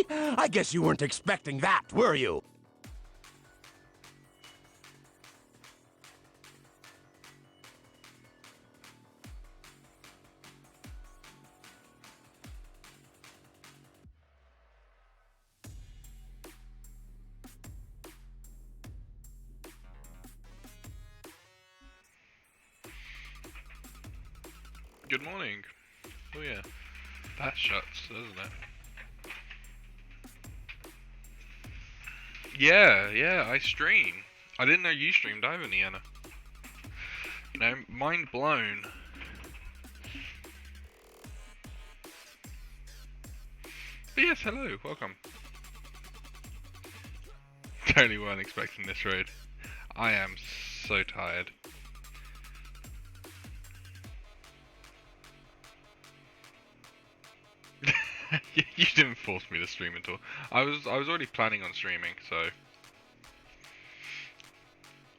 I guess you weren't expecting that, were you? Good morning. Oh yeah, that shuts, doesn't it? Yeah, I stream. I didn't know you streamed either, Niana. No, mind blown. But yes, hello, welcome. Totally weren't expecting this raid. I am so tired. You didn't force me to stream at all. I was already planning on streaming, so.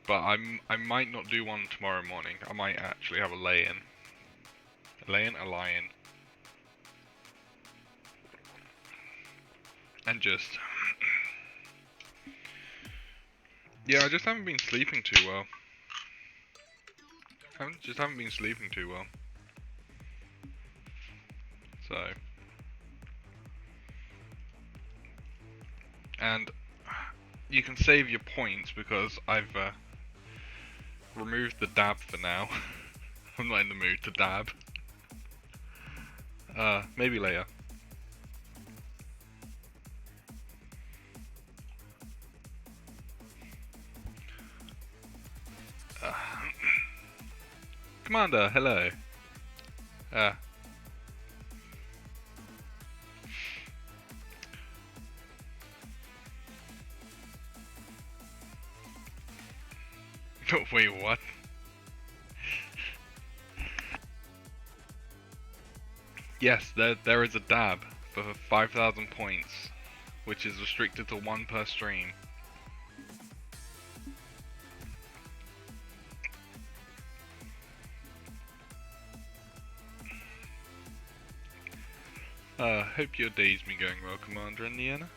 But I might not do one tomorrow morning. I might actually have a lay-in. A lie-in. And just... yeah, I just haven't been sleeping too well. Haven't been sleeping too well. So... and you can save your points because I've removed the dab for now. I'm not in the mood to dab. Maybe later. Commander, hello. Wait, what? Yes, there is a dab for 5,000 points, which is restricted to 1 per stream. Hope your day's been going well, Commander Indiana.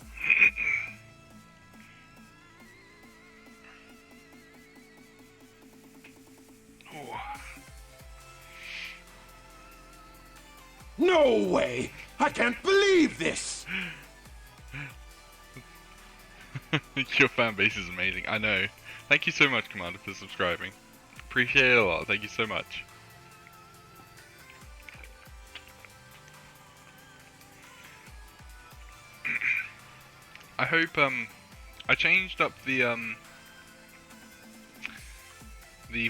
No way! I can't believe this! Your fan base is amazing, I know. Thank you so much, Commander, for subscribing. Appreciate it a lot, thank you so much. I hope, I changed up the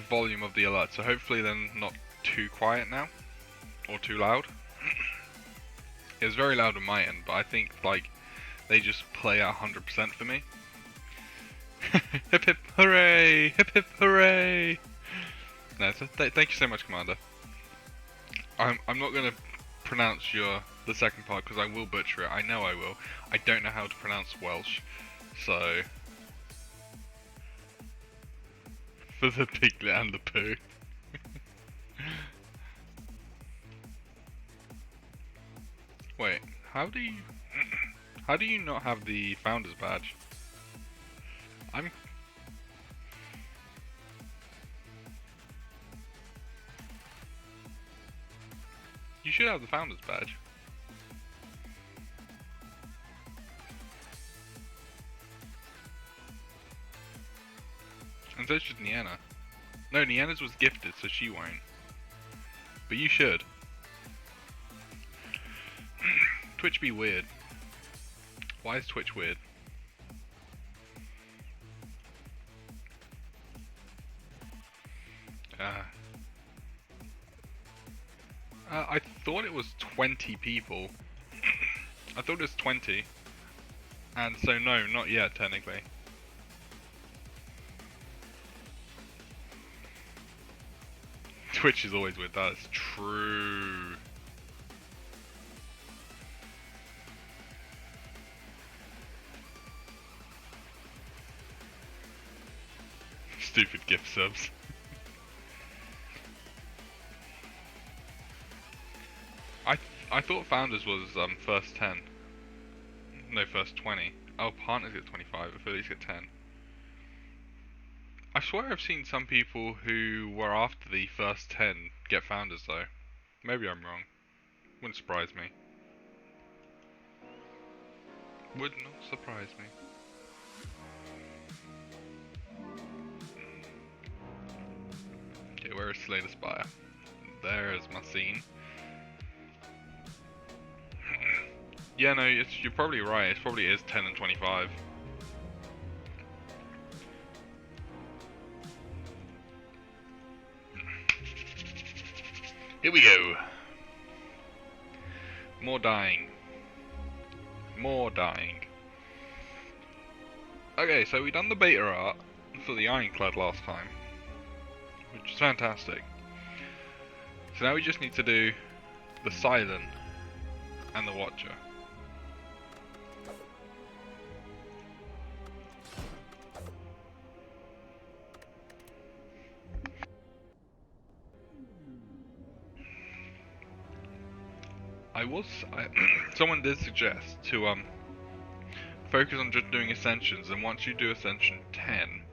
volume of the alert, so hopefully they're not too quiet now, or too loud. It was very loud on my end, but I think, like, they just play at 100% for me. Hip hip hooray! Hip hip hooray! No, so thank you so much, Commander. I'm not gonna pronounce the second part because I will butcher it. I know I will. I don't know how to pronounce Welsh, so for the piglet and the poo. Wait, how do you not have the founder's badge? You should have the founder's badge. And so should Niana. No, Niana's was gifted, so she won't. But you should. Twitch be weird. Why is Twitch weird? I thought it was 20 people. I thought it was 20. And so no, not yet technically. Twitch is always weird, that's true. Stupid gift subs. I thought Founders was first 10. No, first 20. Oh, Partners get 25, Affiliates get 10. I swear I've seen some people who were after the first 10 get Founders though. Maybe I'm wrong. Wouldn't surprise me. Would not surprise me. Okay, where is Slay the Spire? There's my scene. Yeah, no, you're probably right. It probably is 10 and 25. Here we go. More dying. More dying. Okay, so we done the beta art for the Ironclad last time, which is fantastic. So now we just need to do the Silent and the Watcher. Someone did suggest to focus on just doing Ascensions, and once you do Ascension 10,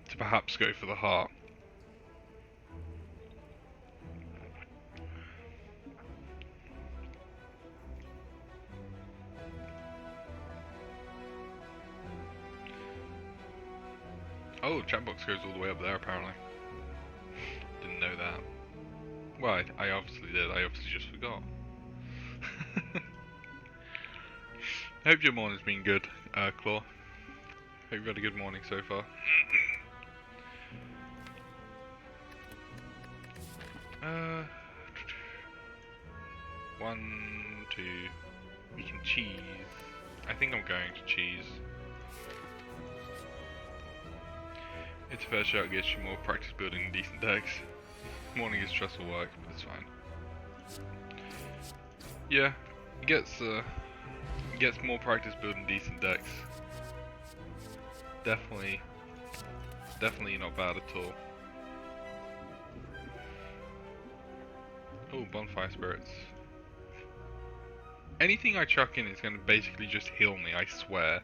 to perhaps go for the heart. Oh, chat box goes all the way up there apparently. Didn't know that. Well, I obviously did, I obviously just forgot. I hope your morning's been good, Claw. Hope you've had a good morning so far. 1, 2. We can cheese. I think I'm going to cheese. It's a fair shot, gets you more practice building decent decks. Morning is stressful work, but it's fine. Yeah, it gets more practice building decent decks. Definitely not bad at all. Oh, bonfire spirits. Anything I chuck in is going to basically just heal me, I swear.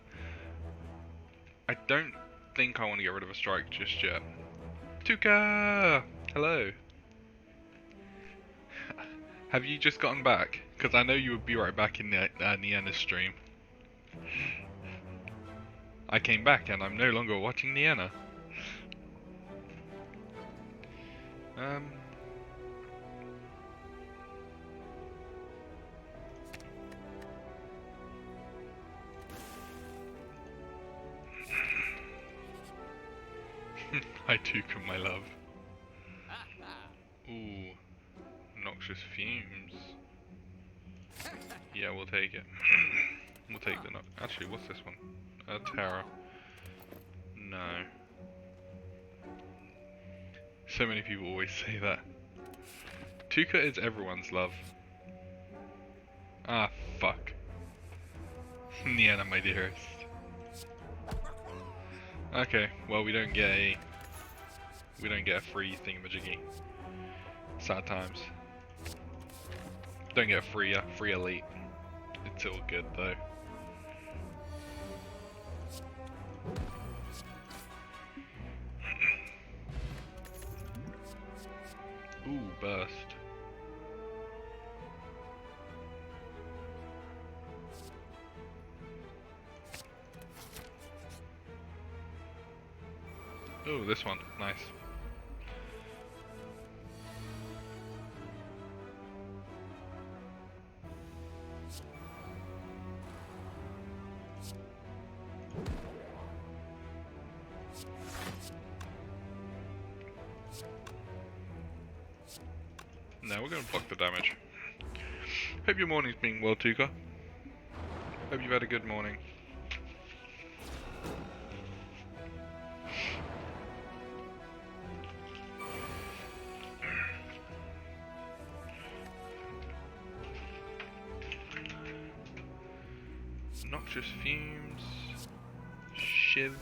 I don't think I want to get rid of a strike just yet. Tuka! Hello. Have you just gotten back? Because I know you would be right back in the Nienna stream. I came back and I'm no longer watching Nienna. Hi Tuka, my love. Ooh. Noxious fumes. Yeah, we'll take it. We'll take the actually, what's this one? Terror. No. So many people always say that. Tuka is everyone's love. Ah, fuck. Nienna, my dearest. Okay, well we don't get a free thingamajiggy. Sad times. Don't get a free elite. It's all good though. Ooh, burst. Ooh, this one, nice. No, we're gonna block the damage. Hope your morning's been well, Tuka. Hope you've had a good morning. Noxious fumes. Shiv.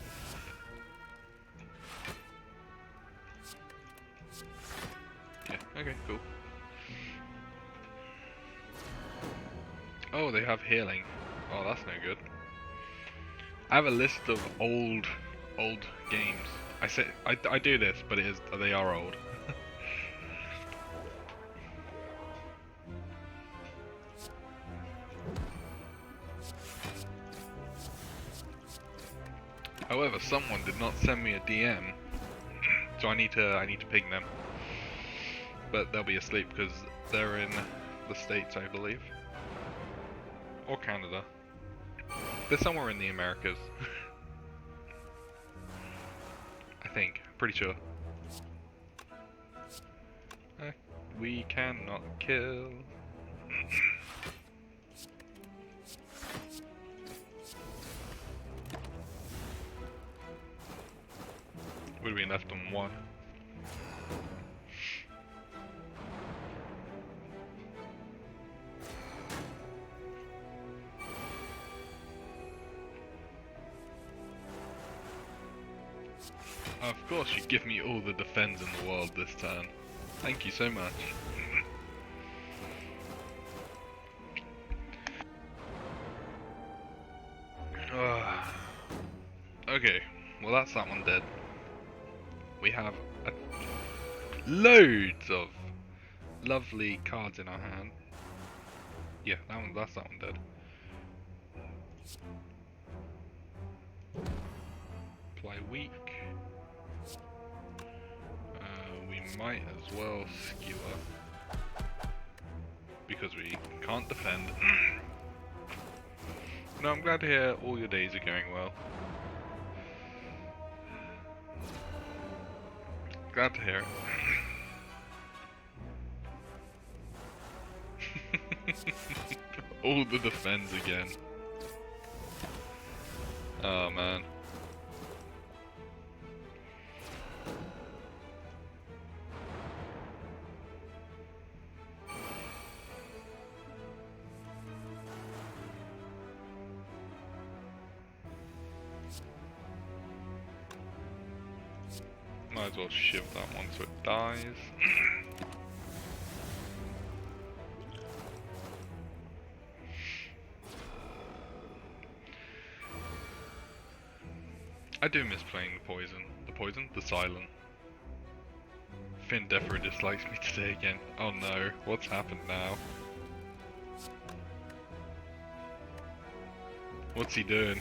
Yeah, okay, cool. Oh, they have healing. Oh, that's no good. I have a list of old games. I do this, but they are old. However, someone did not send me a DM, so I need to ping them. But they'll be asleep because they're in the States, I believe, or Canada. They're somewhere in the Americas. I think. Pretty sure. We cannot kill. Would have been left on one. Of course you give me all the defense in the world this turn. Thank you so much. Okay, well that's that one dead. We have loads of lovely cards in our hand. Yeah, that's that one dead. Play weak. We might as well skewer because we can't defend. No, I'm glad to hear all your days are going well. Glad to hear it. All the defense again. Oh man. Might as well shiv that one so it dies. I do miss playing the poison. The poison? The silent. Finn definitely dislikes me today again. Oh no, what's happened now? What's he doing?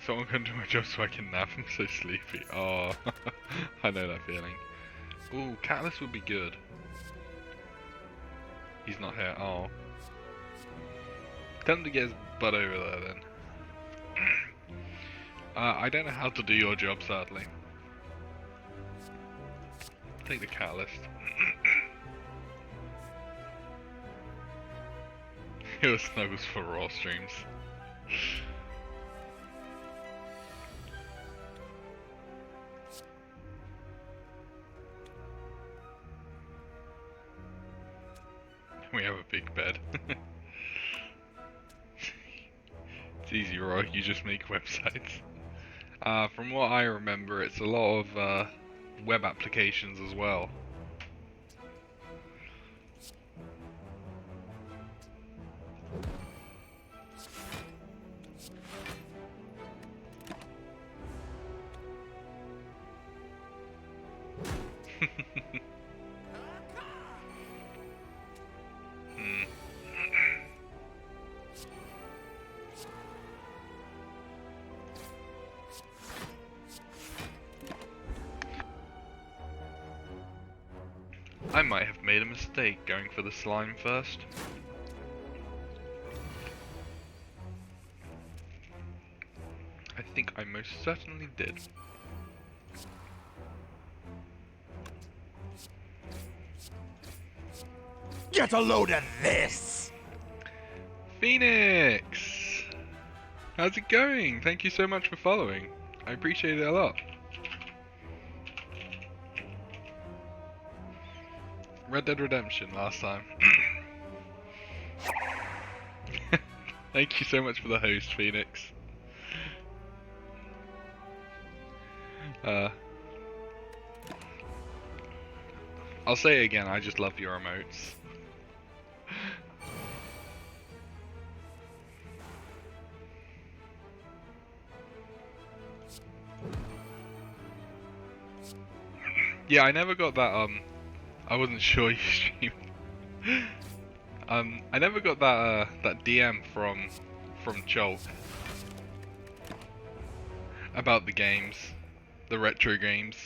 Someone can do my job so I can nap. I'm so sleepy. Oh, I know that feeling. Ooh, Catalyst would be good. He's not here. Oh. Tell him to get his butt over there then. I don't know how to do your job, sadly. Take the Catalyst. It was snuggles for Raw streams. We have a big bed. It's easy, Raw. You just make websites. From what I remember, it's a lot of web applications as well. I might have made a mistake going for the slime first. I think I most certainly did. Get a load of this! Phoenix! How's it going? Thank you so much for following. I appreciate it a lot. Red Dead Redemption last time. Thank you so much for the host, Phoenix. I'll say it again, I just love your emotes. Yeah, I never got that, I wasn't sure you streamed. I never got that, that DM from Jolt about the games, the retro games.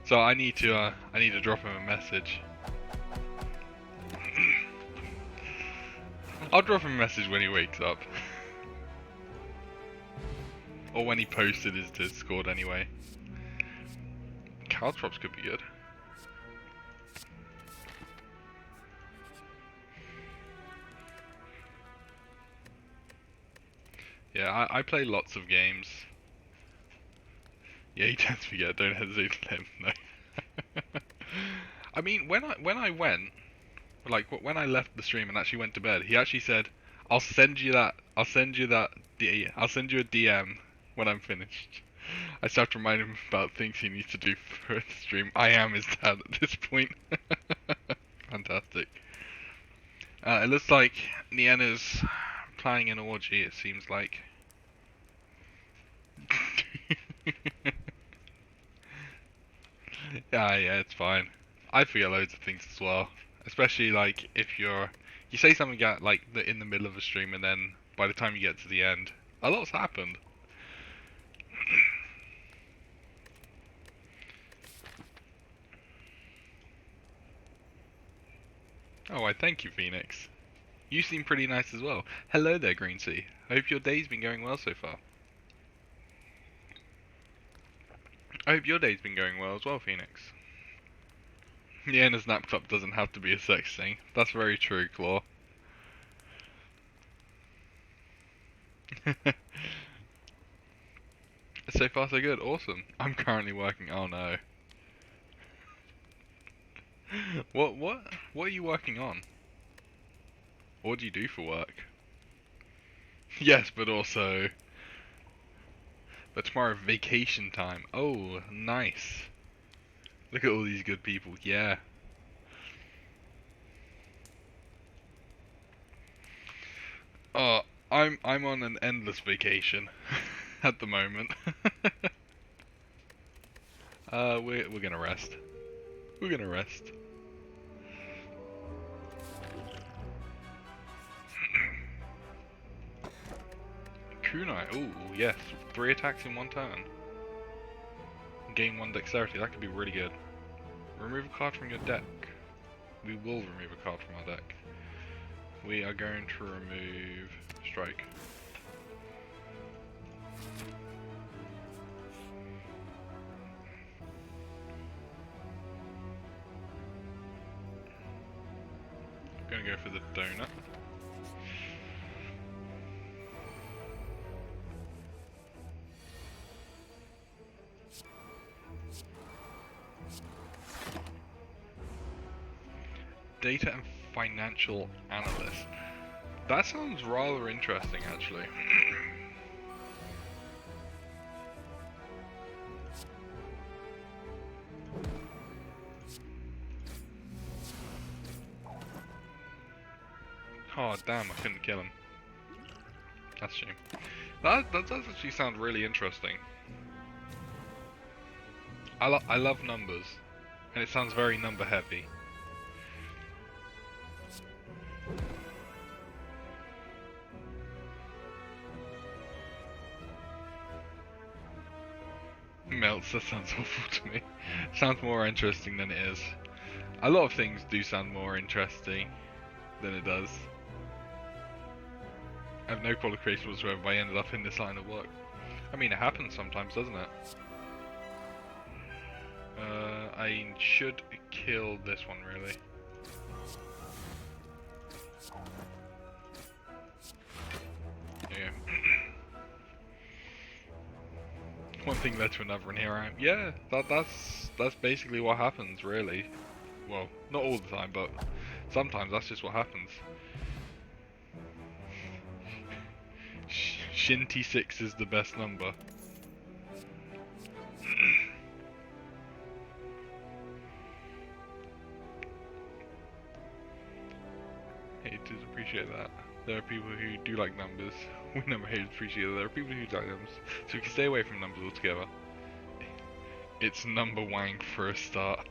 So I need to drop him a message. I'll drop him a message when he wakes up. Or when he posted his Discord anyway. Caltrops could be good. Yeah, I play lots of games. Yeah, he tends to forget, don't hesitate to let him know. I mean, when I went, like when I left the stream and actually went to bed, he actually said, I'll send you a DM when I'm finished. I still have to remind him about things he needs to do for the stream. I am his dad at this point. Fantastic. It looks like Niena's planning an orgy, it seems like. Yeah, it's fine. I forget loads of things as well. Especially like if you say something like in the middle of a stream and then by the time you get to the end, a lot's happened. Oh, I thank you, Phoenix. You seem pretty nice as well. Hello there, Green Sea. Hope your day's been going well so far. I hope your day's been going well as well, Phoenix. Yeah, and a snap club doesn't have to be a sex thing. That's very true, Claw. So far so good, awesome. I'm currently working, oh no. What are you working on? What do you do for work? Yes, but also... But tomorrow, vacation time. Oh, nice. Look at all these good people, yeah. Oh, I'm on an endless vacation at the moment. We're gonna rest. We're gonna rest. Kunai, ooh, yes. 3 attacks in 1 turn. Gain 1 dexterity, that could be really good. Remove a card from your deck. We will remove a card from our deck. We are going to remove Strike. I'm gonna go for the donut. Data and financial analyst. That sounds rather interesting, actually. Oh damn, I couldn't kill him. That's a shame. That does actually sound really interesting. I love numbers, and it sounds very number heavy. Melts, that sounds awful to me. Sounds more interesting than it is. A lot of things do sound more interesting than it does. I have no qualification whatsoever, but I ended up in this line of work. I mean, it happens sometimes, doesn't it? I should kill this one, really. Yeah. One thing led to another, and here I am. Yeah, that's basically what happens, really. Well, not all the time, but sometimes that's just what happens. Shinty 6 is the best number. Haters appreciate that. There are people who do like numbers. We never haters appreciate that. There are people who like numbers. So we can stay away from numbers altogether. It's number wank for a start.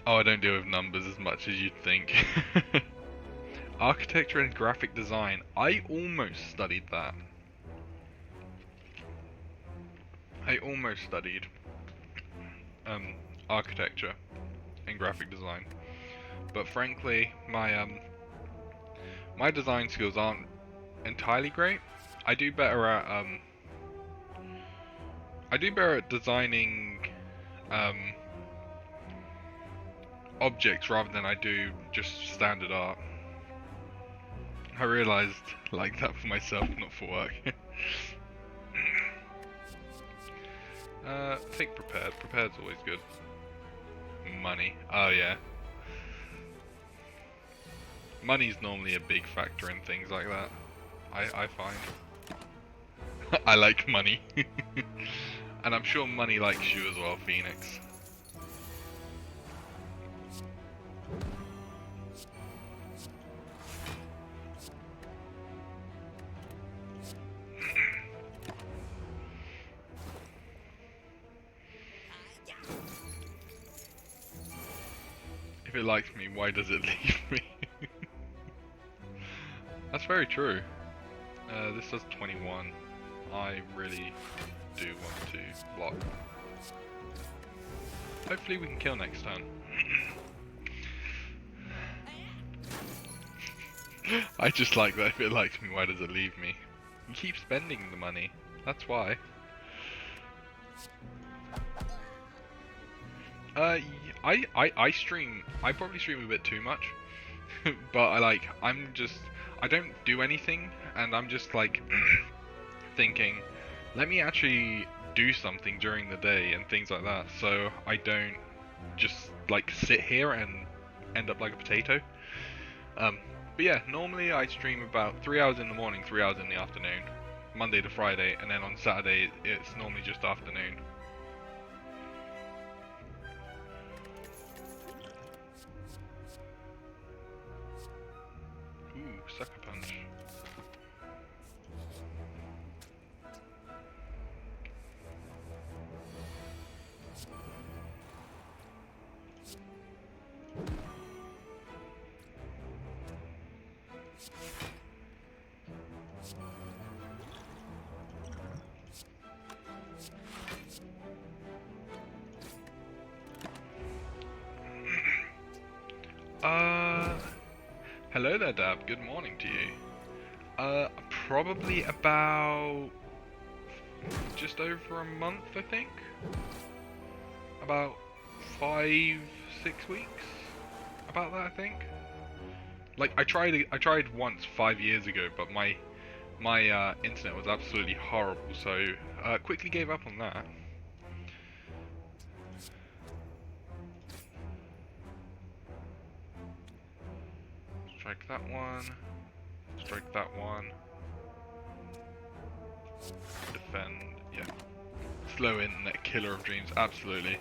Oh, I don't deal with numbers as much as you'd think. Architecture and graphic design. I almost studied that. I almost studied architecture and graphic design, but frankly, my design skills aren't entirely great. I do better at designing objects rather than I do just standard art. I realized like that for myself, not for work. Think prepared. Prepared's always good. Money. Oh yeah. Money's normally a big factor in things like that. I find. I like money. And I'm sure money likes you as well, Phoenix. If it likes me, why does it leave me? That's very true. This does 21. I really do want to block. Hopefully we can kill next turn. I just like that. If it likes me, why does it leave me? You keep spending the money. That's why. I stream. I probably stream a bit too much, but I don't do anything and I'm just like thinking, let me actually do something during the day and things like that, so I don't just like sit here and end up like a potato. But yeah, normally I stream about 3 hours in the morning, 3 hours in the afternoon, Monday to Friday, and then on Saturday it's normally just afternoon. Ooh, sucker punch. Hello there, Dab. Good morning to you. Probably about just over a month, I think. About 5-6 weeks. About that, I think. Like I tried once 5 years ago, but my internet was absolutely horrible, so quickly gave up on that. Strike that one. Strike that one. Defend. Yeah. Slow internet, killer of dreams. Absolutely.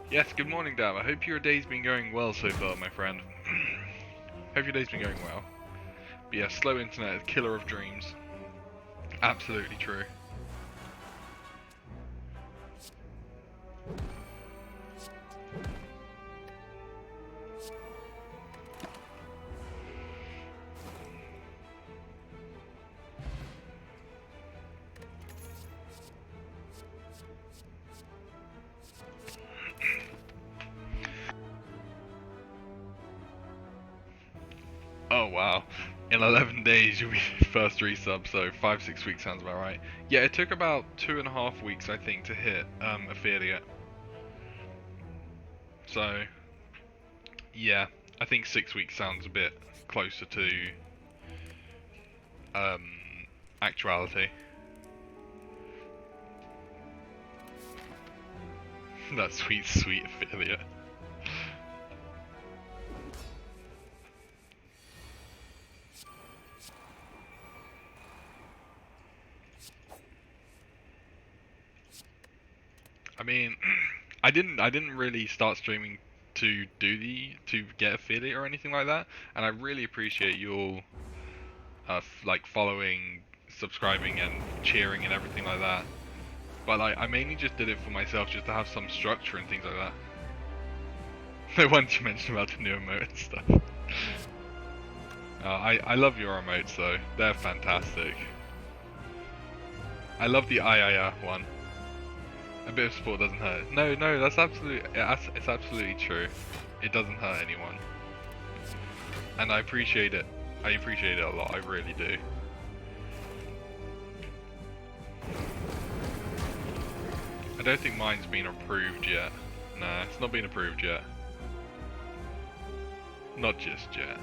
Yes. Good morning, Dab. I hope your day's been going well so far, my friend. Hope your day's been going well. But yeah, slow internet, killer of dreams. Absolutely true. Oh wow. In 11 days you'll be first resub, so 5-6 weeks sounds about right. Yeah, it took about 2.5 weeks I think to hit affiliate. So yeah, I think 6 weeks sounds a bit closer to actuality. That sweet affiliate. I mean, I didn't really start streaming to get affiliate or anything like that, and I really appreciate you all like following, subscribing, and cheering and everything like that. But like, I mainly just did it for myself, just to have some structure and things like that. No wonder you mentioned about the new emote and stuff. I love your emotes though; they're fantastic. I love the one. A bit of support doesn't hurt. No, that's it's absolutely true. It doesn't hurt anyone. And I appreciate it. I appreciate it a lot, I really do. I don't think mine's been approved yet. Nah, it's not been approved yet. Not just yet.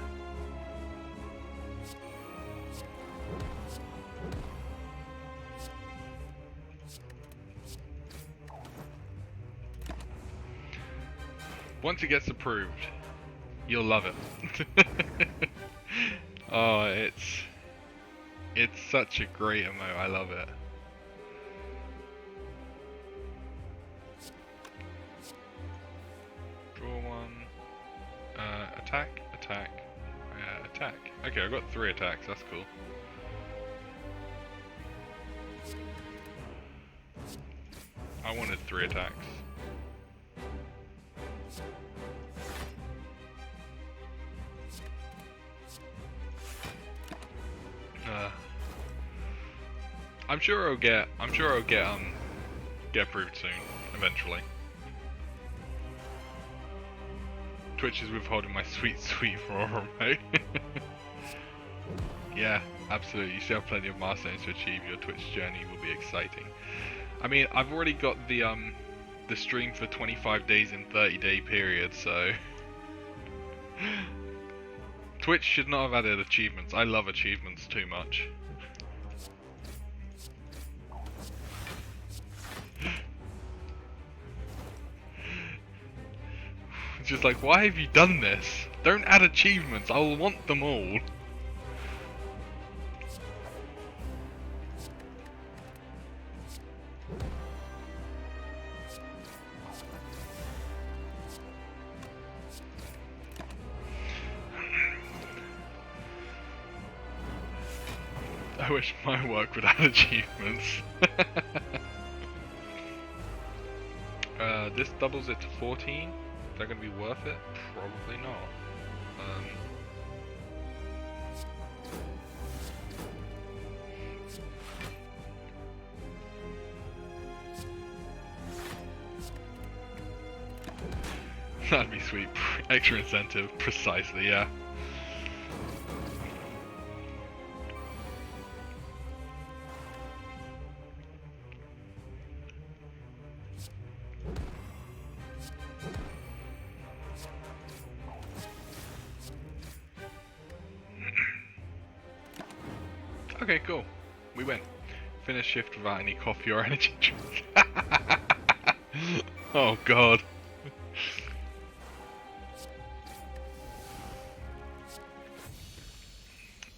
Once it gets approved, you'll love it. Oh, it's such a great emote, I love it. Draw one. Attack. Attack. Okay, I've got 3 attacks, that's cool. I wanted 3 attacks. I'm sure I'll get approved soon, eventually. Twitch is withholding my sweet raw remote. Yeah, absolutely. You still have plenty of milestones to achieve. Your Twitch journey will be exciting. I mean, I've already got the stream for 25 days in 30-day period, so Twitch should not have added achievements. I love achievements too much. It's just like, why have you done this? Don't add achievements, I will want them all. I wish my work would add achievements. This doubles it to 14. Is that going to be worth it? Probably not. That'd be sweet. Extra incentive, precisely, yeah. Okay, cool. We win. Finish shift without any coffee or energy drink. Oh god.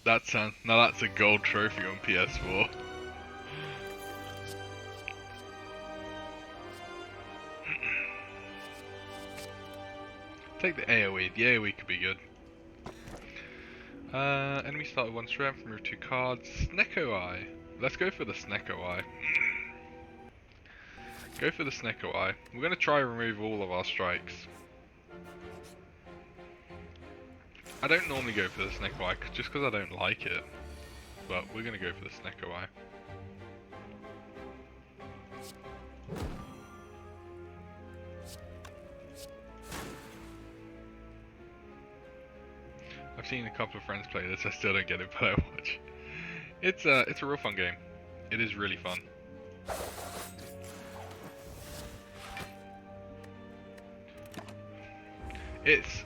That sounds, now that's a gold trophy on PS4. Take the AoE. The AoE could be good. Enemy start with 1 strength, remove 2 cards. Snecko Eye. Let's go for the Snecko Eye. Go for the Snecko Eye. We're going to try and remove all of our strikes. I don't normally go for the Snecko Eye just because I don't like it. But we're going to go for the Snecko Eye. I've seen a couple of friends play this, I still don't get it, but I watch. It's a real fun game. It is really fun. It's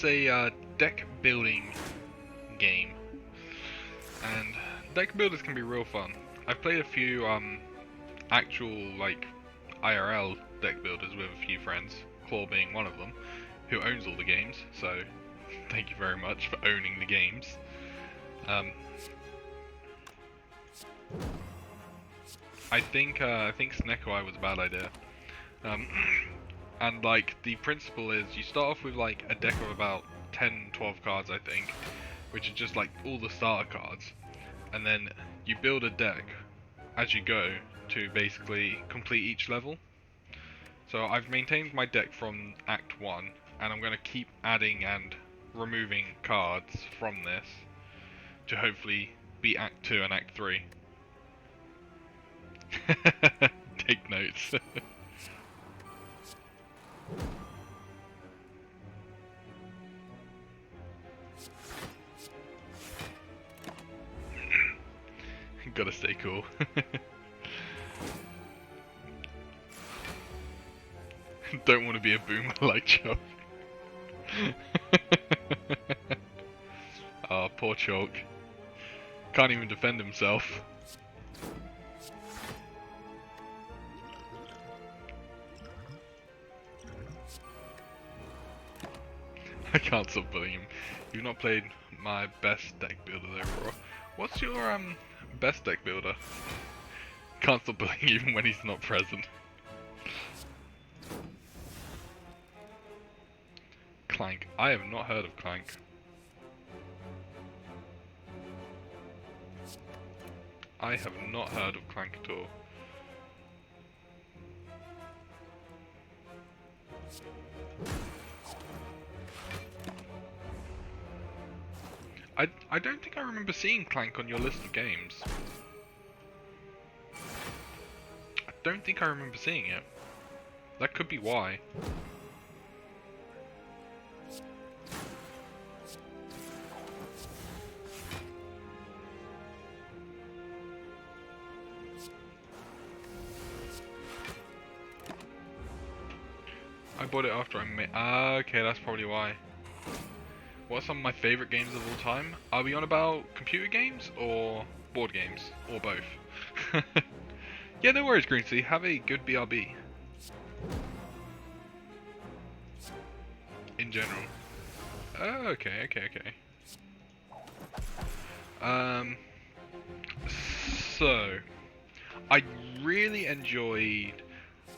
a deck building game, and deck builders can be real fun. I've played a few actual like IRL deck builders with a few friends, Claw being one of them, who owns all the games, so thank you very much for owning the games. I think Snecko Eye was a bad idea. And like the principle is you start off with like a deck of about 10-12 cards, I think, which are just like all the starter cards, and then you build a deck as you go to basically complete each level. So I've maintained my deck from Act 1, and I'm going to keep adding and removing cards from this to hopefully beat Act 2 and Act 3. Take notes. Gotta stay cool. Don't want to be a boomer like Chalk. Oh, poor Chalk. Can't even defend himself. I can't stop bullying him. You've not played my best deck builder though, bro. What's your best deck builder? Can't stop bullying even when he's not present. Clank. I have not heard of Clank. I have not heard of Clank at all. I don't think I remember seeing Clank on your list of games. I don't think I remember seeing it. That could be why. I bought it after I made. Okay, that's probably why. What are some of my favourite games of all time? Are we on about computer games or board games? Or both? Yeah, no worries, Greensea. Have a good BRB. in general. Oh, okay, okay, okay. So I really enjoyed,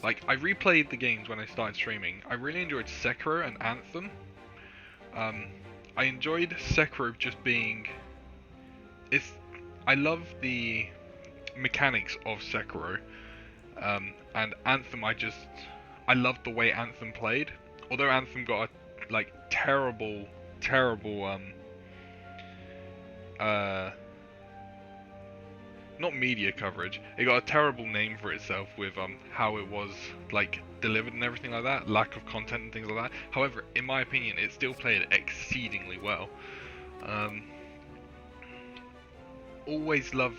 like, I replayed the games when I started streaming. I really enjoyed Sekiro and Anthem. I enjoyed Sekiro just being, it's, I love the mechanics of Sekiro, and Anthem, I loved the way Anthem played. Although Anthem got a, like, terrible, not media coverage. It got a terrible name for itself with how it was like delivered and everything like that, lack of content and things like that. However, in my opinion, it still played exceedingly well. Always loved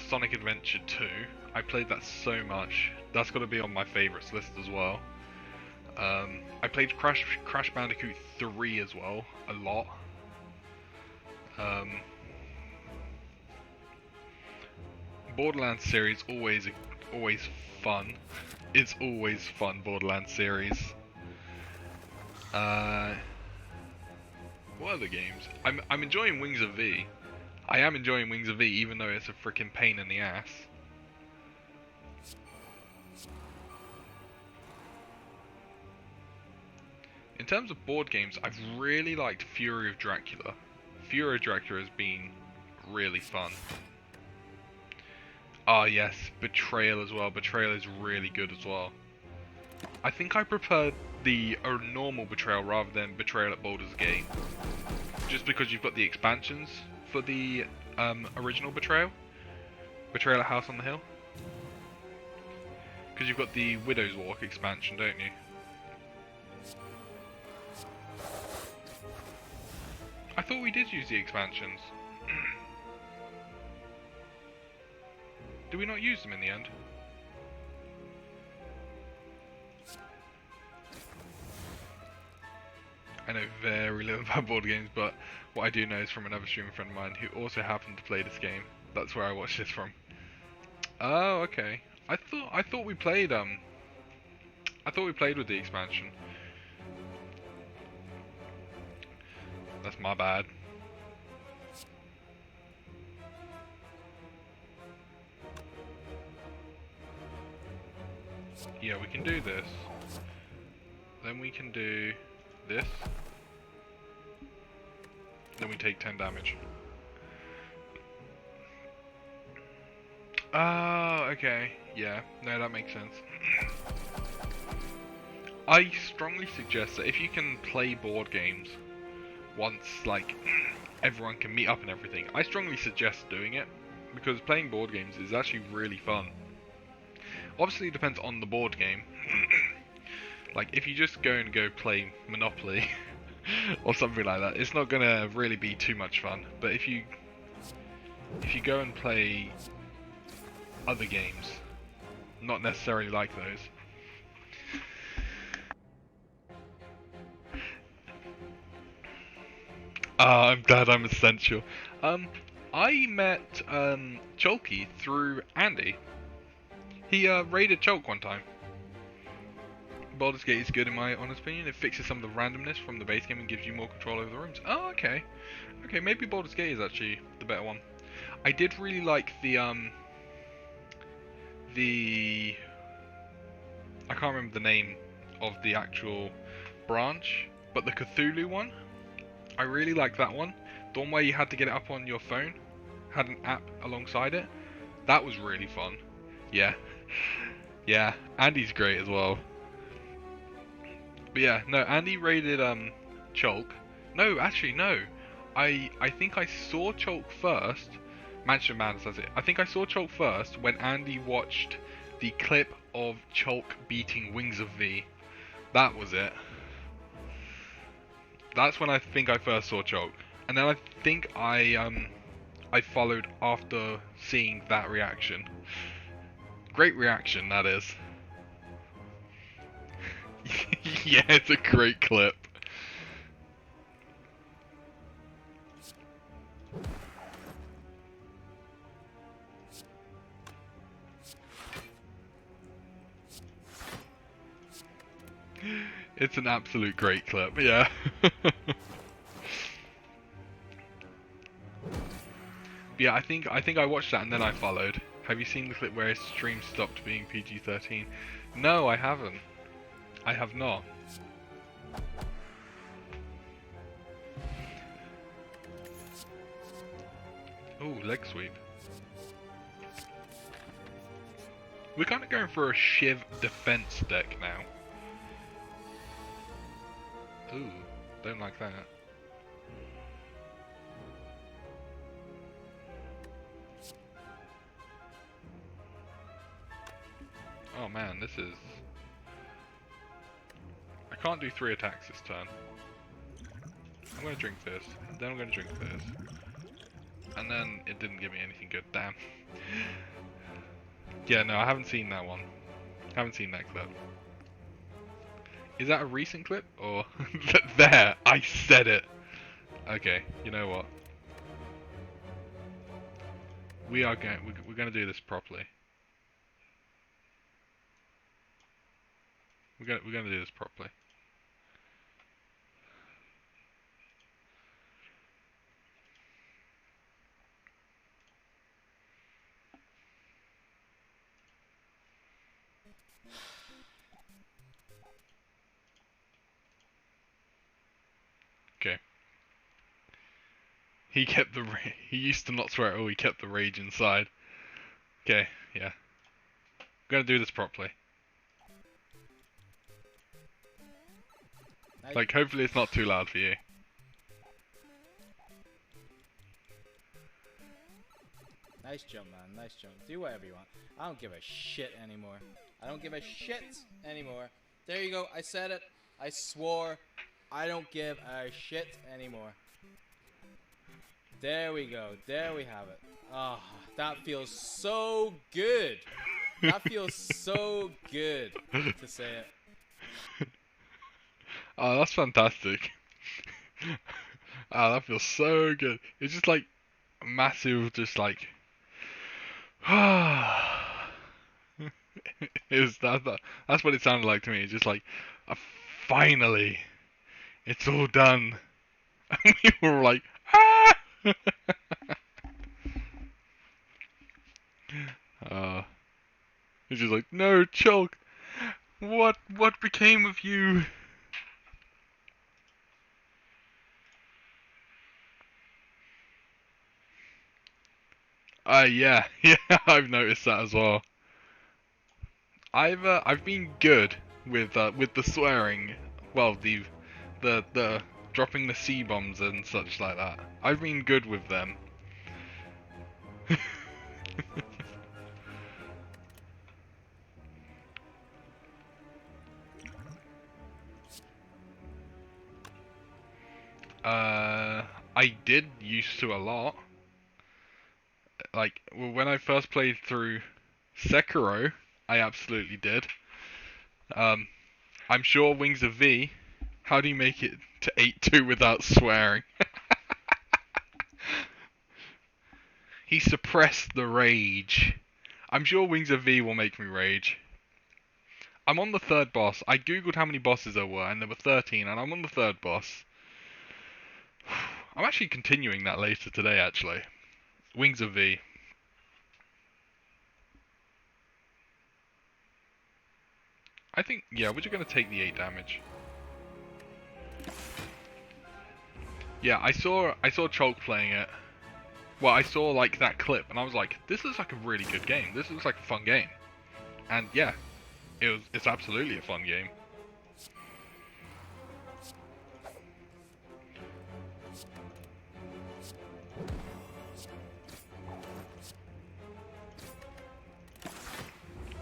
Sonic Adventure 2. I played that so much. That's got to be on my favorites list as well. I played Crash Bandicoot 3 as well, a lot. Borderlands series always fun. It's always fun, Borderlands series. What other games? I'm enjoying Wings of V. I am enjoying Wings of V, even though it's a freaking pain in the ass. In terms of board games, I've really liked Fury of Dracula. Fury of Dracula has been really fun. Ah yes, Betrayal as well. Betrayal is really good as well. I think I prefer the normal Betrayal rather than Betrayal at Baldur's Gate. Just because you've got the expansions for the original Betrayal. Betrayal at House on the Hill. Because you've got the Widow's Walk expansion, don't you? I thought we did use the expansions. Did we not use them in the end? I know very little about board games, but what I do know is from another streamer friend of mine who also happened to play this game. That's where I watched this from. Oh, okay. I thought we played with the expansion. That's my bad. Yeah, we can do this. Then we can do this. Then we take 10 damage. Oh, okay. Yeah, no, that makes sense. I strongly suggest that if you can play board games once, like, everyone can meet up and everything, I strongly suggest doing it, because playing board games is actually really fun. Obviously, it depends on the board game. Like, if you just go play Monopoly or something like that, it's not gonna really be too much fun. But if you go and play other games, not necessarily like those. I'm glad I'm essential. I met Chalky through Andy. He raided Chalk one time. Baldur's Gate is good in my honest opinion. It fixes some of the randomness from the base game and gives you more control over the rooms. Oh, okay. Okay, maybe Baldur's Gate is actually the better one. I did really like the I can't remember the name of the actual branch, but the Cthulhu one. I really like that one. The one where you had to get it up on your phone, had an app alongside it. That was really fun. Yeah. Yeah, Andy's great as well. But yeah, no, Andy raided Chalk. No, actually no. I think I saw Chalk first. Mansion of Madness says it. I think I saw Chalk first when Andy watched the clip of Chalk beating Wings of V. That was it. That's when I think I first saw Chalk. And then I think I followed after seeing that reaction. Great reaction, that is. Yeah, it's a great clip. It's an absolute great clip, yeah. Yeah, I think I watched that and then I followed. Have you seen the clip where his stream stopped being PG-13? No, I haven't. I have not. Ooh, leg sweep. We're kind of going for a Shiv defense deck now. Ooh, don't like that. Oh man, this is... I can't do 3 attacks this turn. I'm gonna drink this, then I'm gonna drink this. And then it didn't give me anything good, damn. Yeah, no, I haven't seen that one. I haven't seen that clip. Is that a recent clip? Or... There! I said it! Okay, you know what? We're gonna do this properly. We're gonna do this properly. Okay. He kept the he used to not swear at all, he kept the rage inside. Okay, yeah. We're gonna do this properly. Like, hopefully it's not too loud for you. Nice jump, man. Nice jump. Do whatever you want. I don't give a shit anymore. I don't give a shit anymore. There you go. I said it. I swore. I don't give a shit anymore. There we go. There we have it. Ah, oh, that feels so good. That feels so good to say it. Oh, that's fantastic. Oh, that feels so good. It's just like massive, just like... Is that's what it sounded like to me. It's just like, finally, it's all done. And we were like, ah! It's just like, no, Chulk, what became of you? Yeah, yeah, I've noticed that as well. I've been good with the swearing, well, the dropping the C bombs and such like that. I've been good with them. I did used to a lot. Like, when I first played through Sekiro, I absolutely did. I'm sure Wings of V. How do you make it to 8-2 without swearing? He suppressed the rage. I'm sure Wings of V will make me rage. I'm on the 3rd boss. I googled how many bosses there were, and there were 13, and I'm on the 3rd boss. I'm actually continuing that later today, actually. Wings of V. I think, yeah, we're just going to take the 8 damage. Yeah, I saw Chalk playing it. Well, I saw, like, that clip, and I was like, this looks like a really good game. This looks like a fun game. And, yeah, it's absolutely a fun game.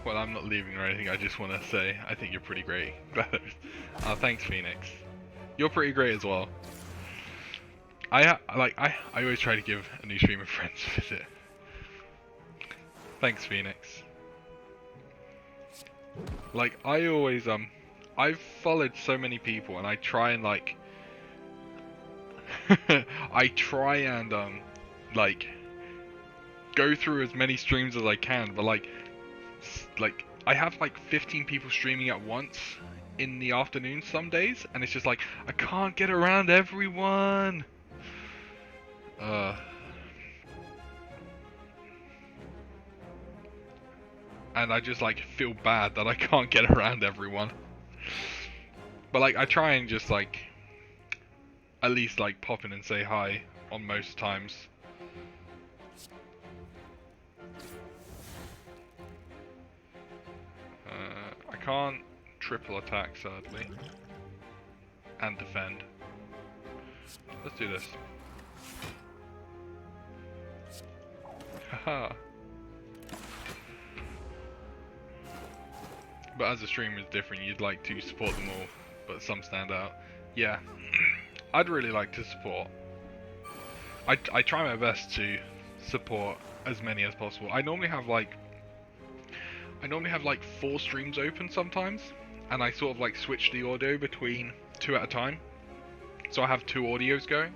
Well, I'm not leaving or anything, I just want to say, I think you're pretty great. Thanks, Phoenix. You're pretty great as well. I always try to give a new streamer friends a visit. Thanks, Phoenix. Like, I always, I've followed so many people, and I try and, like... I try and, like... go through as many streams as I can, but, like, I have, like, 15 people streaming at once, in the afternoon some days, and it's just like I can't get around everyone. And I just like feel bad that I can't get around everyone. But like I try and just like at least like pop in and say hi on most times. I can't triple attack sadly. And defend. Let's do this. Haha. But as a streamer is different, you'd like to support them all, but some stand out. Yeah, I'd really like to support. I try my best to support as many as possible. I normally have like 4 streams open sometimes, and I sort of like switch the audio between 2 at a time. So I have 2 audios going.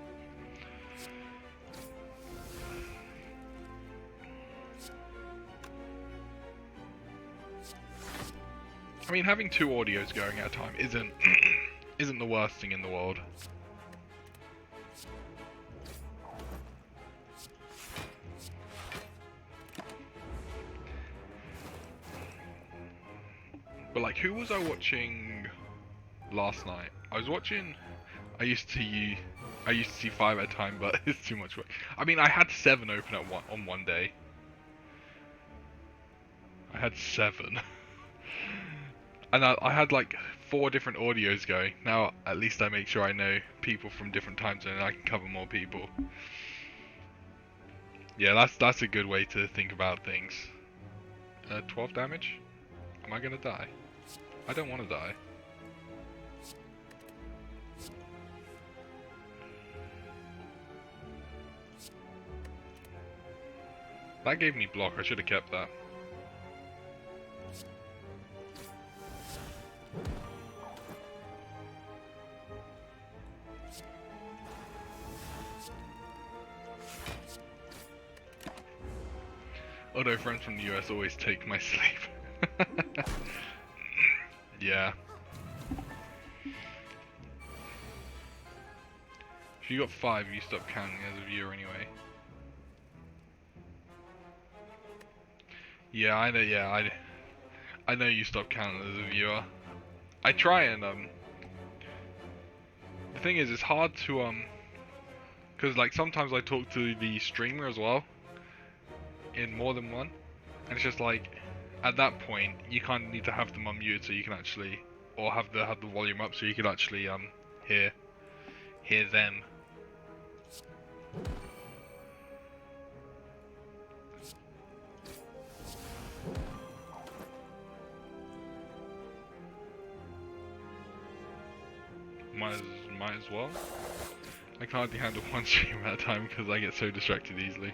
I mean, having 2 audios going at a time isn't the worst thing in the world. But like, who was I watching last night? I used to see 5 at a time, but it's too much work. I mean, I had 7 open on one day. I had 7. And I had like 4 different audios going. Now at least I make sure I know people from different time zones and I can cover more people. Yeah, that's a good way to think about things. 12 damage? Am I gonna die? I don't want to die. That gave me block, I should have kept that. Although friends from the US always take my sleep. Yeah. If you got 5, you stop counting as a viewer anyway. Yeah, I know. Yeah, I know you stop counting as a viewer. I try and the thing is, it's hard to because like sometimes I talk to the streamer as well. In more than one, and it's just like at that point you kind of need to have them unmuted so you can actually, or have the volume up so you can actually hear them. Might as well. I can hardly handle one stream at a time because I get so distracted easily.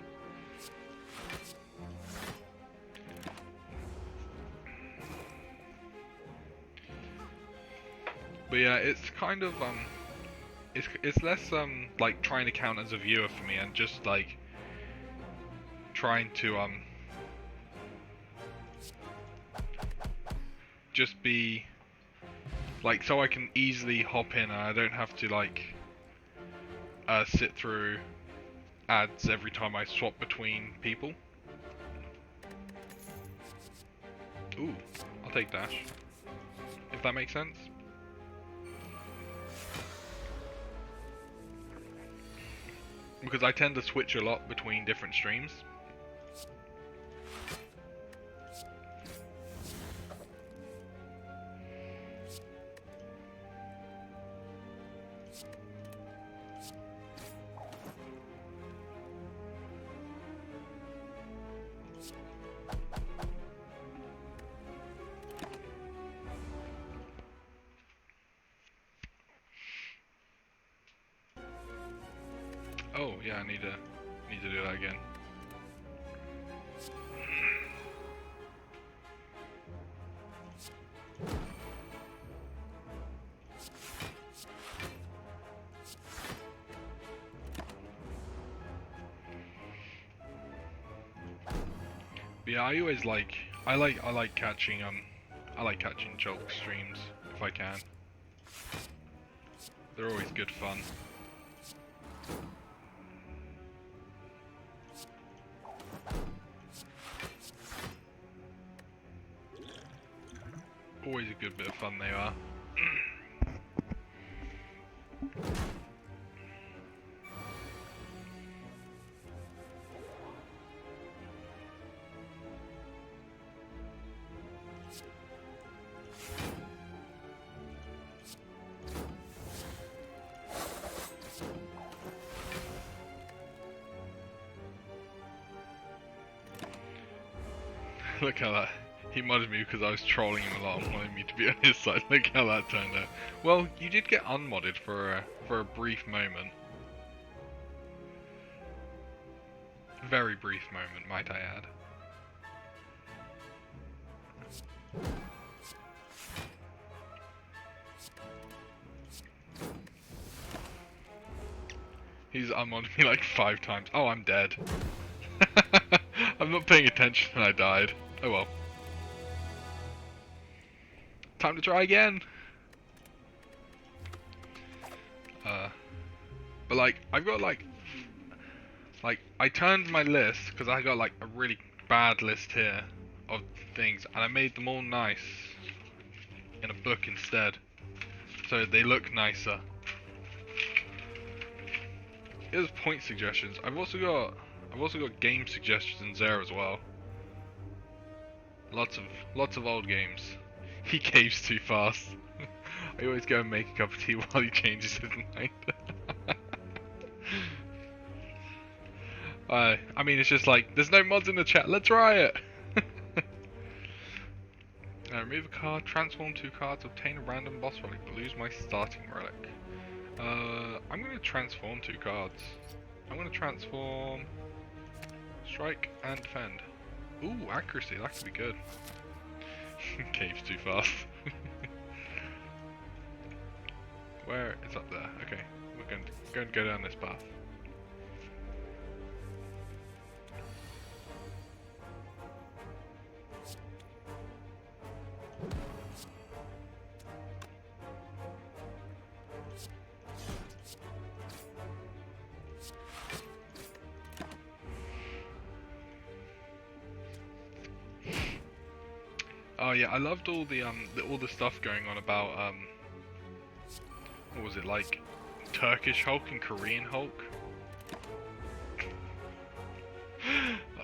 But yeah, it's kind of it's less like trying to count as a viewer for me, and just like trying to just be like, so I can easily hop in and I don't have to like sit through ads every time I swap between people. Ooh, I'll take dash, if that makes sense. Because I tend to switch a lot between different streams. Oh yeah, I need to do that again. But yeah, I like catching chulk streams if I can. They're always good fun. Always a good bit of fun they are. Look how that... He modded me because I was trolling him a lot and wanted me to be on his side. Look how that turned out. Well, you did get unmodded for a brief moment. Very brief moment, might I add. He's unmodded me like 5 times. Oh, I'm dead. I'm not paying attention and I died. Oh well. Time to try again. But like, I've got like I turned my list because I got like a really bad list here of things, and I made them all nice in a book instead, so they look nicer. Here's point suggestions. I've also got game suggestions there as well. Lots of old games. He caves too fast. I always go and make a cup of tea while he changes his mind. I mean, it's just like, there's no mods in the chat, let's try it! Remove a card, transform 2 cards, obtain a random boss relic, but lose my starting relic. I'm gonna transform 2 cards. I'm gonna transform... Strike and defend. Ooh, accuracy, that could be good. Caves too fast. Where? It's up there. Okay, we're going to go down this path. Oh yeah, I loved all the stuff going on about what was it, like Turkish Hulk and Korean Hulk?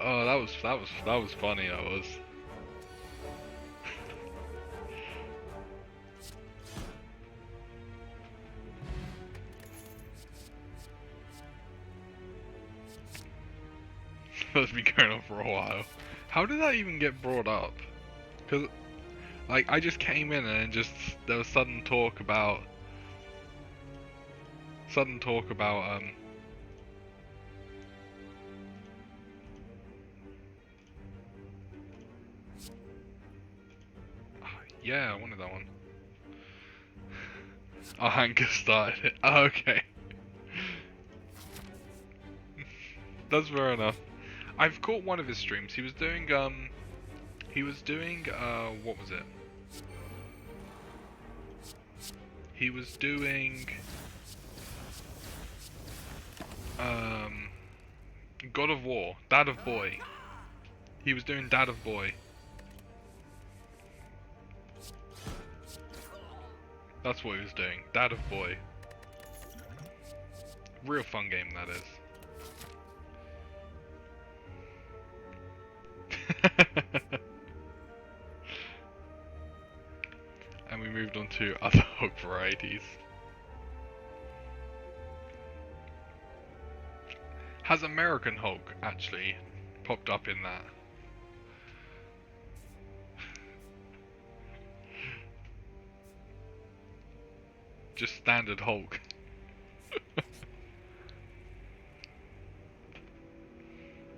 Oh, that was funny. That was. That's been going on for a while. How did that even get brought up? Because, like, I just came in and just there was sudden talk about yeah, I wanted that one. Oh, Hanker started it. Oh, okay. That's fair enough. I've caught one of his streams. He was doing what was it? He was doing God of War, Dad of Boy. He was doing Dad of Boy. That's what he was doing, Dad of Boy. Real fun game, that is. And we moved on to other Hulk varieties. Has American Hulk actually popped up in that? Just standard Hulk.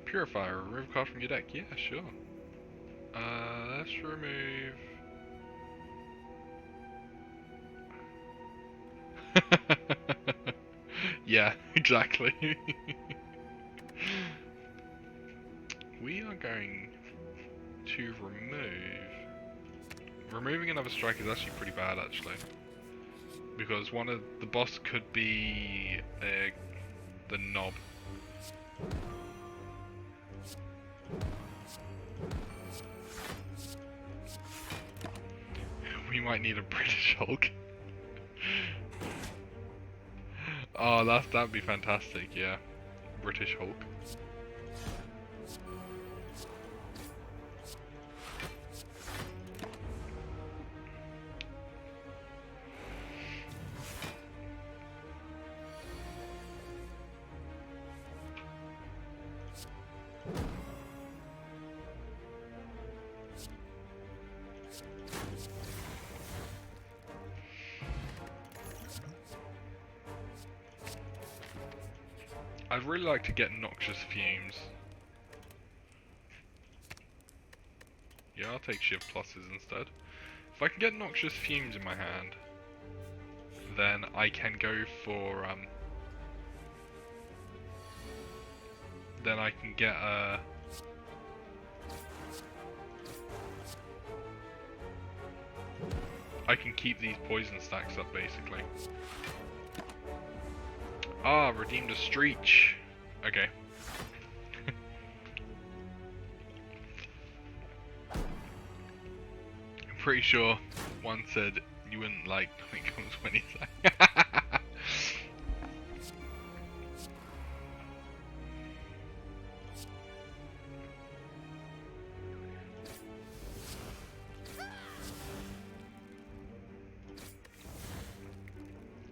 Purifier, remove a card from your deck. Yeah, sure. Let's remove... Yeah, exactly. We are going to remove removing another strike is actually pretty bad, actually. Because one of the boss could be the knob. We might need a British Hulk. Oh, that'd be fantastic, yeah. British Hulk. I'd really like to get Noxious Fumes. Yeah, I'll take Shiv Pluses instead. If I can get Noxious Fumes in my hand, then I can go for, then I can get, I can keep these poison stacks up, basically. Ah, redeemed a Streech. Okay. I'm pretty sure one said you wouldn't like when it comes when he's like.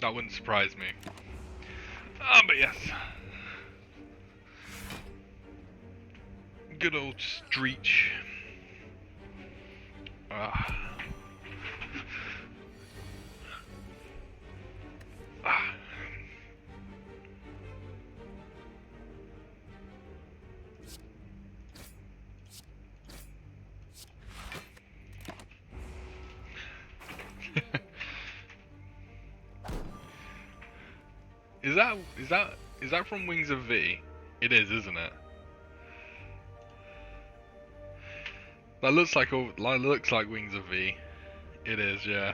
That wouldn't surprise me. But yes. Good old Streech. Ah. Ah. Is that from Wings of V? It is, isn't it? That looks like Wings of V. It is, yeah.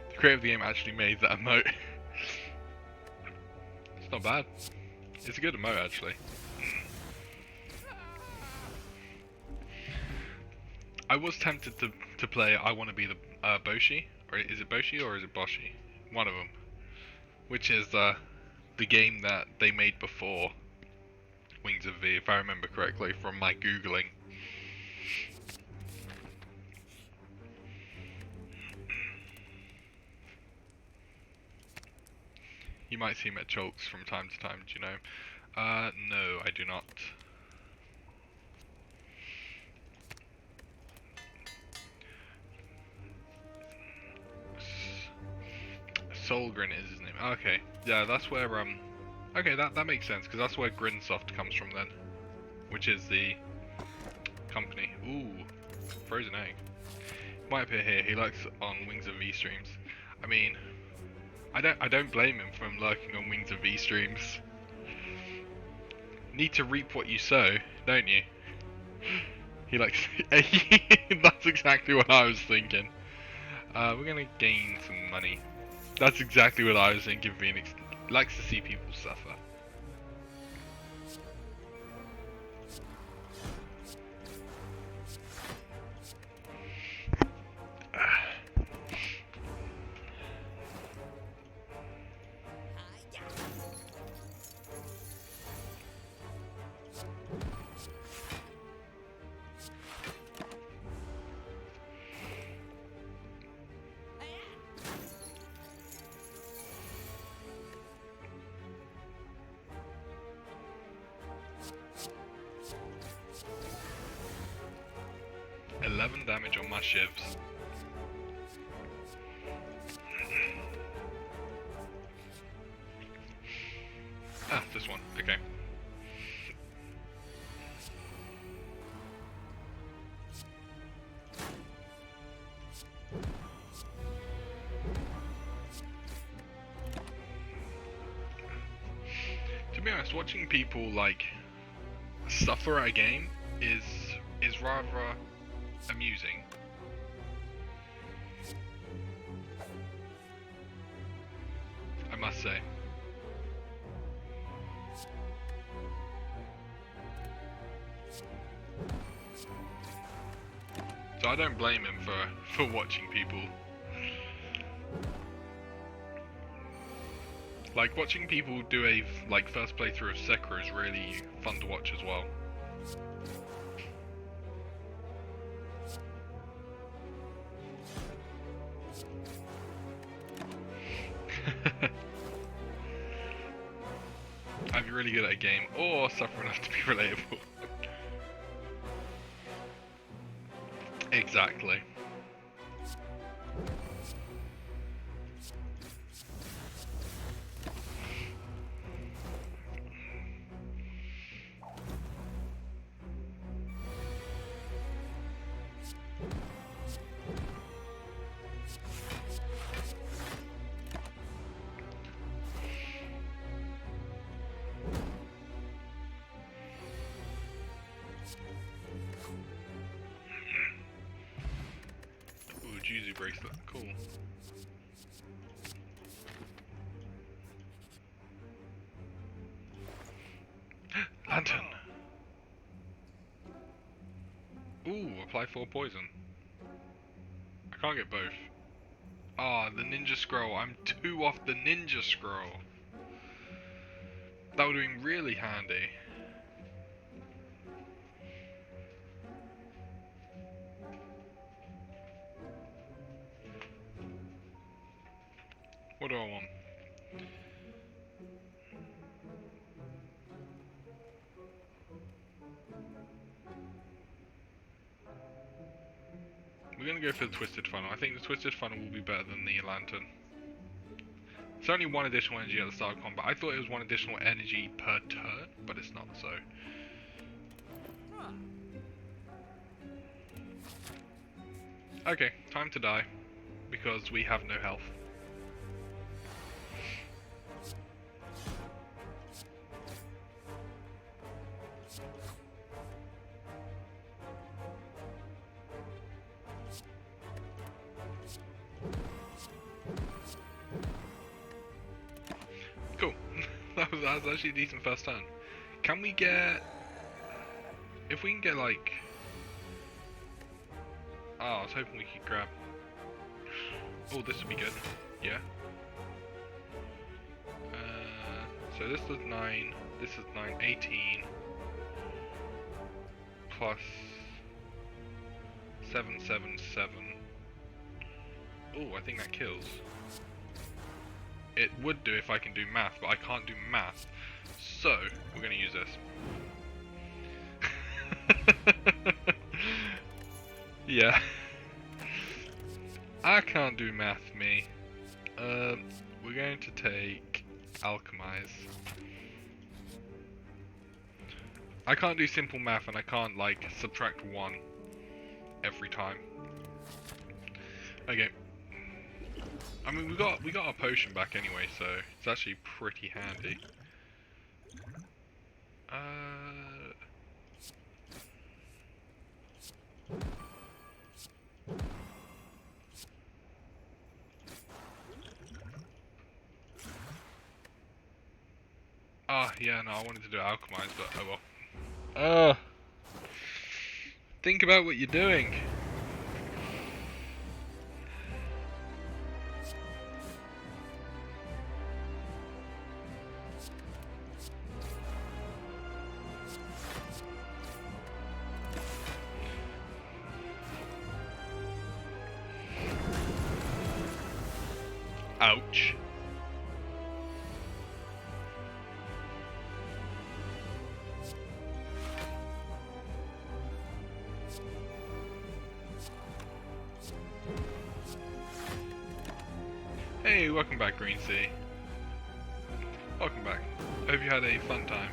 The creator of the game actually made that emote. It's not bad. It's a good emote, actually. I was tempted to play I Want to Be the Boshi, or is it Boshi or is it Boshi? One of them. Which is the game that they made before Wings of V, if I remember correctly from my googling. You might see him at Chalks from time to time, do you know? No, I do not. Solgren is his name. Okay, yeah, that's where okay, that makes sense because that's where Grinsoft comes from then, which is the company. Ooh, frozen egg. Might appear here. He lurks on Wings of V streams. I mean, I don't blame him from lurking on Wings of V streams. Need to reap what you sow, don't you? He likes. That's exactly what I was thinking. We're gonna gain some money. That's exactly what I was thinking. Phoenix likes to see people suffer. Damage on my shivs. Ah, this one. Okay. Just watching people like suffer at a game is rather amusing. I must say. So I don't blame him for watching people. Like, watching people do a first playthrough of Sekiro is really fun to watch as well. Either really good at a game or suffer enough to be relatable. Exactly. Juzu bracelet, cool. Lantern! Ooh, apply 4 poison. I can't get both. Ah, the ninja scroll. I'm 2 off the ninja scroll. That would have been really handy. What do I want? We're gonna go for the twisted funnel. I think the twisted funnel will be better than the lantern. It's only 1 additional energy at the start of combat. I thought it was 1 additional energy per turn, but it's not so. Okay, time to die, because we have no health. Cool. that was actually a decent first turn. Can we get... If we can get like... Oh, I was hoping we could grab... Oh, this would be good. Yeah. So this is 9, this is 9, 18. Plus... 7, 7, 7. Oh, I think that kills. It would do if I can do math, but I can't do math. So, we're going to use this. Yeah. I can't do math, me. We're going to take Alchemize. I can't do simple math, and I can't, like, subtract 1 every time. Okay. I mean, we got our potion back anyway, so it's actually pretty handy. Yeah, no, I wanted to do Alchemize, but oh well. Think about what you're doing. Ouch. Hey, welcome back, Green Sea. Welcome back. Hope you had a fun time.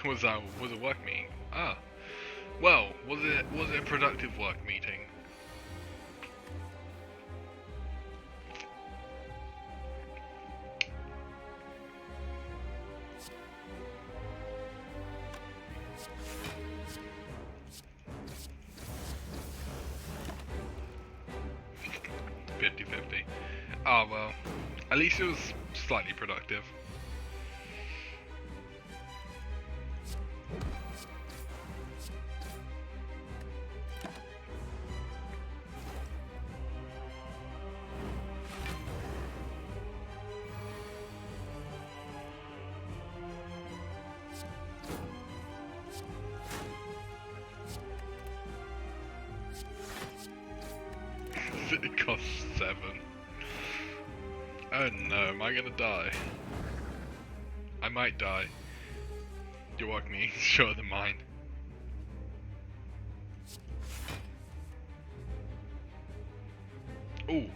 Was a work meeting? Ah. Well, was it a productive work meeting? (50-50). Ah, well, at least it was slightly productive. It costs 7. Oh no, am I gonna die? I might die. Your work meeting's shorter than mine. Ooh.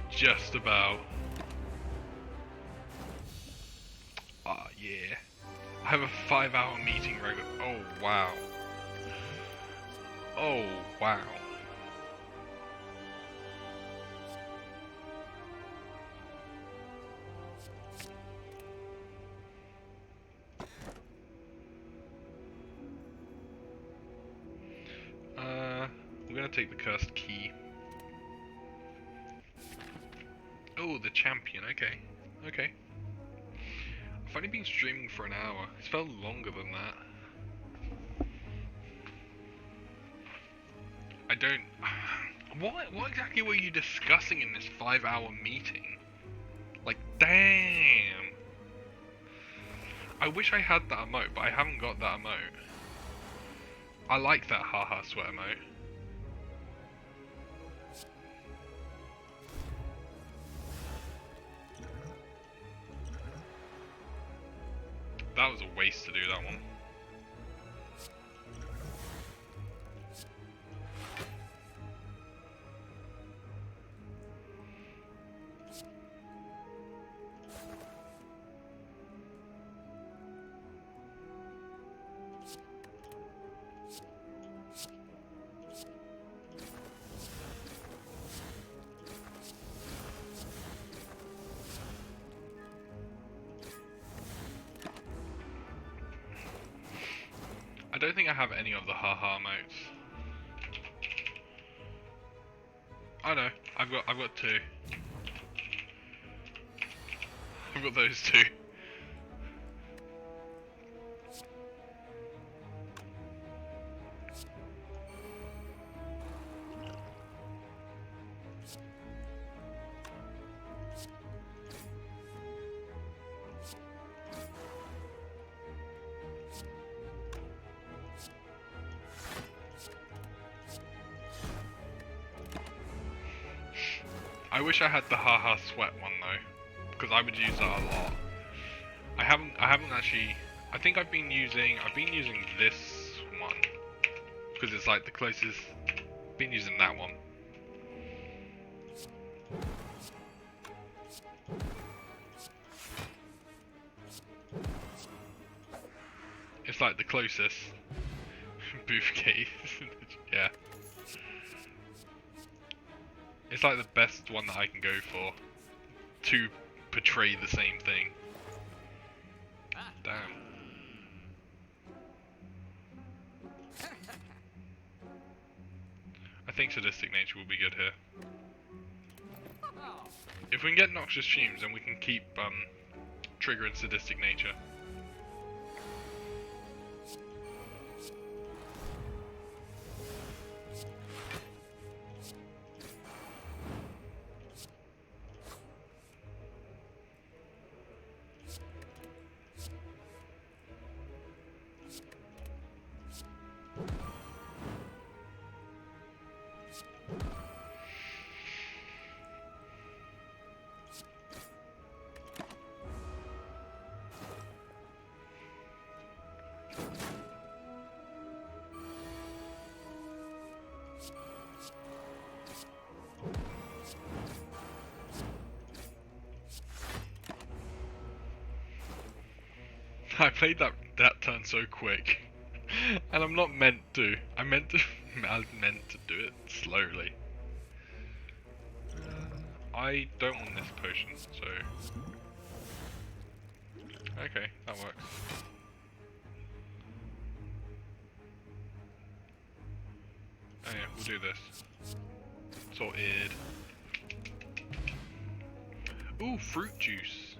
Just about. Ah, yeah. I have a 5-hour meeting regular. Oh, wow. Oh, wow. We're gonna take the cursed key. Oh, the champion. Okay. Okay. I've only been streaming for an hour. It's felt longer than that. I don't... What exactly were you discussing in this 5-hour meeting? Like, damn! I wish I had that emote, but I haven't got that emote. I like that haha sweat emote. That was a waste to do that one. I don't think I have any of the haha emotes. Oh no, I've got 2. I've got those 2. I wish I had the haha sweat one though, because I would use that a lot. I haven't actually. I think I've been using this one because it's like the closest. Been using that one. It's like the closest booth case. Yeah. It's like the best one that I can go for to portray the same thing. Damn. I think sadistic nature will be good here. If we can get noxious fumes, then we can keep triggering sadistic nature. I played that turn so quick, and I'm not meant to. I meant to do it slowly. I don't want this potion, so okay, that works. Oh yeah, we'll do this. Sorted. Ooh, fruit juice.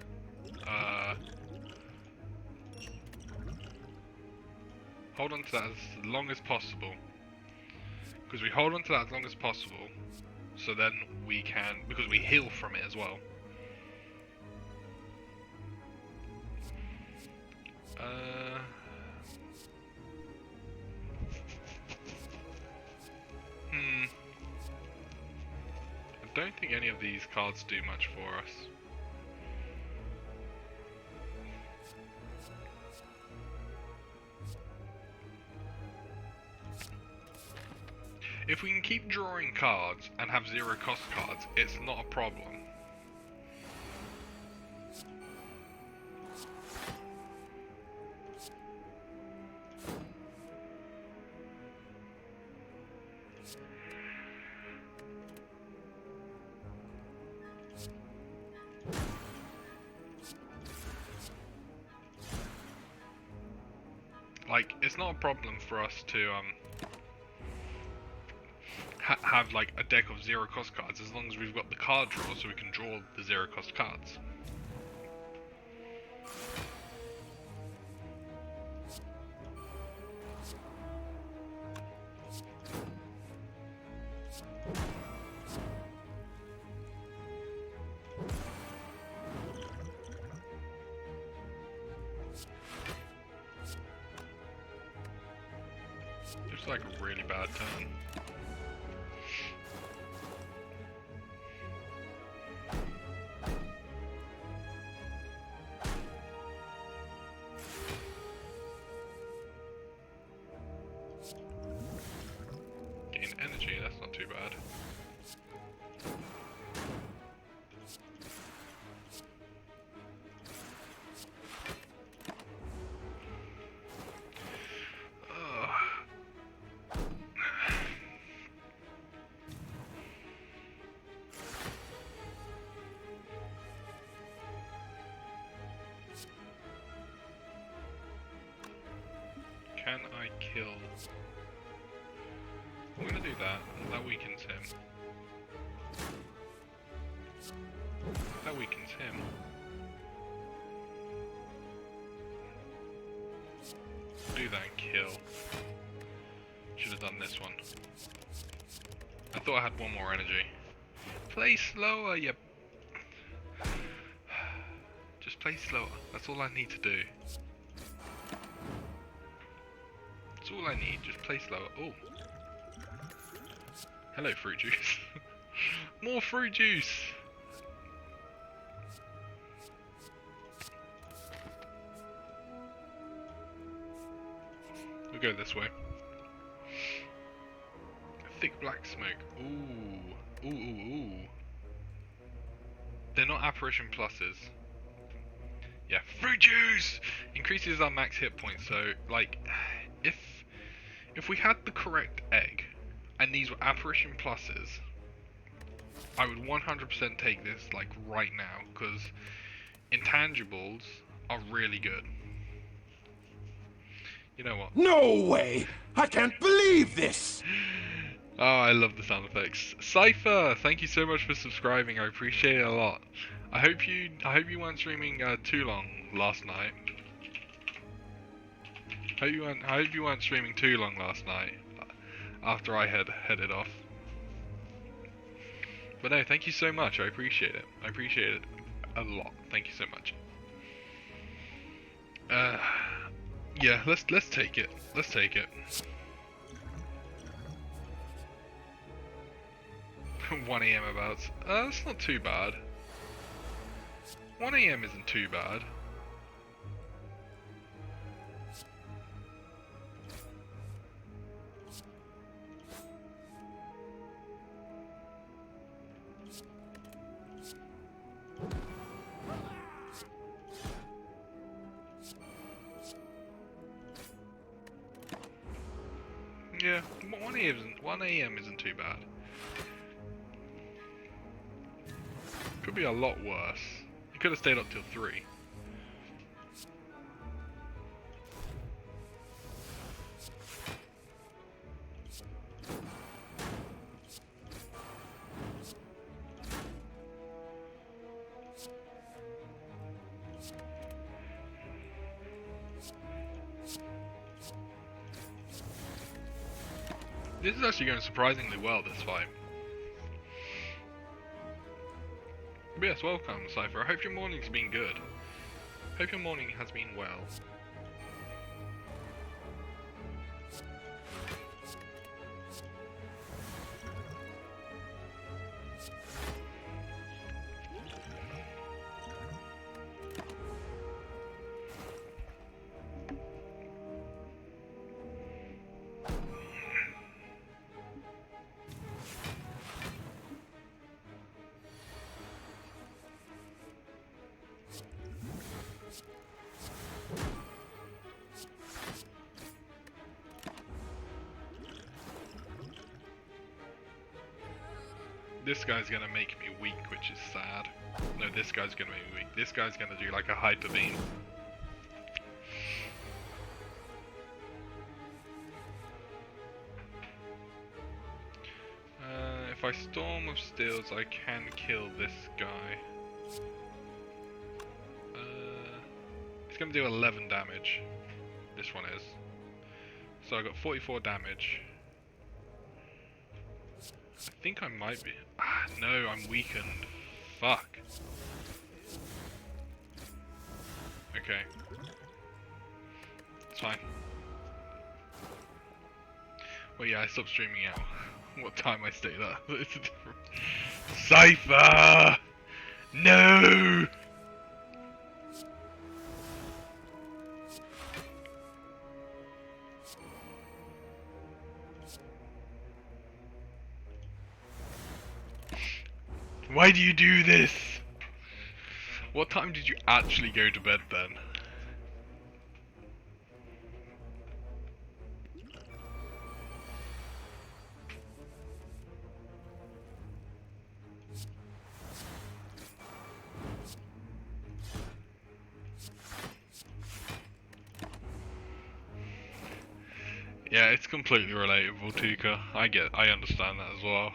Hold on to that as long as possible. Because we hold on to that as long as possible, so then we can, because we heal from it as well. I don't think any of these cards do much for us. If we can keep drawing cards and have 0 cost cards, it's not a problem. Like, it's not a problem for us to have like a deck of 0 cost cards as long as we've got the card draw so we can draw the 0 cost cards. It's like a really bad turn. Gain energy, that's not too bad. Can I kill? I'm gonna do that. That weakens him. That weakens him. Do that and kill. Should have done this one. I thought I had one more energy. Play slower, you... Just play slower. That's all I need to do. That's all I need. Just play slower. Oh. Hello, fruit juice. More fruit juice! We'll go this way. Thick black smoke. Ooh. Ooh, ooh, ooh. They're not apparition pluses. Yeah, fruit juice! Increases our max hit points, so, like, if we had the correct egg, and these were apparition pluses, I would 100% take this, like, right now, because intangibles are really good. You know what? No way! I can't believe this! Oh, I love the sound effects. Cypher, thank you so much for subscribing. I appreciate it a lot. I hope you weren't streaming too long last night. I hope you weren't streaming too long last night after I had headed off. But no, thank you so much. I appreciate it. I appreciate it a lot. Thank you so much. Yeah, let's take it. Let's take it. 1 AM about. That's not too bad. 1 AM isn't too bad. 1 a.m. isn't too bad. Could be a lot worse. You could have stayed up till 3. This is actually going surprisingly well this fight. But yes, welcome, Cypher. I hope your morning's been good. Hope your morning has been well. This guy's gonna make me weak, which is sad. No, this guy's gonna make me weak. This guy's gonna do like a hyper beam. If I Storm of Steels, I can kill this guy. It's gonna do 11 damage. This one is. So I got 44 damage. I think I might be. Ah, no, I'm weakened. Fuck. Okay. It's fine. Well, yeah, I stopped streaming out. What time I stayed up? It's a different... Cypher! No! Why do you do this? What time did you actually go to bed then? Yeah, it's completely relatable, Tuka. I understand that as well.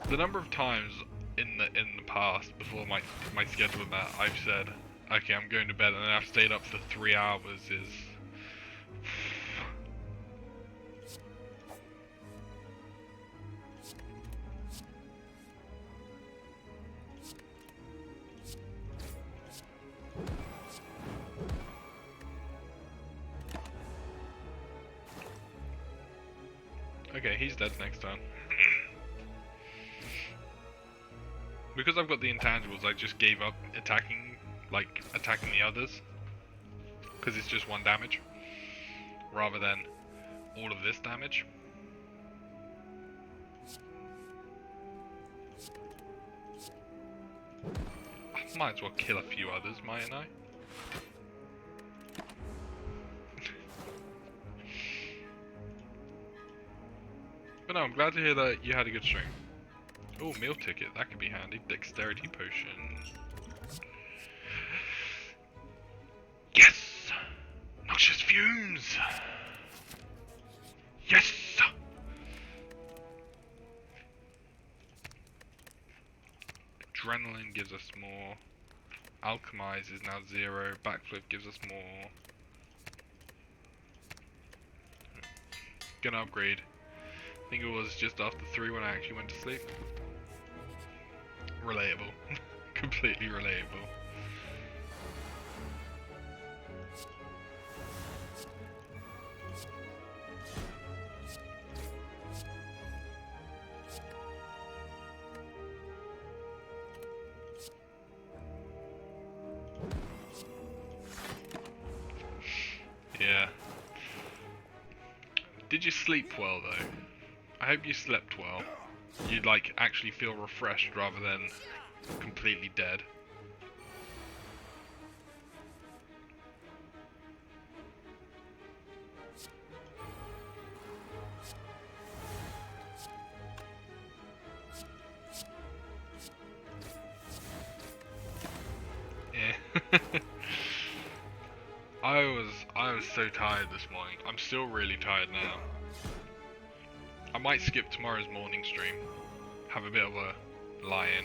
The number of times in the past before my schedule of that I've said, okay, I'm going to bed, and then I've stayed up for 3 hours is... Okay, he's dead next turn. Because I've got the intangibles, I just gave up attacking the others. Because it's just 1 damage. Rather than all of this damage. I might as well kill a few others, mightn't I? But no, I'm glad to hear that you had a good stream. Oh, meal ticket, that could be handy. Dexterity potion. Yes! Noxious fumes! Yes! Adrenaline gives us more. Alchemize is now 0. Backflip gives us more. Gonna upgrade. I think it was just after 3 when I actually went to sleep. Relatable. Completely relatable. Yeah. Did you sleep well though? I hope you slept well. You'd like actually feel refreshed rather than completely dead. I was so tired this morning. I'm still really tired now. I might skip tomorrow's morning stream. Have a bit of a lie-in.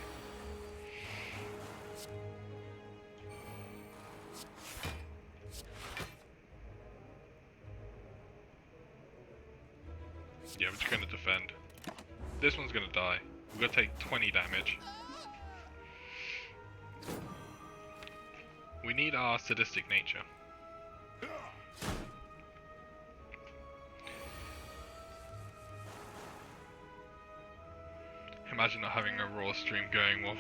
Yeah, we're just gonna defend. This one's gonna die. We're gonna take 20 damage. We need our sadistic nature. Imagine not having a raw stream going while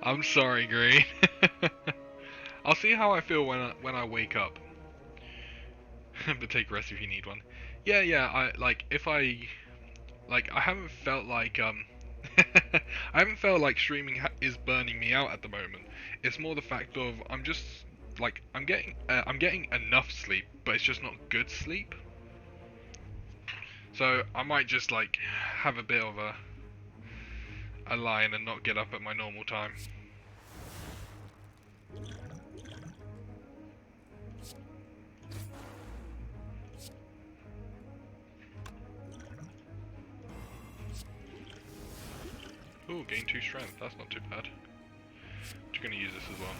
I'm sorry, Green. I'll see how I feel when I wake up. But take a rest if you need one. Yeah, I haven't felt like I haven't felt like streaming is burning me out at the moment. It's more the fact of I'm just like I'm getting enough sleep, but it's just not good sleep. So I might just like have a bit of a lie-in and not get up at my normal time. Ooh, gain 2 strength, that's not too bad. Just gonna use this as well.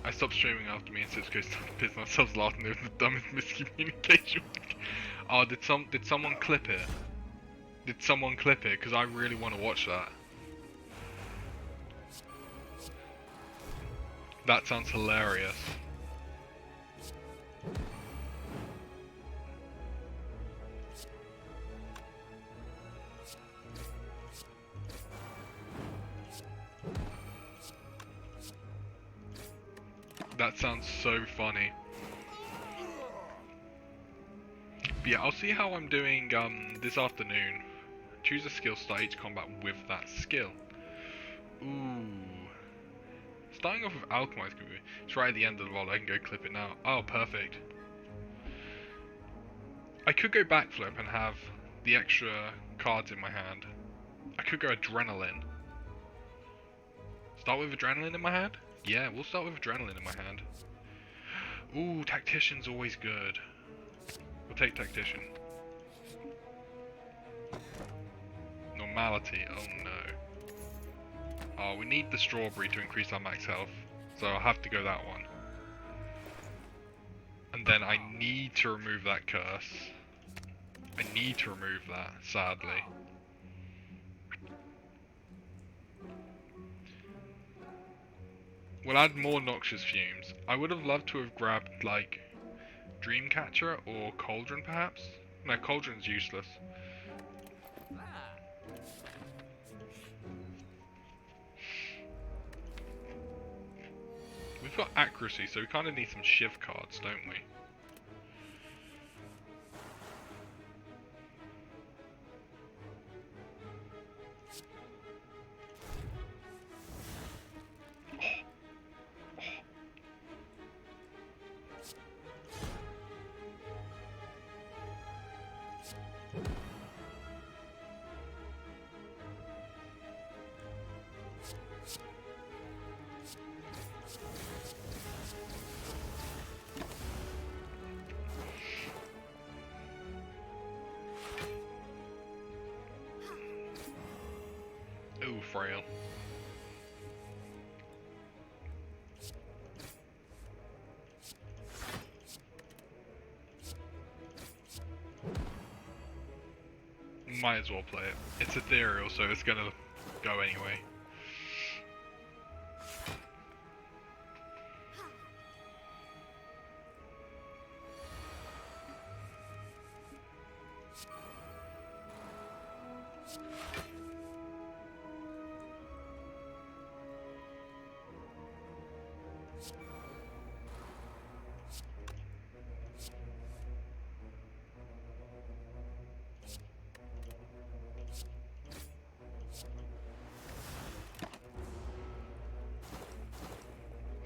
I stopped streaming after me and Sitsuko started to piss themselves laughing. It was the dumbest miscommunication. Oh, did someone clip it? Did someone clip it? Because I really want to watch that. That sounds hilarious. That sounds so funny. But yeah, I'll see how I'm doing this afternoon. Choose a skill, start each combat with that skill. Ooh. Starting off with Alchemize could be. It's right at the end of the roll, I can go clip it now. Oh, perfect. I could go backflip and have the extra cards in my hand. I could go Adrenaline. Start with Adrenaline in my hand? Yeah, we'll start with Adrenaline in my hand. Ooh, Tactician's always good. We'll take Tactician. Normality, oh no. Oh, we need the Strawberry to increase our max health, so I'll have to go that one. And then I need to remove that curse. I need to remove that, sadly. We'll add more Noxious Fumes. I would have loved to have grabbed, like, Dreamcatcher or Cauldron, perhaps? No, Cauldron's useless. We've got Accuracy, so we kind of need some Shiv cards, don't we? Ooh, frail. Might as well play it. It's ethereal, so it's gonna go anyway.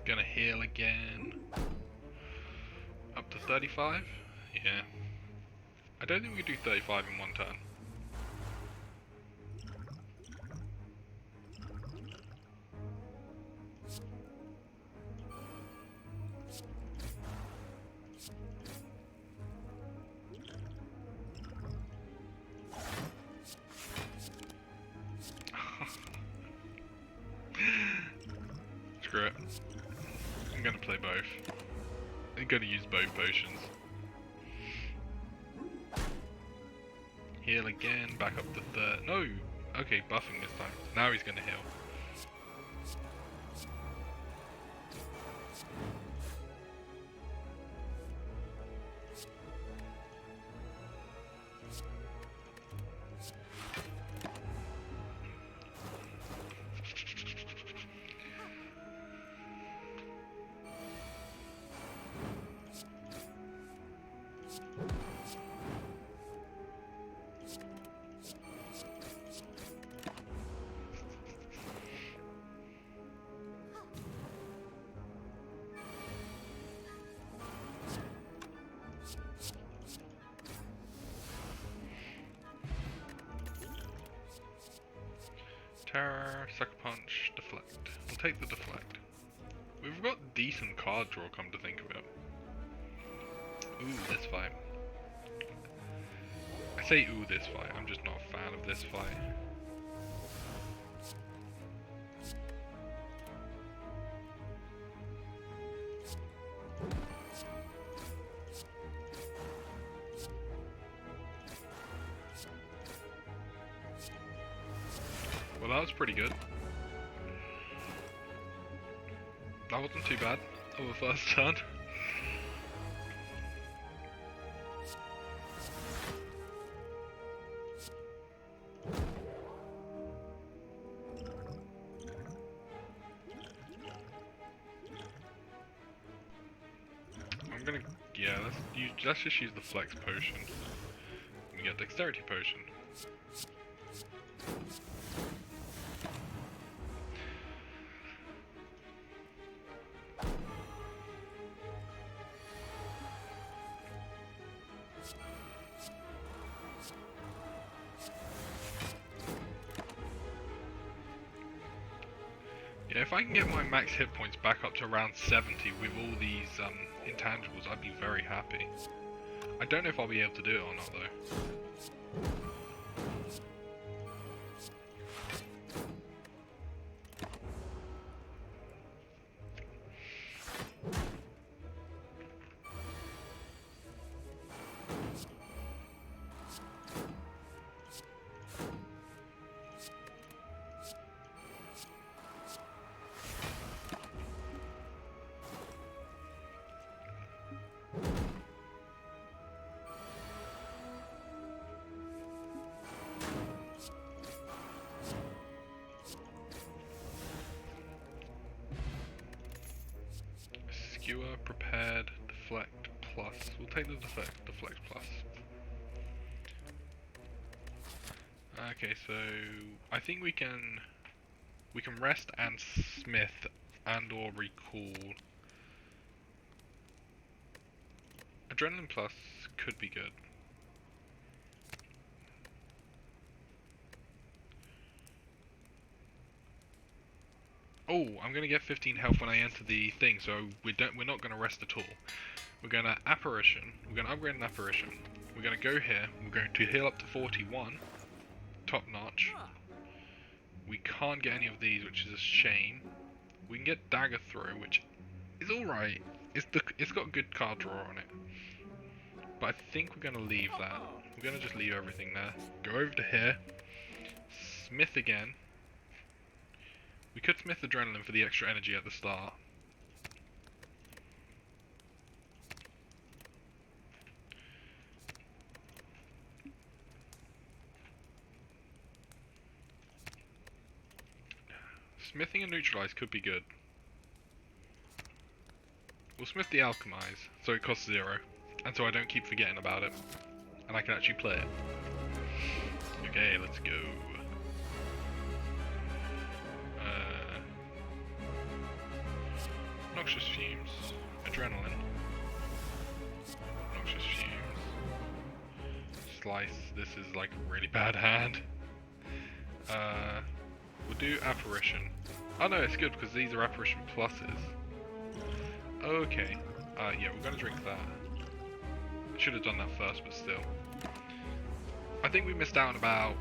Gonna heal again. Up to 35? Yeah. I don't think we can do 35 in one turn. I'm gonna play both. I'm gonna use both potions. Heal again, back up to third. No! Okay, buffing this time. Now he's gonna heal. Terror, Sucker Punch, Deflect. We'll take the Deflect. We've got decent card draw, come to think of it. Ooh, this fight. I say ooh this fight, I'm just not a fan of this fight. Well, that was pretty good. That wasn't too bad of a first turn. I'm gonna, yeah, let's just use the Flex Potion. We get Dexterity Potion. Yeah, if I can get my max hit points back up to around 70 with all these intangibles, I'd be very happy. I don't know if I'll be able to do it or not though. Skewer, Prepared, Deflect Plus. We'll take the Deflect Plus. Okay, so I think we can rest and smith and or recall. Adrenaline Plus could be good. Oh, I'm gonna get 15 health when I enter the thing, so we're not gonna rest at all. We're gonna Apparition. We're gonna upgrade an Apparition. We're gonna go here. We're going to heal up to 41. Top notch. We can't get any of these, which is a shame. We can get Dagger Throw, which is alright. It's got good card draw on it. But I think we're gonna leave that. We're gonna just leave everything there. Go over to here. Smith again. We could Smith Adrenaline for the extra energy at the start. Smithing and Neutralize could be good. We'll Smith the Alchemize, so it costs 0. And so I don't keep forgetting about it. And I can actually play it. Okay, let's go. Noxious Fumes, Adrenaline, Noxious Fumes, Slice, this is like a really bad hand. We'll do Apparition. Oh no, it's good because these are Apparition pluses. Okay, yeah, we're gonna drink that. I should have done that first, but still. I think we missed out on about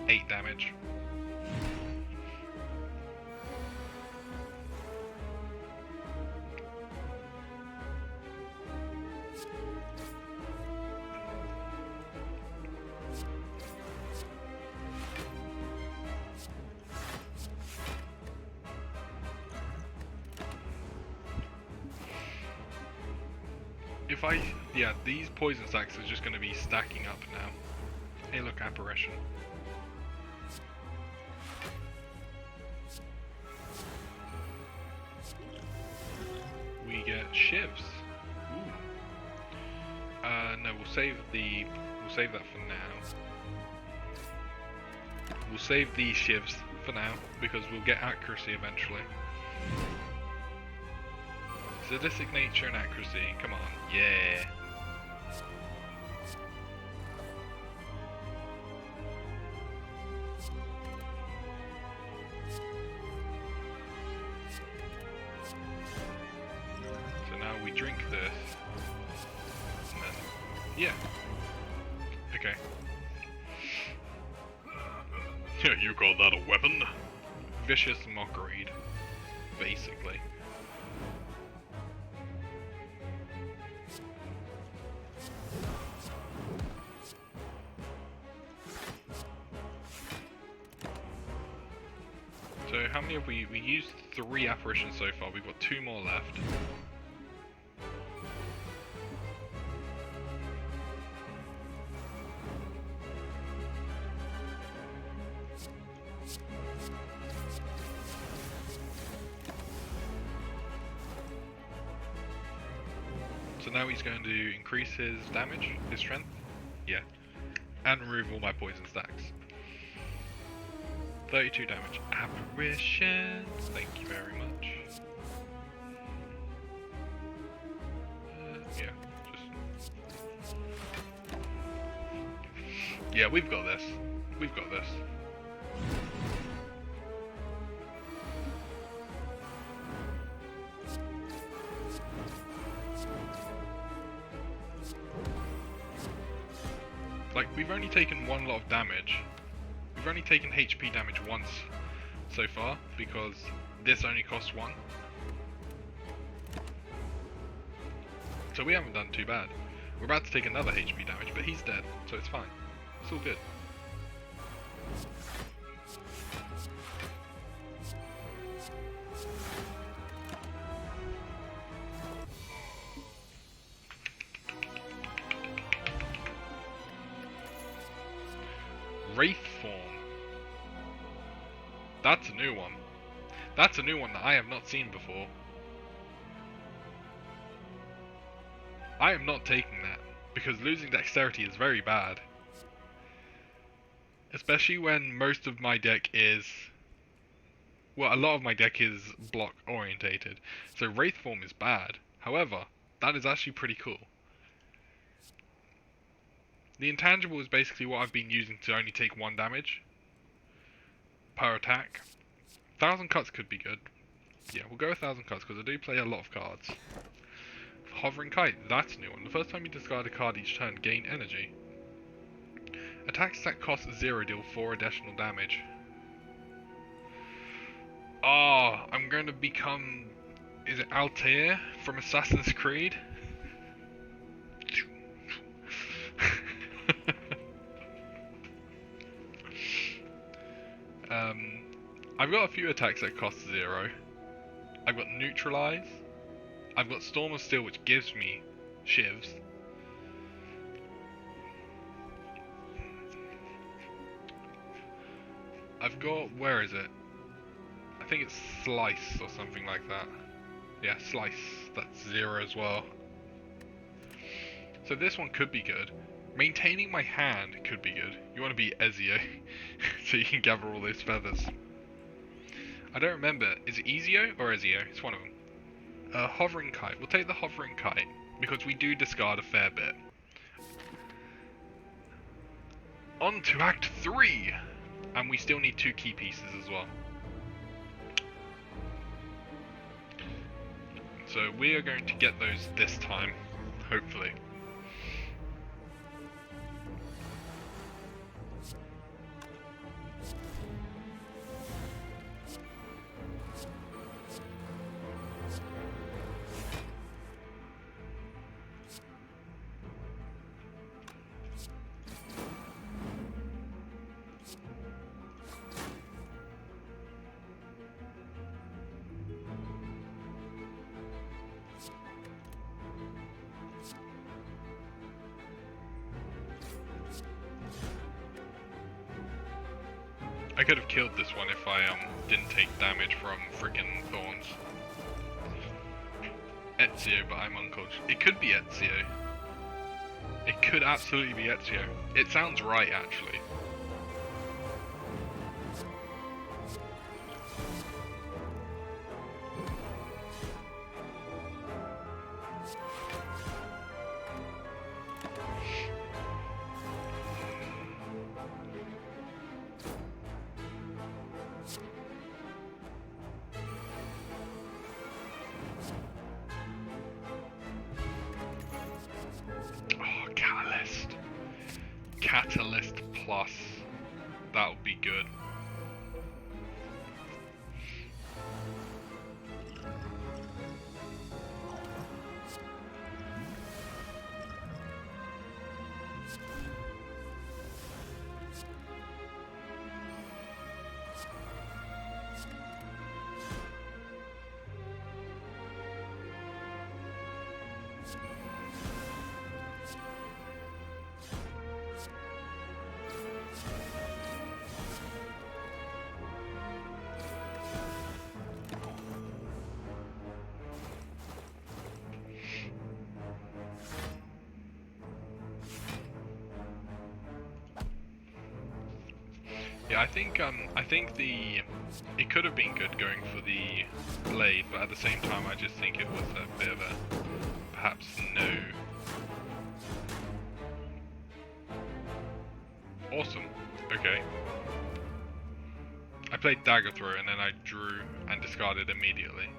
8 damage. if I... Yeah, these poison stacks are just going to be stacking up now. Hey look, apparition. We get shivs. Ooh. No, we'll save that for now. We'll save the shivs for now because we'll get accuracy eventually. Sadistic nature and accuracy. Come on, yeah. So now we drink this. And then, yeah. Okay. Yeah, you call that a weapon? Vicious mockery, basically. So how many have we used 3 apparitions so far, we've got 2 more left. So now he's going to increase his damage, his strength, yeah, and remove all my poison stacks. 32 damage. Apparition! Thank you very much. Yeah, just... Yeah, we've got this. We've got this. Like, we've only taken 1 lot of damage. We've only taken HP damage once so far, because this only costs 1. So we haven't done too bad. We're about to take another HP damage, but he's dead, so it's fine. It's all good. Wraith form. That's a new one. That's a new one that I have not seen before. I am not taking that, because losing dexterity is very bad. Especially when most of my deck is... Well, a lot of my deck is block orientated, so Wraith form is bad. However, that is actually pretty cool. The intangible is basically what I've been using to only take 1 damage per attack. 1,000 cuts could be good. Yeah, we'll go 1,000 cuts because I do play a lot of cards. Hovering Kite, that's a new one. The first time you discard a card each turn, gain energy. Attacks that cost 0 deal 4 additional damage. Oh, I'm going to become... Is it Altair from Assassin's Creed? I've got a few attacks that cost 0. I've got Neutralize. I've got Storm of Steel, which gives me shivs. I've got... Where is it? I think it's Slice or something like that. Yeah, Slice. That's 0 as well. So this one could be good. Maintaining my hand could be good. You want to be Ezio, so you can gather all those feathers. I don't remember. Is it Ezio or Ezio? It's one of them. Hovering Kite. We'll take the Hovering Kite, because we do discard a fair bit. On to Act 3! And we still need 2 key pieces as well. So we are going to get those this time, hopefully. I could have killed this one if I didn't take damage from freaking thorns. Ezio, but I'm unconscious. It could be Ezio. It could absolutely be Ezio. It sounds right, actually. Catalyst Plus. That would be good. Yeah, I think it could have been good going for the blade, but at the same time I just think it was a bit of a perhaps no. Awesome. Okay. I played dagger throw and then I drew and discarded immediately.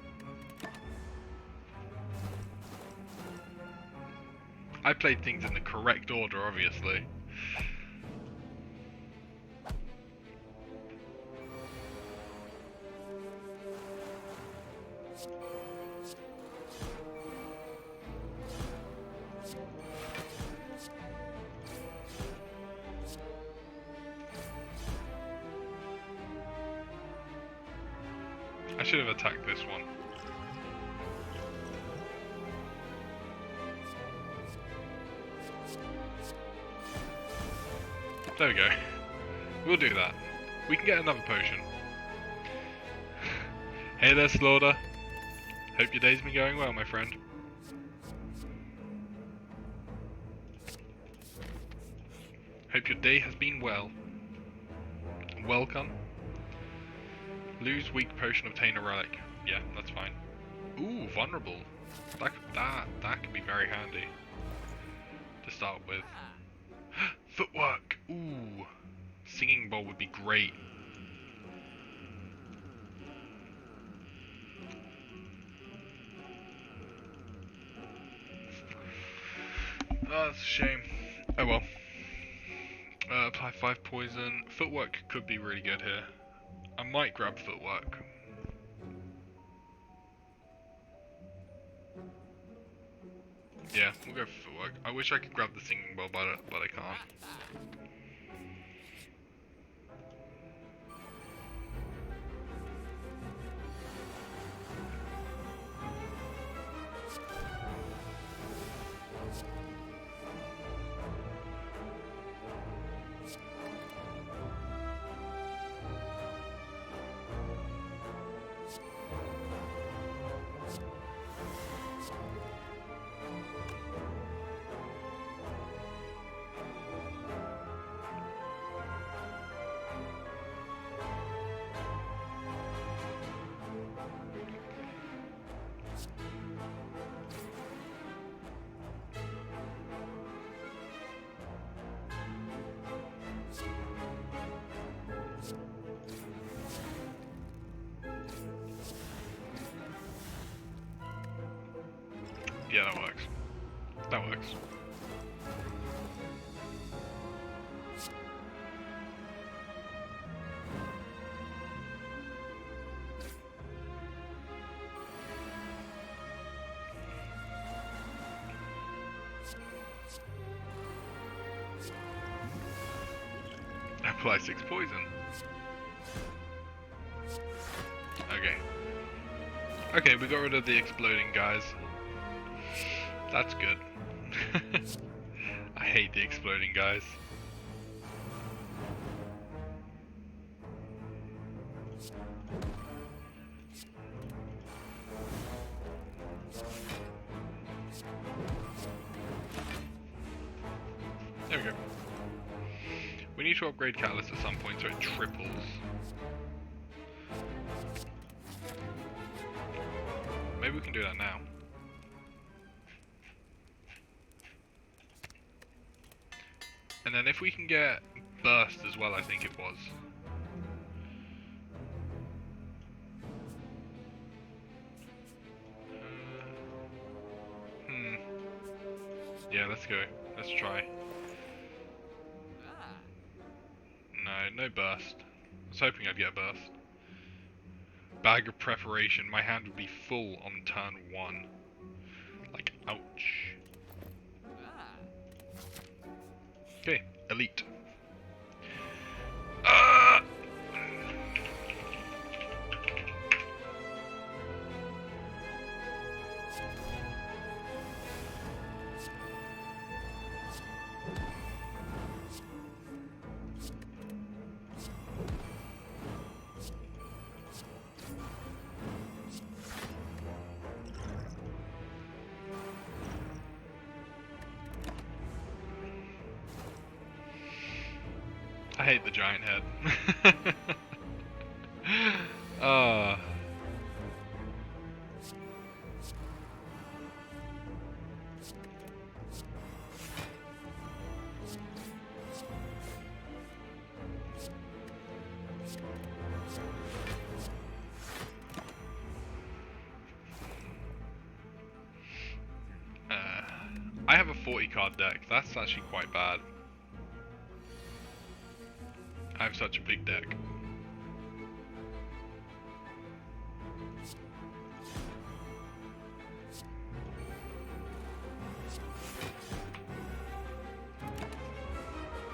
I played things in the correct order, obviously. I should have attacked this one. There we go. We'll do that. We can get another potion. Hey there, Slaughter. Hope your day's been going well, my friend. Hope your day has been well. Welcome. Lose weak potion, obtain a relic. Yeah, that's fine. Ooh, vulnerable. That could be very handy to start with. Footwork. Ooh, singing bowl would be great. Oh, that's a shame. Oh well. Apply 5 poison. Footwork could be really good here. I might grab footwork. Yeah, we'll go for footwork. I wish I could grab the singing bowl, but I can't. Yeah, that works. That works. Apply 6 poison. Okay. Okay, we got rid of the exploding guys. That's good. I hate the exploding guys. There we go. We need to upgrade Catalyst at some point so it triples. Maybe we can do that now. And then if we can get Burst as well, I think it was. Yeah, let's go. Let's try. No Burst. I was hoping I'd get a Burst. Bag of Preparation. My hand would be full on turn 1. Like, ouch. Okay, Elite. I hate the giant head. I have a 40 card deck. That's actually quite bad. I have such a big deck.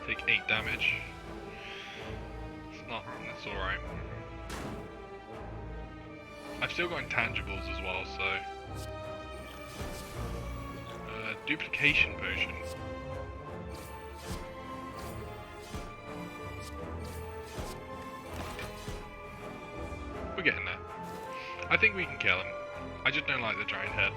Take 8 damage. It's alright. I've still got intangibles as well, so... duplication potion. We're getting there. I think we can kill him. I just don't like the giant head.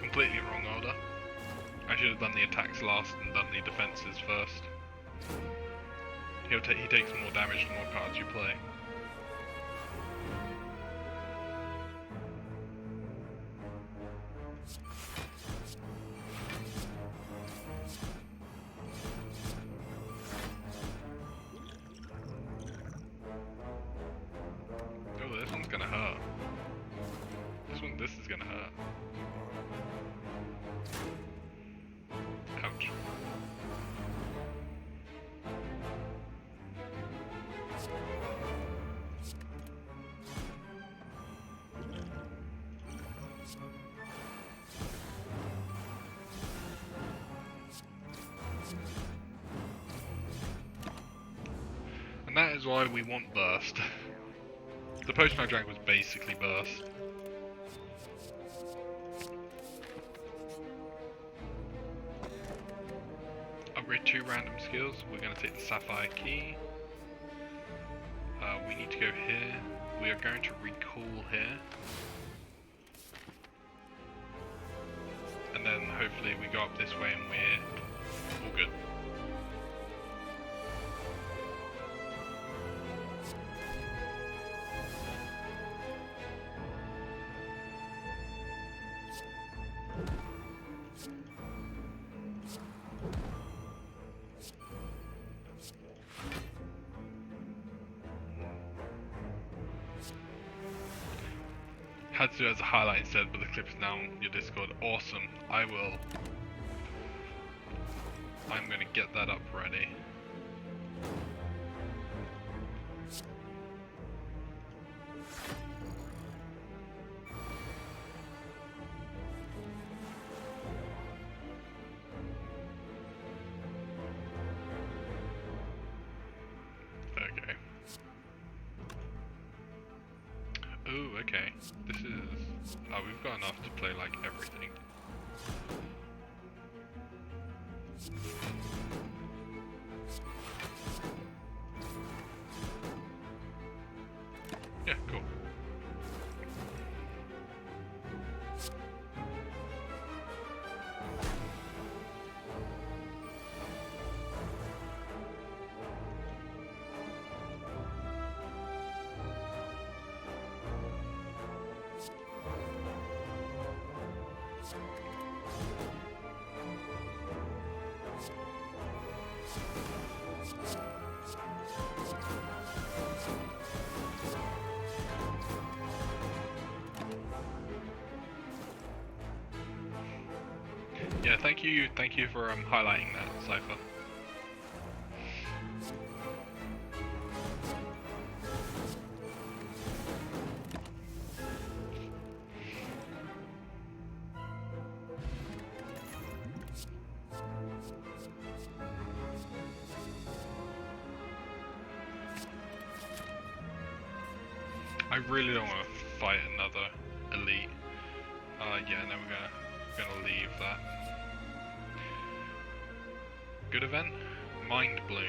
Completely wrong order. I should have done the attacks last and done the defenses first. He takes more damage the more cards you play. Oh, this one's gonna hurt. This is gonna hurt. Ouch. And that is why we want Burst. The potion I drank was basically Burst. Upgrade 2 random skills. We're going to take the Sapphire Key. We need to go here. We are going to recall here. And then hopefully we go up this way and we're all good. Had to do it as a highlight instead, but the clip is now on your Discord. Awesome. I'm gonna get that up ready. Okay. Ooh, okay. This is... Oh, we've got enough to play, like, everything. Yeah, cool. Yeah, thank you for highlighting that, Cypher. I really don't want to fight another elite. Yeah, no, we're gonna leave that. Good event? Mind Bloom.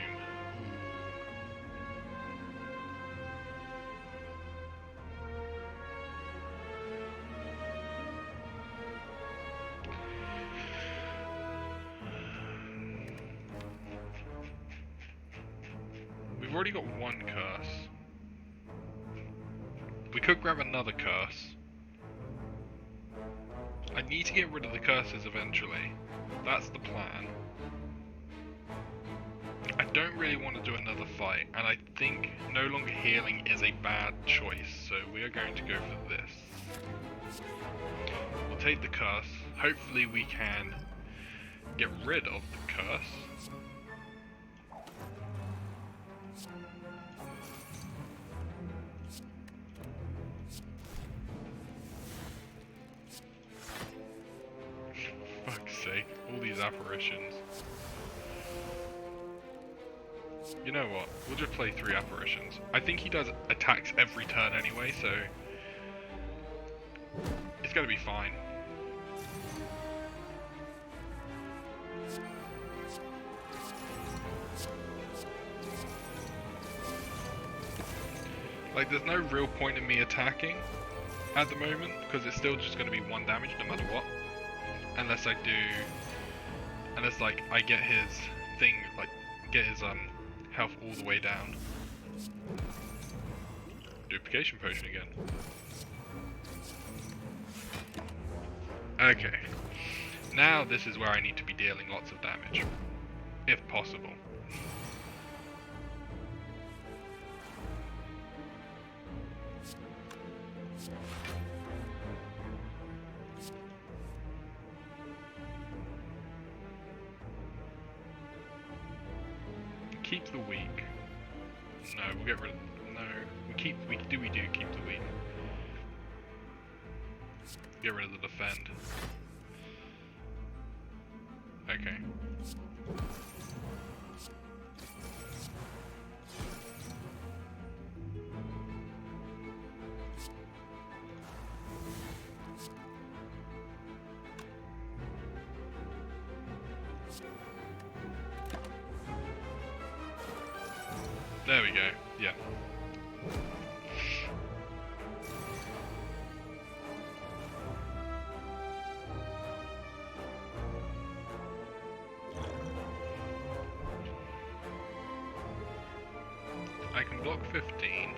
We've already got one curse. We could grab another curse. I need to get rid of the curses eventually. That's the plan. I don't really want to do another fight, and I think no longer healing is a bad choice, so we are going to go for this. We'll take the curse. Hopefully we can get rid of the curse. Fuck's sake, all these apparitions. You know what, we'll just play 3 apparitions. I think he does attacks every turn anyway, so it's gonna be fine. Like, there's no real point in me attacking at the moment, because it's still just gonna be 1 damage no matter what. Unless I do, unless like I get his thing, like get his health all the way down. Duplication potion again. Okay. Now this is where I need to be dealing lots of damage, if possible. Keep the weak. No, we'll get rid of... No, we do keep the weak. Get rid of the defend. Okay. There we go, yeah. I can block 15.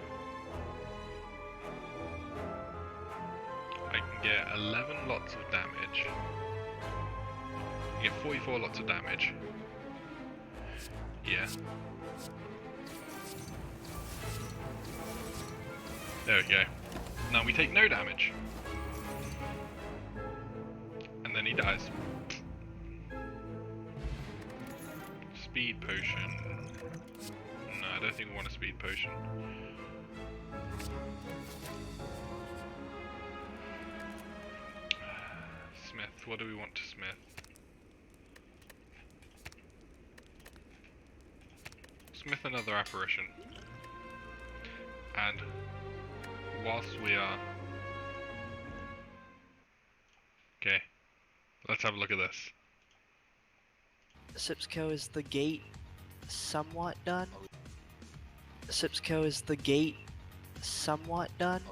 I can get 11 lots of damage. I get 44 lots of damage. Yeah. There we go. Now we take no damage. he dies. Speed potion. No, I don't think we want a speed potion. Smith, what do we want to smith? Smith another apparition. And whilst we are... Okay, let's have a look at this. Sipsco, is the gate somewhat done? Sipsco, is the gate somewhat done?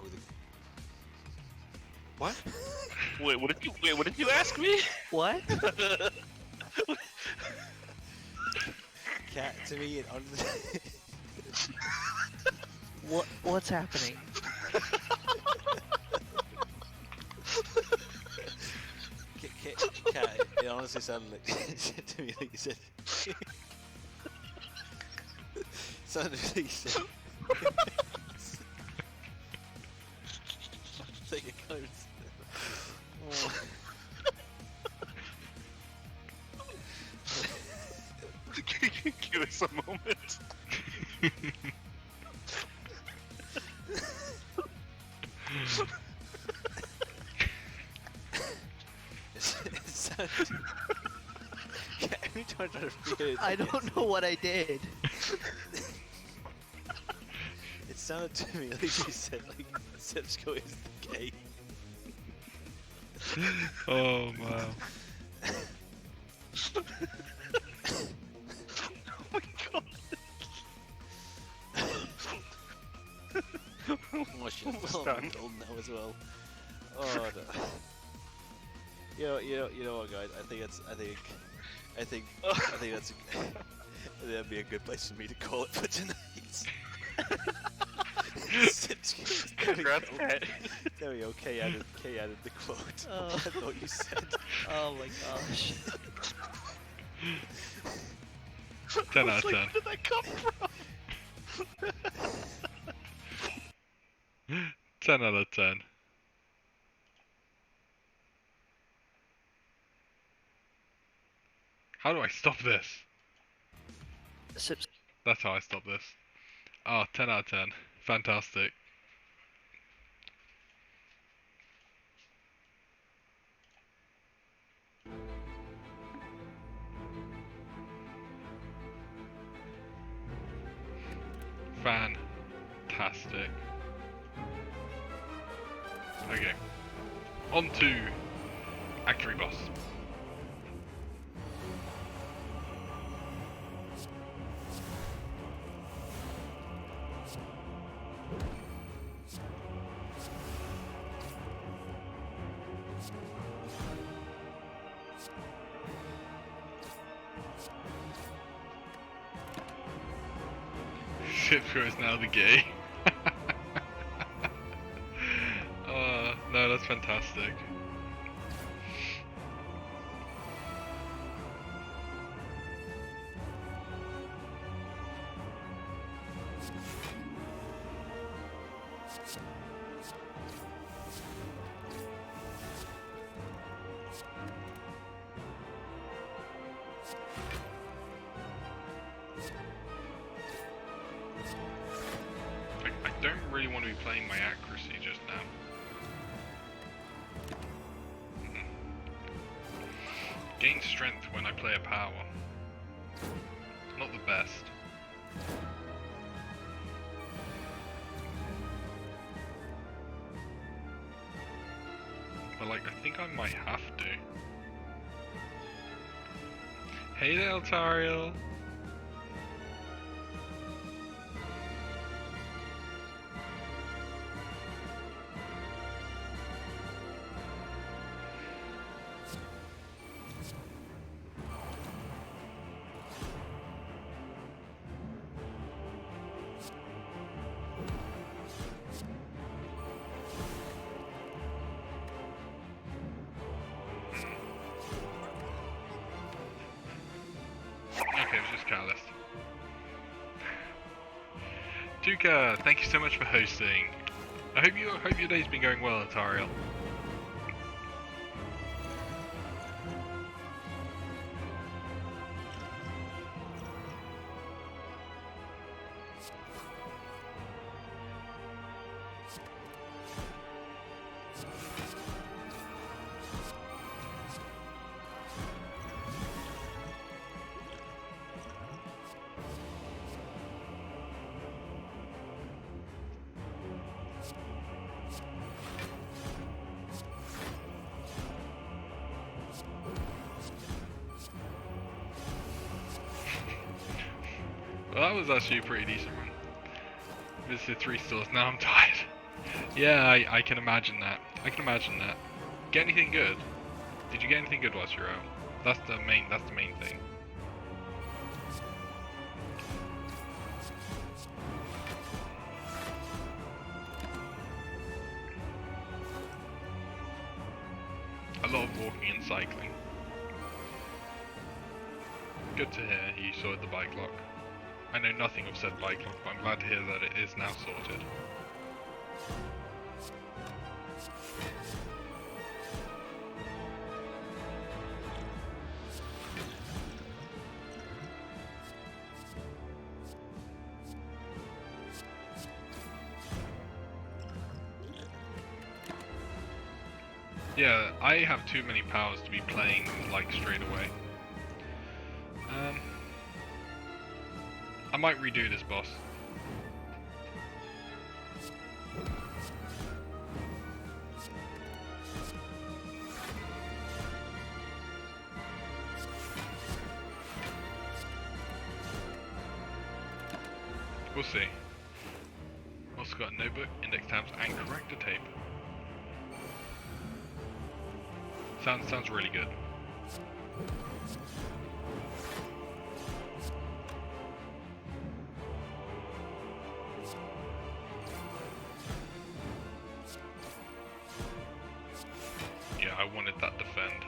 What? Wait, what did you ask me? What? Cat to me and honestly. What's happening? Cat, it honestly sounded like to me like you said. Sounded like you said. Take a close. Oh. Give us a moment. It sounded. Yeah, every time I try to figure it, I don't know what I did. it sounded to me like you said like Sepsco is the gay. Oh wow. Oh my god. Oh, shit. Almost Oh, done. I'm old now as well. Oh no. You know what, guys? I think that'd be a good place for me to call it for tonight. Congrats, Cat. There we go. K added the quote. Oh. I thought you said. Oh my gosh. 10 out of 10. Where did that come from? 10 out of 10. How do I stop this? Sips. That's how I stop this. Oh, 10 out of 10. Fantastic. Fantastic. Okay. On to Act 3 boss. Shipco is now the gay. No, that's fantastic. I don't really want to be playing my accuracy just now. Gain strength when I play a power. Not the best. But like, I think I might have to. Hey there, Altariel. Okay, it was just Catalyst. Tuka, thank you so much for hosting. I hope your day's been going well, Atariel. Well, that was actually a pretty decent run. Visited 3 stores, now I'm tired. Yeah, I can imagine that. I can imagine that. Get anything good? Did you get anything good whilst you were out? That's the main thing. A lot of walking and cycling. Good to hear you sorted the bike lock. I know nothing of said bike lock, but I'm glad to hear that it is now sorted. Yeah, I have too many powers to be playing like straight away. I might redo this boss. We'll see. Also got a notebook, index tabs, and corrector tape. Sounds really good. Yeah, I wanted that defend.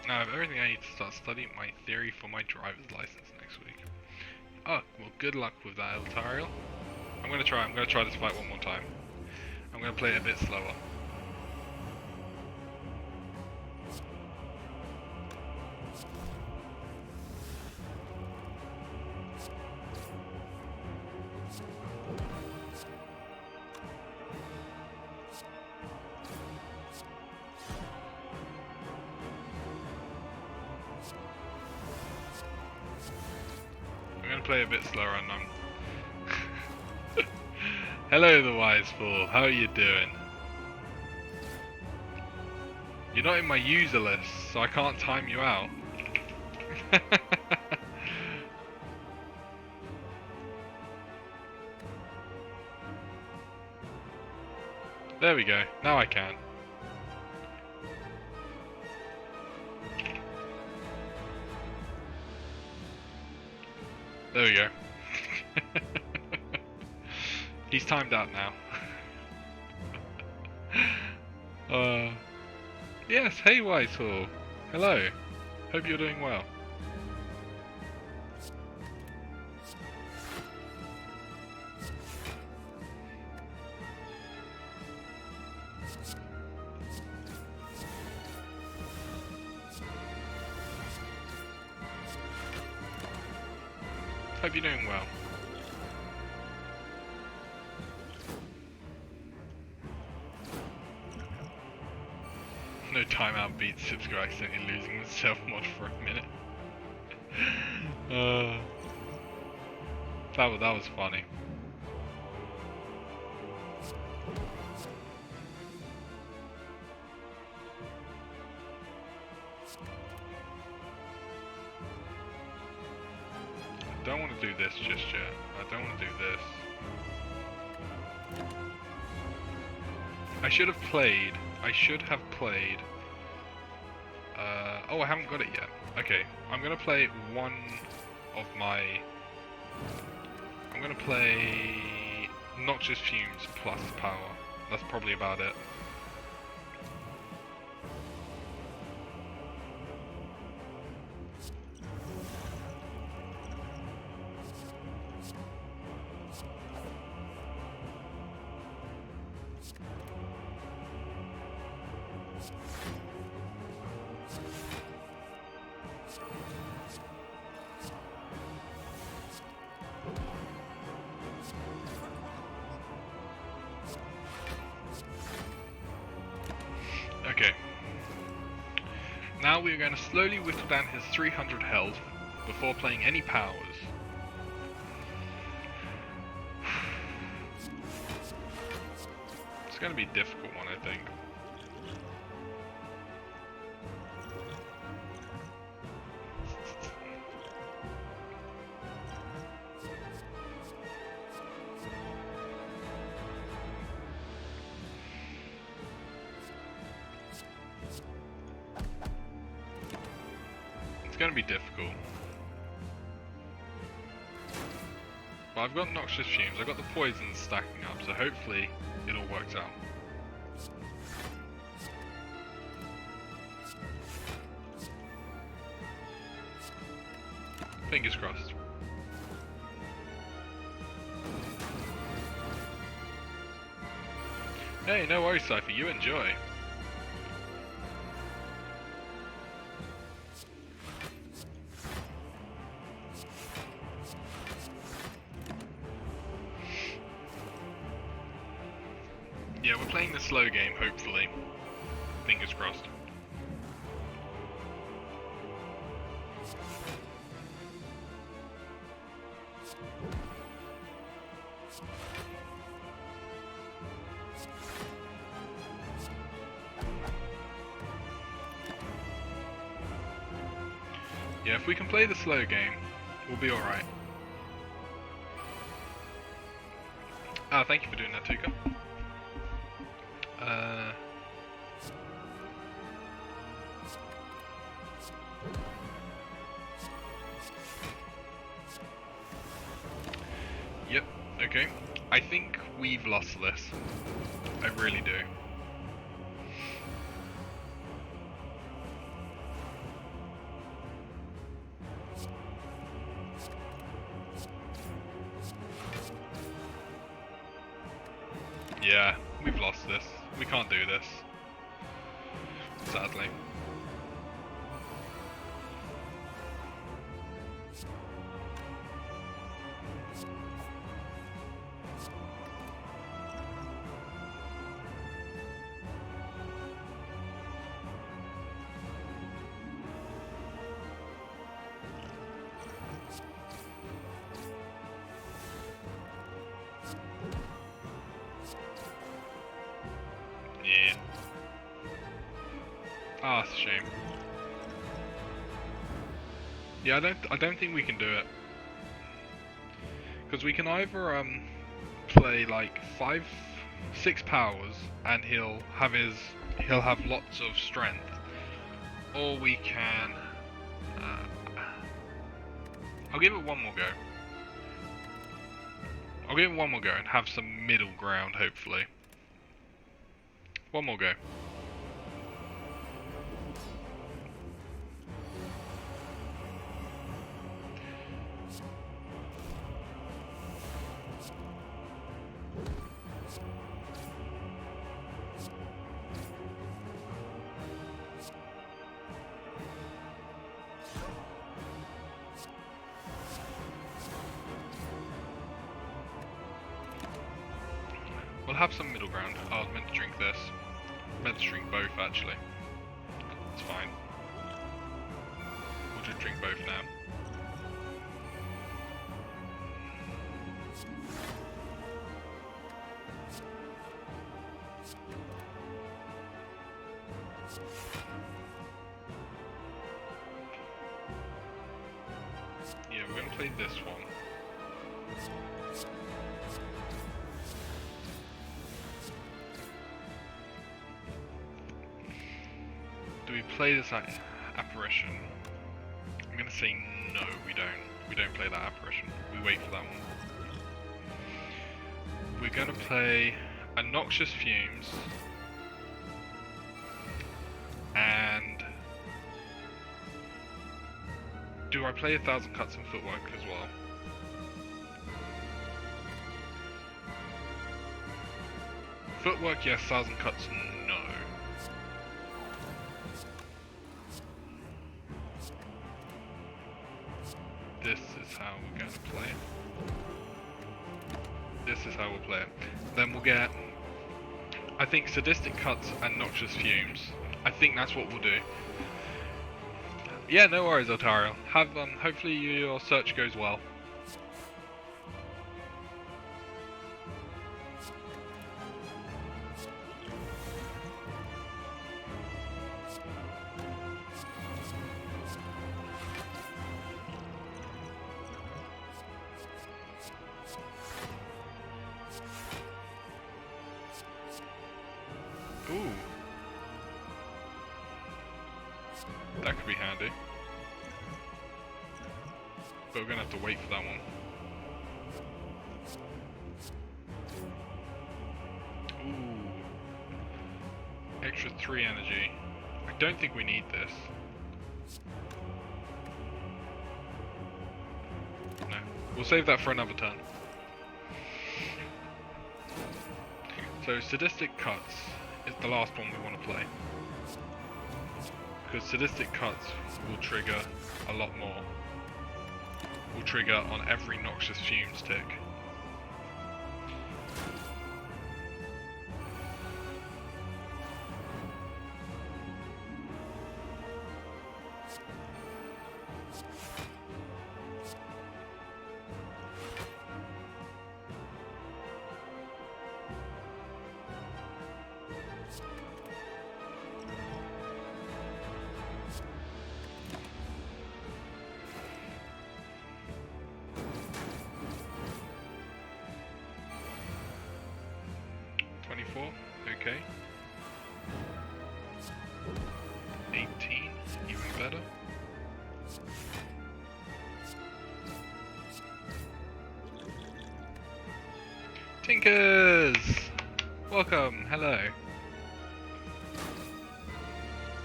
Now I have everything I need to start studying my theory for my driver's license next week. Oh, well, good luck with that, Eltariel. I'm gonna try this fight one more time. I'm gonna play it a bit slower. Play a bit slower and Hello, the wise fool. How are you doing? You're not in my user list, so I can't time you out. There we go. Now I can. There we go. He's timed out now. Yes, hey Whitehall. Hello. Hope you're doing well. Hope you're doing well. No timeout beats Sipsco accidentally losing the self mod for a minute. That was funny. I don't want to do this just yet. I don't want to do this. I should have played. Oh, I haven't got it yet. Okay, I'm gonna play one of my. I'm gonna play Noxious Fumes plus Power. That's probably about it. Okay. Now we are going to slowly whittle down his 300 health before playing any powers. It's going to be a difficult one, I think. It's going to be difficult. But I've got Noxious Fumes, I've got the poisons stacking up, so hopefully it all works out. Fingers crossed. Hey, no worries, Cypher, you enjoy. Yeah, we're playing the slow game, hopefully. Fingers crossed. Yeah, if we can play the slow game, we'll be alright. Ah, thank you for doing that, Tuka. Yep, okay. I think we've lost this. I really do. Yeah, we've lost this. We can't do this. Sadly. Yeah. Ah, it's a shame. Yeah, I don't think we can do it. Because we can either play like 6 powers and he'll have lots of strength, or we can I'll give it one more go. I'll give it one more go and have some middle ground, hopefully. One more go. We'll have some middle ground. I was meant to drink this. Meant to drink both, actually. It's fine. We'll just drink both now. Yeah, we're gonna play this one. Do we play this apparition? I'm gonna say no, we don't. We don't play that apparition. We wait for that one. We're gonna play a Noxious Fumes and do I play 1,000 Cuts and Footwork as well? Footwork, yes. 1,000 Cuts, no. This is how we're going to play it. This is how we'll play it. Then we'll get, I think, Sadistic Cuts and Noxious Fumes I think that's what we'll do. Yeah, no worries, Otario. Have hopefully your search goes well. Ooh. That could be handy. But we're gonna have to wait for that one. Ooh. Extra 3 energy. I don't think we need this. No. We'll save that for another turn. So sadistic cuts is the last one we want to play. Because sadistic cuts will trigger a lot more. Will trigger on every noxious fumes tick. Okay. 18, even better. Tinkers! Welcome, hello.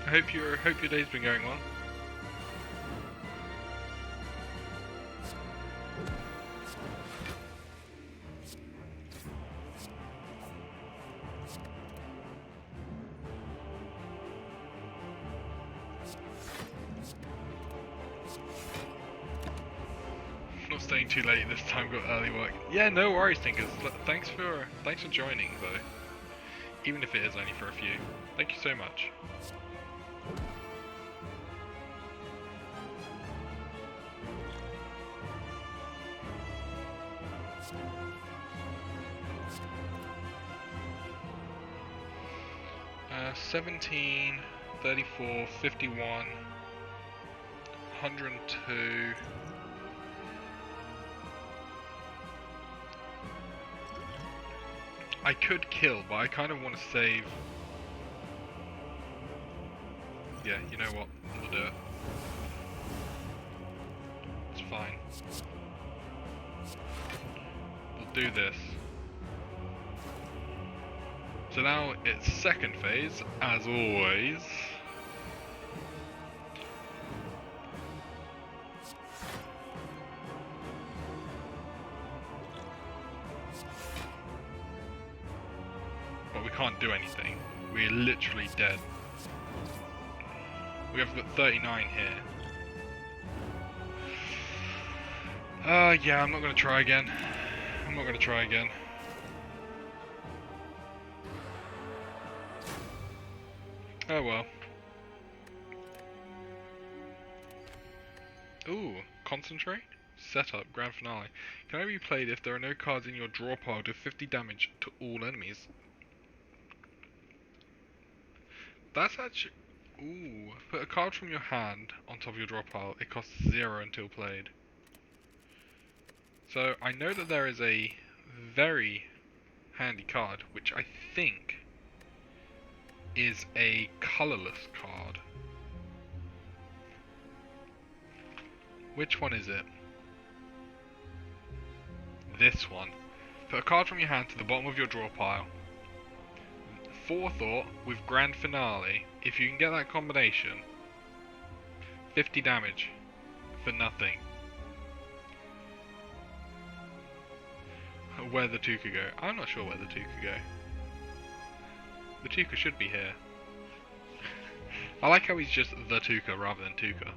I hope your day's been going well. Not staying too late this time, got early work. Yeah, no worries, Tinkers. Thanks for joining though. Even if it is only for a few. Thank you so much. Uh, 17, 34, 51, 102. I could kill, but I kind of want to save. Yeah, you know what? We'll do it. It's fine. We'll do this. So now it's second phase, as always. But we can't do anything. We're literally dead. We have got 39 here. Yeah, I'm not gonna try again. I'm not gonna try again. Oh well. Ooh, concentrate? Setup, grand finale. Can only be played if there are no cards in your draw pile do 50 damage to all enemies. That's actually... Ooh, put a card from your hand on top of your draw pile. It costs 0 until played. So, I know that there is a very handy card, which I think is a colourless card. Which one is it? This one. Put a card from your hand to the bottom of your draw pile. Forethought with Grand Finale. If you can get that combination, 50 damage for nothing. Where the two could go? I'm not sure where the two could go. The Tuka should be here. I like how he's just the Tuka rather than Tuka.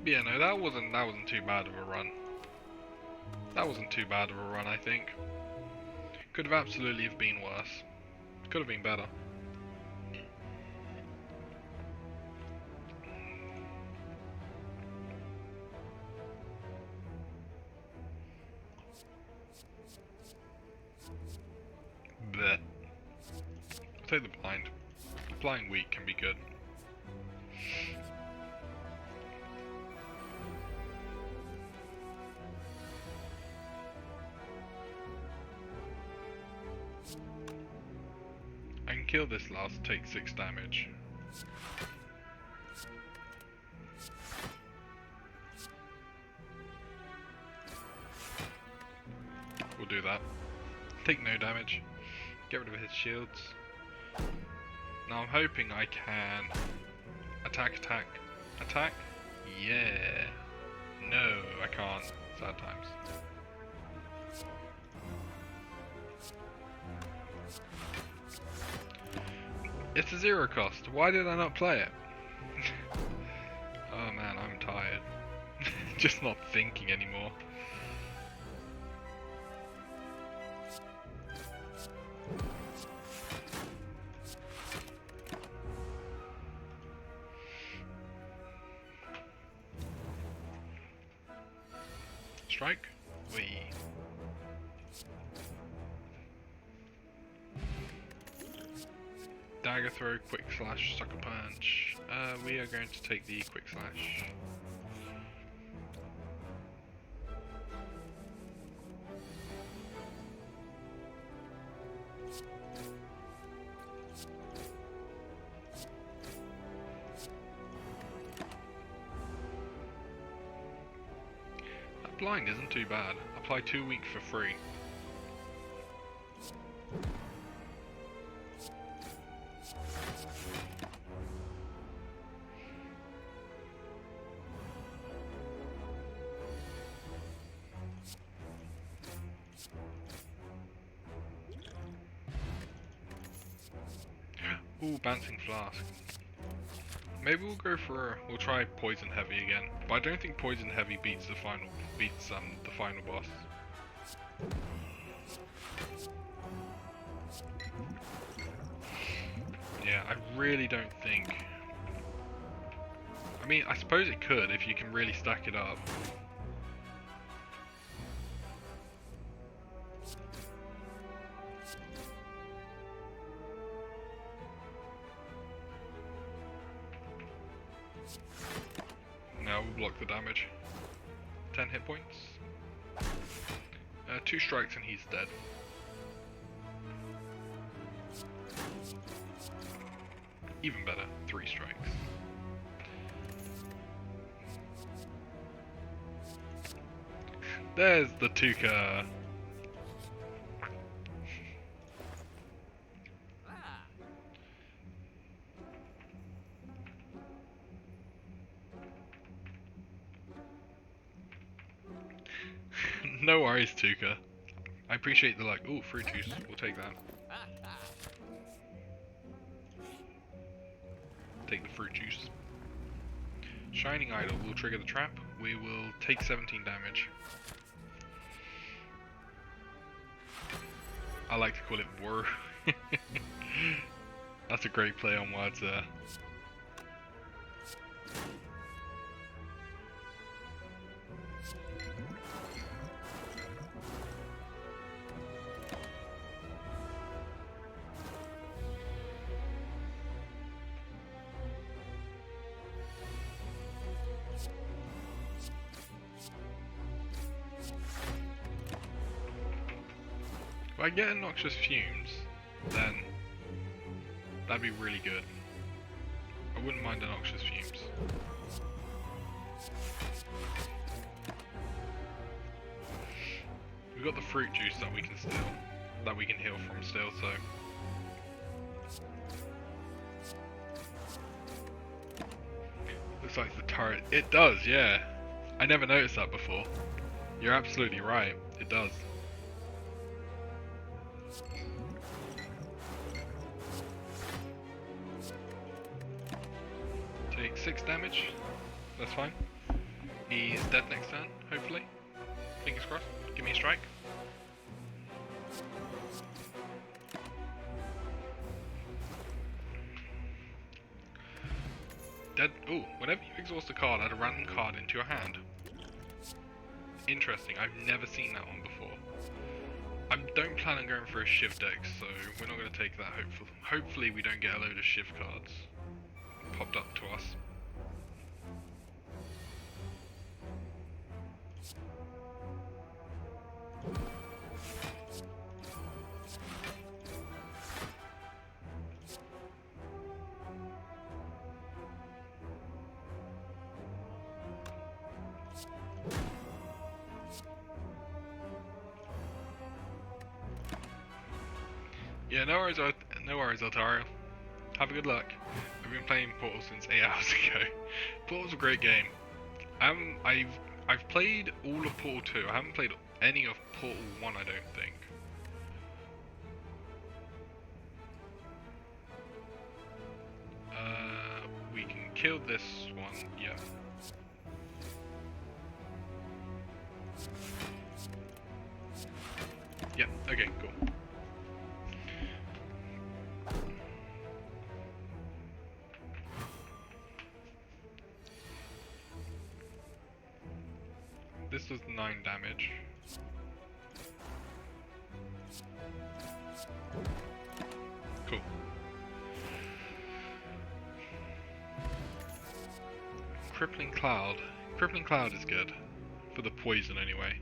Yeah, no, that wasn't too bad of a run. That wasn't too bad of a run, I think. Could have absolutely have been worse. Could have been better. Bleh. I'll take the blind. Flying weak can be good. I can kill this last, take 6 damage. We'll do that. Take no damage. Get rid of his shields. Now I'm hoping I can attack. Yeah. No, I can't. Sad times. It's a 0 cost. Why did I not play it? Oh man, I'm tired. Just not thinking anymore. Strike? Wee. Dagger throw, quick slash, sucker punch. We are going to take the quick slash. That blind isn't too bad. Apply 2 weak for free. Ooh, bouncing flask. Maybe we'll go for we'll try poison heavy again, but I don't think poison heavy beats the final boss. Yeah, I really don't think. I mean, I suppose it could if you can really stack it up. Now we'll block the damage. 10 hit points. 2 strikes and he's dead. Even better, 3 strikes. There's the Tuka. No worries, Tuka. I appreciate the like. Ooh, fruit juice. We'll take that. Take the fruit juice. Shining Idol will trigger the trap. We will take 17 damage. I like to call it Wor. That's a great play on words there. If I get Noxious Fumes, then that'd be really good. I wouldn't mind Noxious Fumes. We've got the fruit juice that we can heal from still, so. Looks like the turret. It does, yeah. I never noticed that before. You're absolutely right. It does. Take 6 damage. That's fine. He's dead next turn, hopefully. Fingers crossed. Give me a strike. Dead. Ooh, whenever you exhaust a card, add a random card into your hand. Interesting, I've never seen that one before. I don't plan on going for a Shiv deck, so we're not going to take that. Hopefully we don't get a load of Shiv cards popped up to us. Yeah, no worries, Altario. Have a good luck. I've been playing Portal since 8 hours ago. Portal's a great game. I've played all of Portal 2. I haven't played any of Portal 1, I don't think. We can kill this one, yeah. Yeah, okay, cool. This does 9 damage. Cool. Crippling Cloud. Crippling Cloud is good. For the poison anyway.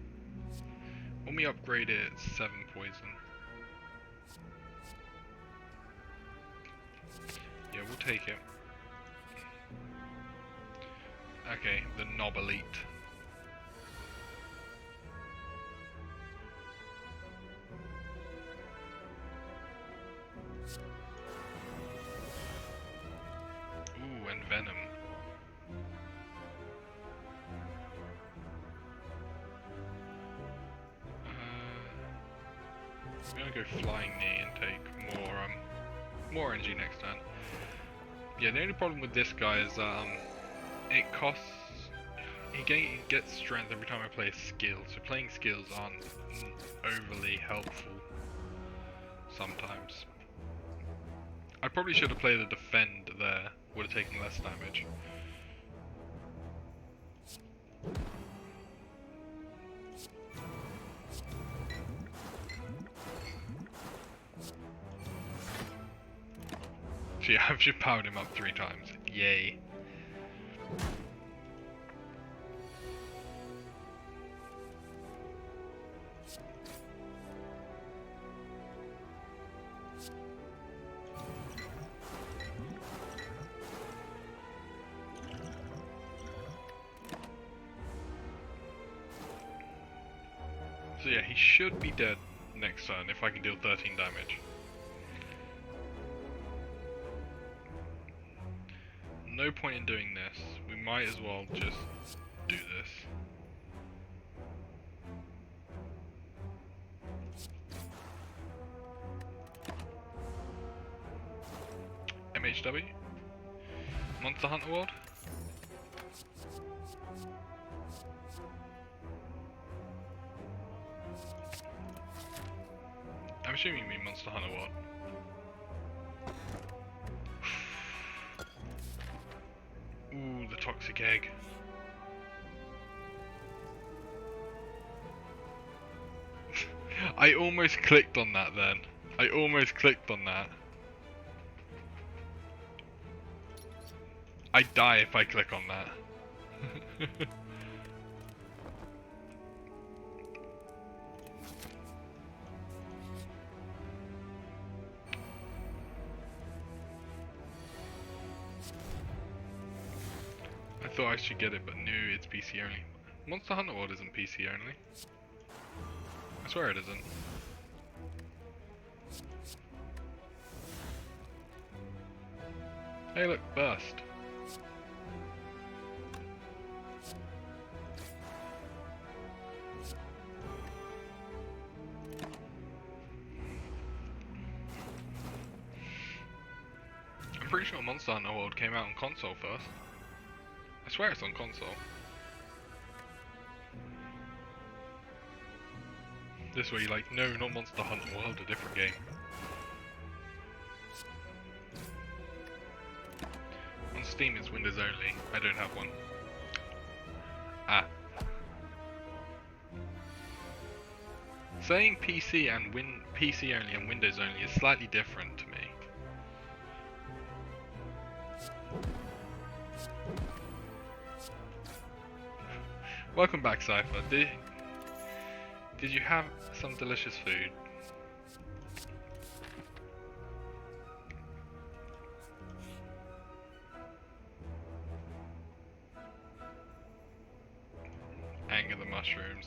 When we upgrade it, it's 7 poison. Yeah, we'll take it. Okay, the Knob Elite. Ooh, and Venom. I'm gonna go Flying Knee and take more energy next turn. Yeah, the only problem with this guy is it costs. He gets strength every time I play a skill, so playing skills aren't overly helpful sometimes. I probably should have played a defend there, would have taken less damage. So yeah, I've just powered him up 3 times. Yay. So yeah, he should be dead next turn if I can deal 13 damage. No point in doing this. We might as well just do this. MHW? Monster Hunter World? I'm assuming you mean Monster Hunter World. Ooh, the toxic egg. I almost clicked on that then. I almost clicked on that. I die if I click on that. I thought I should get it, but no, it's PC only. Monster Hunter World isn't PC only. I swear it isn't. Hey look, burst. I'm pretty sure Monster Hunter World came out on console first. I swear it's on console. This way, like, no, not Monster Hunter World, a different game. On Steam, it's Windows only. I don't have one. Ah. Saying PC only and Windows only is slightly different to me. Welcome back, Cypher. Did you have some delicious food? Anger the mushrooms.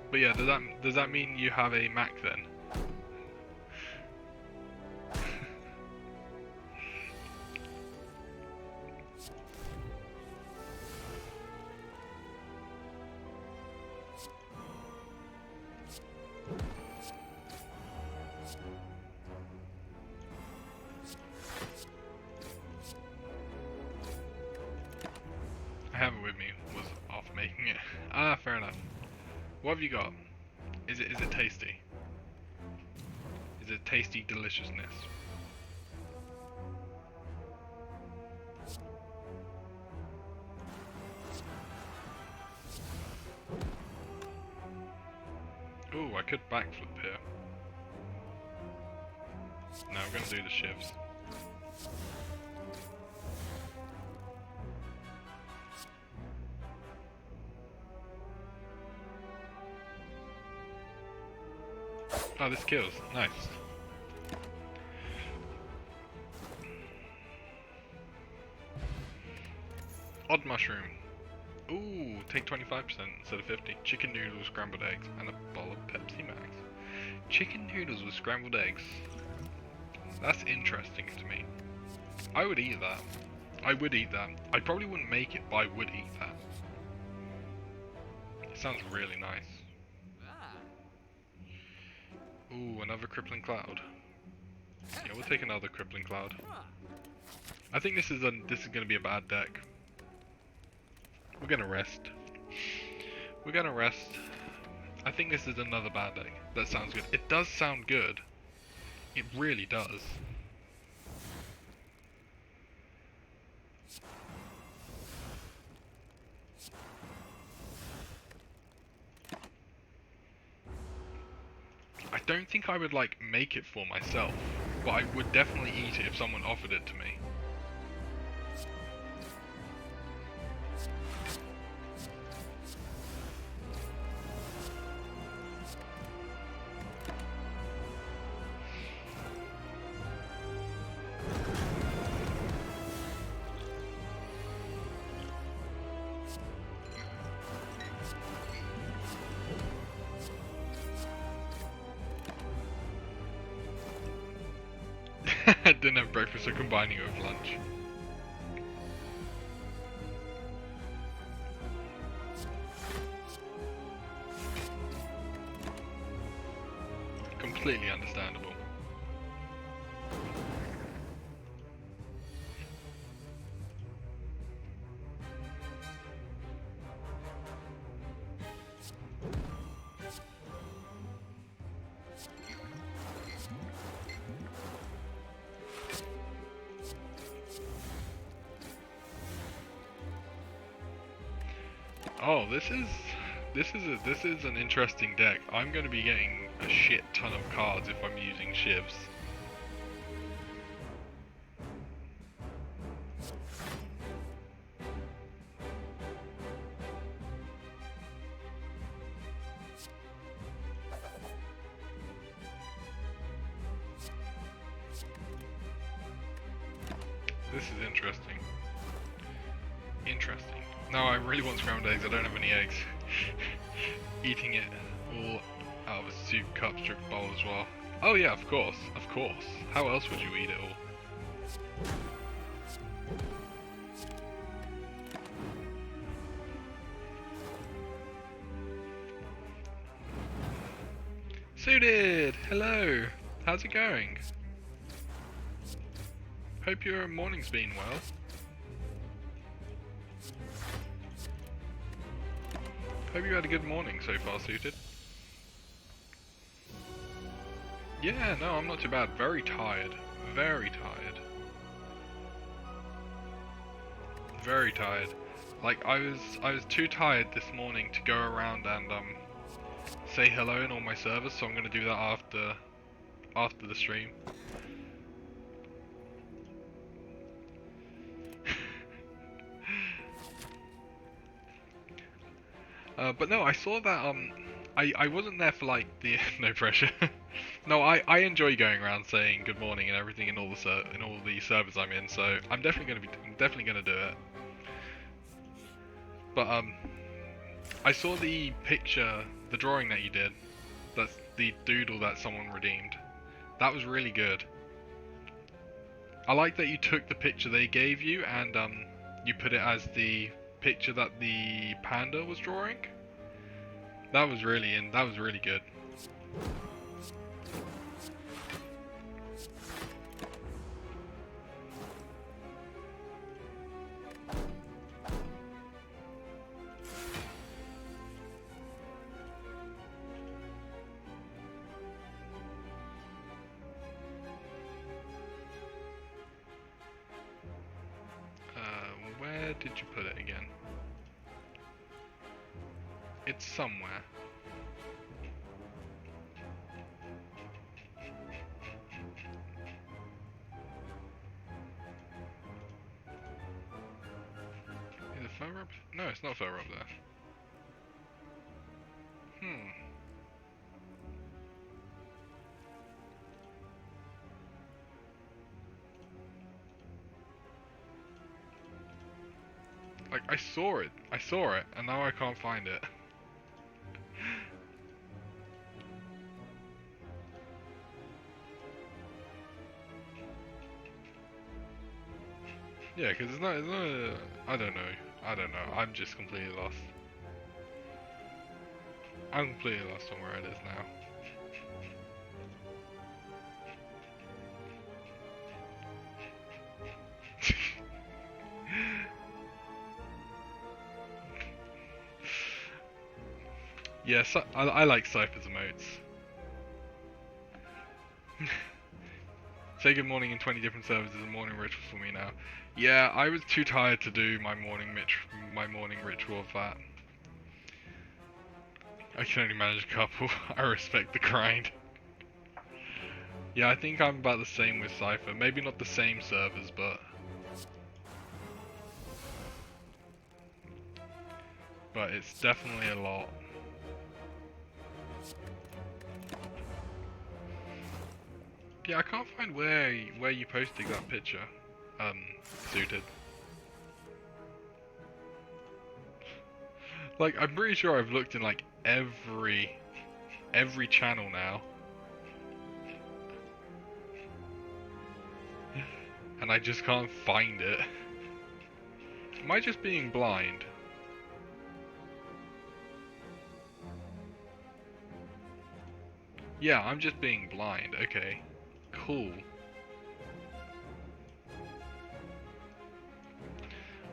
But yeah, does that mean you have a Mac then? I have it with me. Was off making it. Ah, fair enough. What have you got? Is it tasty? Is it tasty deliciousness? Ooh, I could backflip here. Now I'm gonna do the shifts. Oh, this kills. Nice. Odd mushroom. Ooh, take 25% instead of 50. Chicken noodles, scrambled eggs, and a bowl of Pepsi Max. Chicken noodles with scrambled eggs. That's interesting to me. I would eat that. I would eat that. I probably wouldn't make it, but I would eat that. It sounds really nice. Ooh, another crippling cloud. Yeah, we'll take another crippling cloud. I think this is gonna be a bad deck. We're gonna rest. We're gonna rest. I think this is another bad deck. That sounds good. It does sound good. It really does. I don't think I would like make it for myself, but I would definitely eat it if someone offered it to me. Didn't have breakfast, so combining it with lunch. Completely understandable. Oh, this is an interesting deck. I'm going to be getting a shit ton of cards if I'm using shivs. This is interesting. Interesting. No, I really want scrambled eggs. I don't have any eggs. Eating it all out of a soup cup strip bowl as well. Oh yeah, of course. Of course. How else would you eat it all? Suited! Hello! How's it going? Hope your morning's been well. Hope you had a good morning so far, Suited. Yeah, no, I'm not too bad. Very tired. Very tired. Very tired. Like, I was too tired this morning to go around and, say hello in all my servers, so I'm gonna do that after the stream. But no, I saw that, I wasn't there for, like, the, no pressure. No, I enjoy going around saying good morning and everything in all the servers I'm in, so I'm definitely gonna do it. But, I saw the picture, the drawing that you did. That's the doodle that someone redeemed. That was really good. I like that you took the picture they gave you and, you put it as the picture that the panda was drawing. That was really good. Where did you put it again? It's somewhere. Is it further up? No, it's not further up there. Like, I saw it, and now I can't find it. Yeah, because it's not, I don't know, I'm just completely lost. I'm completely lost on where it is now. Yes, I like Cypher's emotes. Say good morning in 20 different servers is a morning ritual for me now. Yeah, I was too tired to do my morning ritual of that. I can only manage a couple. I respect the grind. Yeah, I think I'm about the same with Cypher. Maybe not the same servers, but it's definitely a lot. Yeah, I can't find where you posted that picture, Suited. Like, I'm pretty sure I've looked in like every channel now, and I just can't find it. Am I just being blind? Yeah, I'm just being blind. Okay. Cool.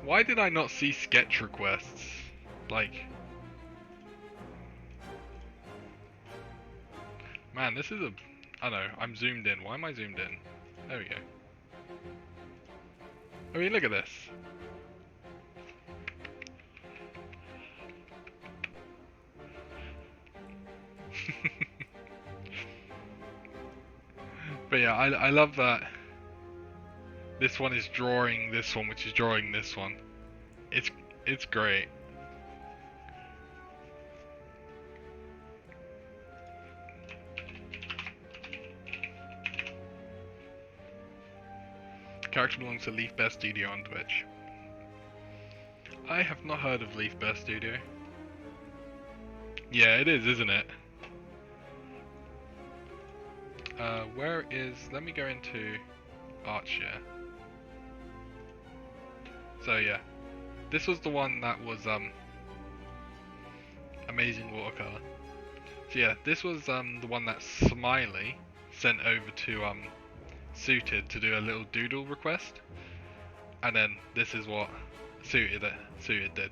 Why did I not see sketch requests? Like... Man, this is a... I don't know, I'm zoomed in. Why am I zoomed in? There we go. I mean, look at this. But yeah, I love that this one is drawing this one, which is drawing this one. It's great. Character belongs to Leaf Bear Studio on Twitch. I have not heard of Leaf Bear Studio. Yeah, it is, isn't it? Where is... Let me go into Artshare. So yeah, this was the one that was amazing watercolor. So yeah, this was the one that Smiley sent over to Suited to do a little doodle request, and then this is what Suited did.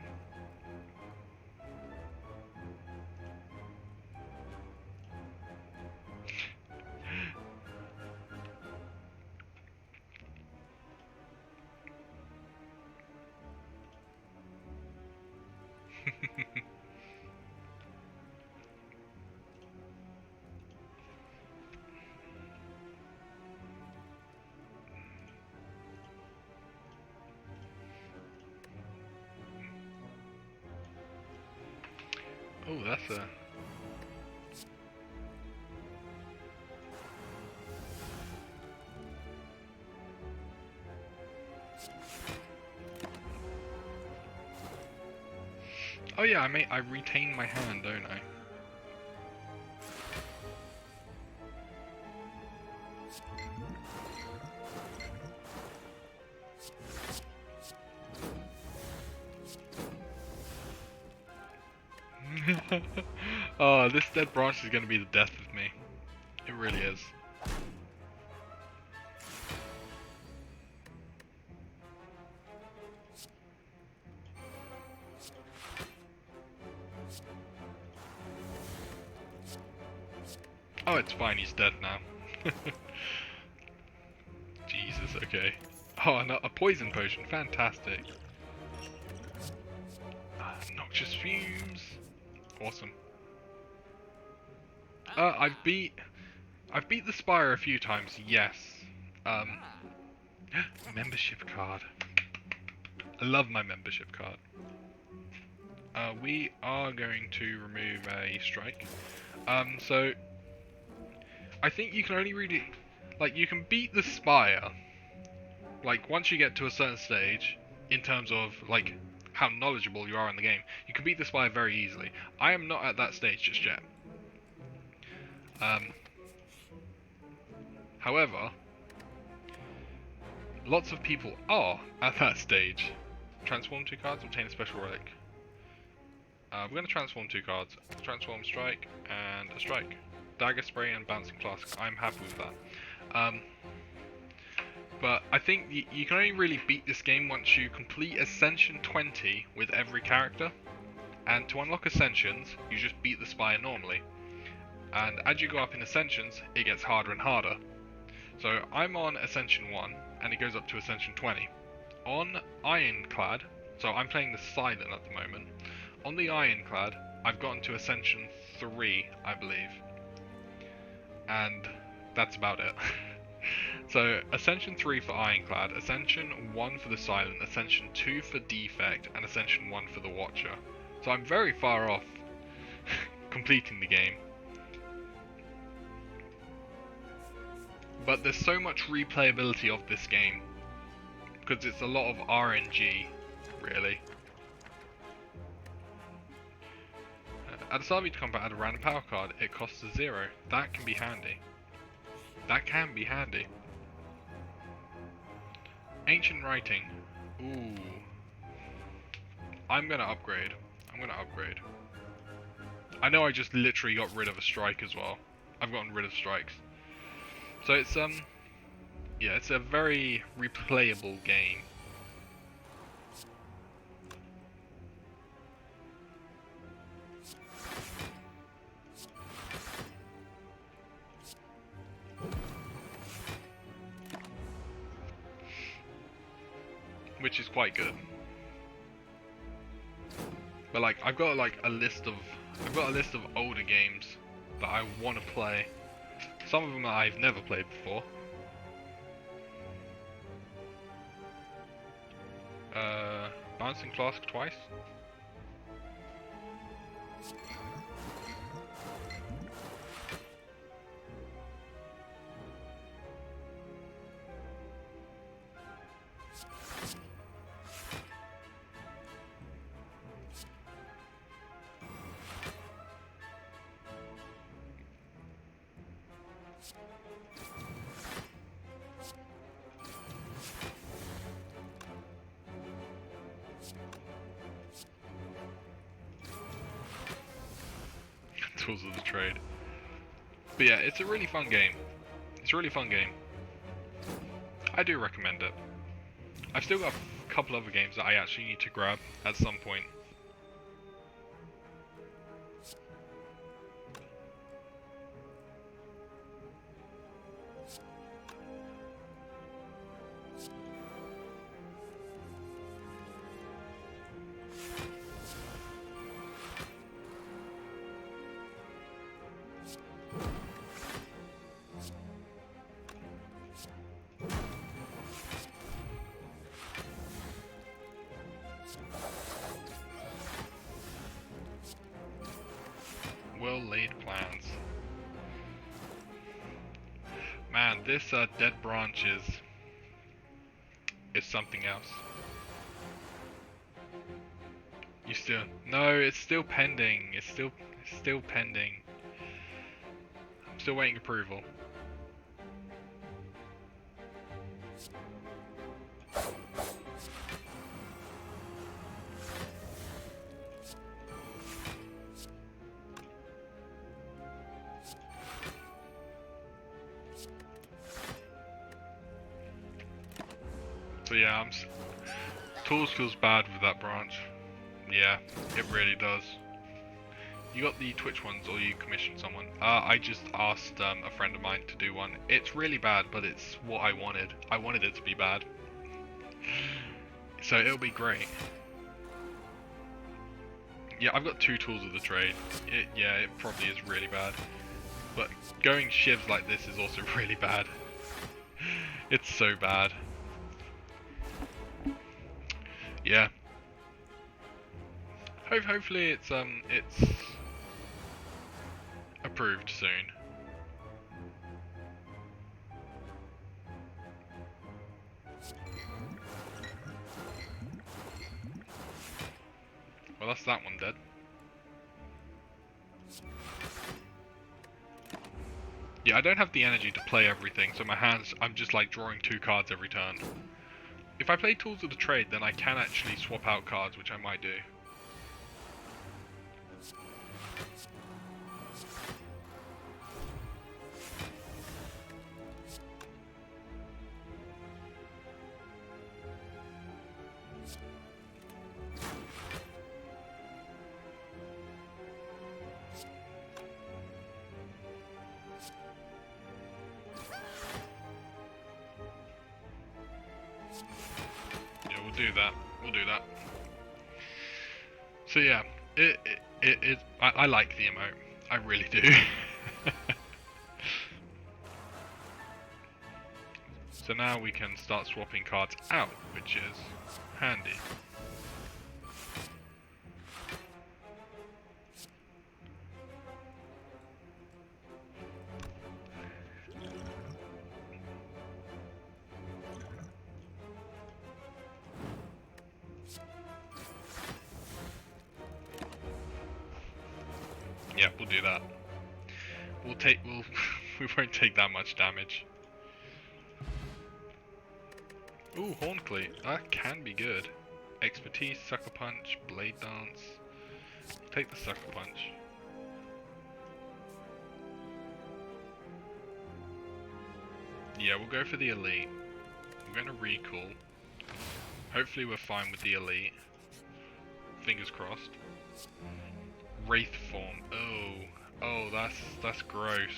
Oh, that's a... Oh yeah, I retain my hand, don't I? Oh, this dead branch is going to be the death of me. It really is. Oh, it's fine, he's dead now. Jesus, okay. Oh, and a poison potion, fantastic. Noxious fumes. Awesome. I've beat the Spire a few times, yes. Membership card. I love my membership card. We are going to remove a strike. So I think you can only really, like, you can beat the Spire, like, once you get to a certain stage, in terms of, like, how knowledgeable you are in the game. You can beat the Spire very easily. I am not at that stage just yet. However, lots of people are at that stage. Transform 2 cards, obtain a special relic. We're going to transform 2 cards. Transform Strike and a Strike. Dagger Spray and Bouncing Flask. I'm happy with that. But I think you can only really beat this game once you complete Ascension 20 with every character. And to unlock Ascensions, you just beat the Spire normally. And as you go up in Ascensions, it gets harder and harder. So I'm on Ascension 1, and it goes up to Ascension 20. On Ironclad, so I'm playing the Silent at the moment. On the Ironclad, I've gotten to Ascension 3, I believe. And that's about it. So Ascension 3 for Ironclad, Ascension 1 for the Silent, Ascension 2 for Defect, and Ascension 1 for the Watcher. So I'm very far off completing the game. But there's so much replayability of this game, because it's a lot of RNG, really. At the start of each combat, add a random power card. It costs 0. That can be handy. That can be handy. Ancient Writing. Ooh. I'm gonna upgrade. I know I just literally got rid of a strike as well. I've gotten rid of strikes. So it's yeah, it's a very replayable game. Which is quite good. But like I've got a list of older games that I want to play. Some of them I've never played before. Bouncing Flask twice. tools of the trade. But yeah, it's a really fun game. It's a really fun game. I do recommend it. I've still got a couple other games that I actually need to grab at some point. Well-laid plans. Man, this dead branch is something else. You still no, it's still pending. It's still pending. I'm still waiting approval. So yeah, tools feels bad with that branch. Yeah, it really does. You got the Twitch ones, or you commissioned someone? I just asked a friend of mine to do one. It's really bad, but it's what I wanted. I wanted it to be bad. So it'll be great. Yeah, I've got 2 tools of the trade. Yeah, it probably is really bad. But going shivs like this is also really bad. It's so bad. Yeah. Hopefully it's approved soon. Well, that's that one dead. Yeah, I don't have the energy to play everything, so my hands, I'm just like drawing 2 cards every turn. If I play Tools of the Trade, then I can actually swap out cards, which I might do. We'll do that. So yeah, I like the emote. I really do. So now we can start swapping cards out, which is handy. Yeah, we'll do that. We won't take that much damage. Ooh, Horncleat. That can be good. Expertise, Sucker Punch, Blade Dance. Take the Sucker Punch. Yeah, we'll go for the Elite. We're going to recall. Hopefully we're fine with the Elite. Fingers crossed. Wraith form. Oh, that's gross.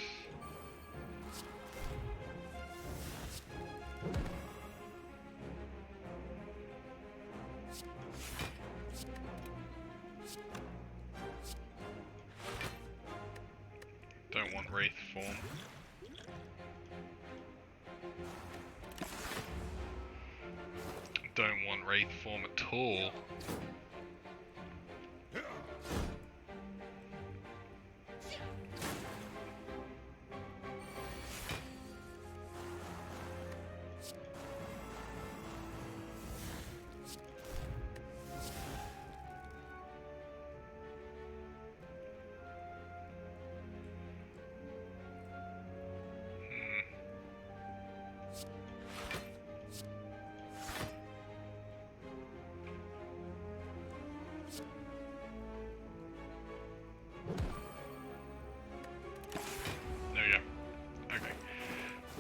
Don't want Wraith form. Don't want Wraith form at all.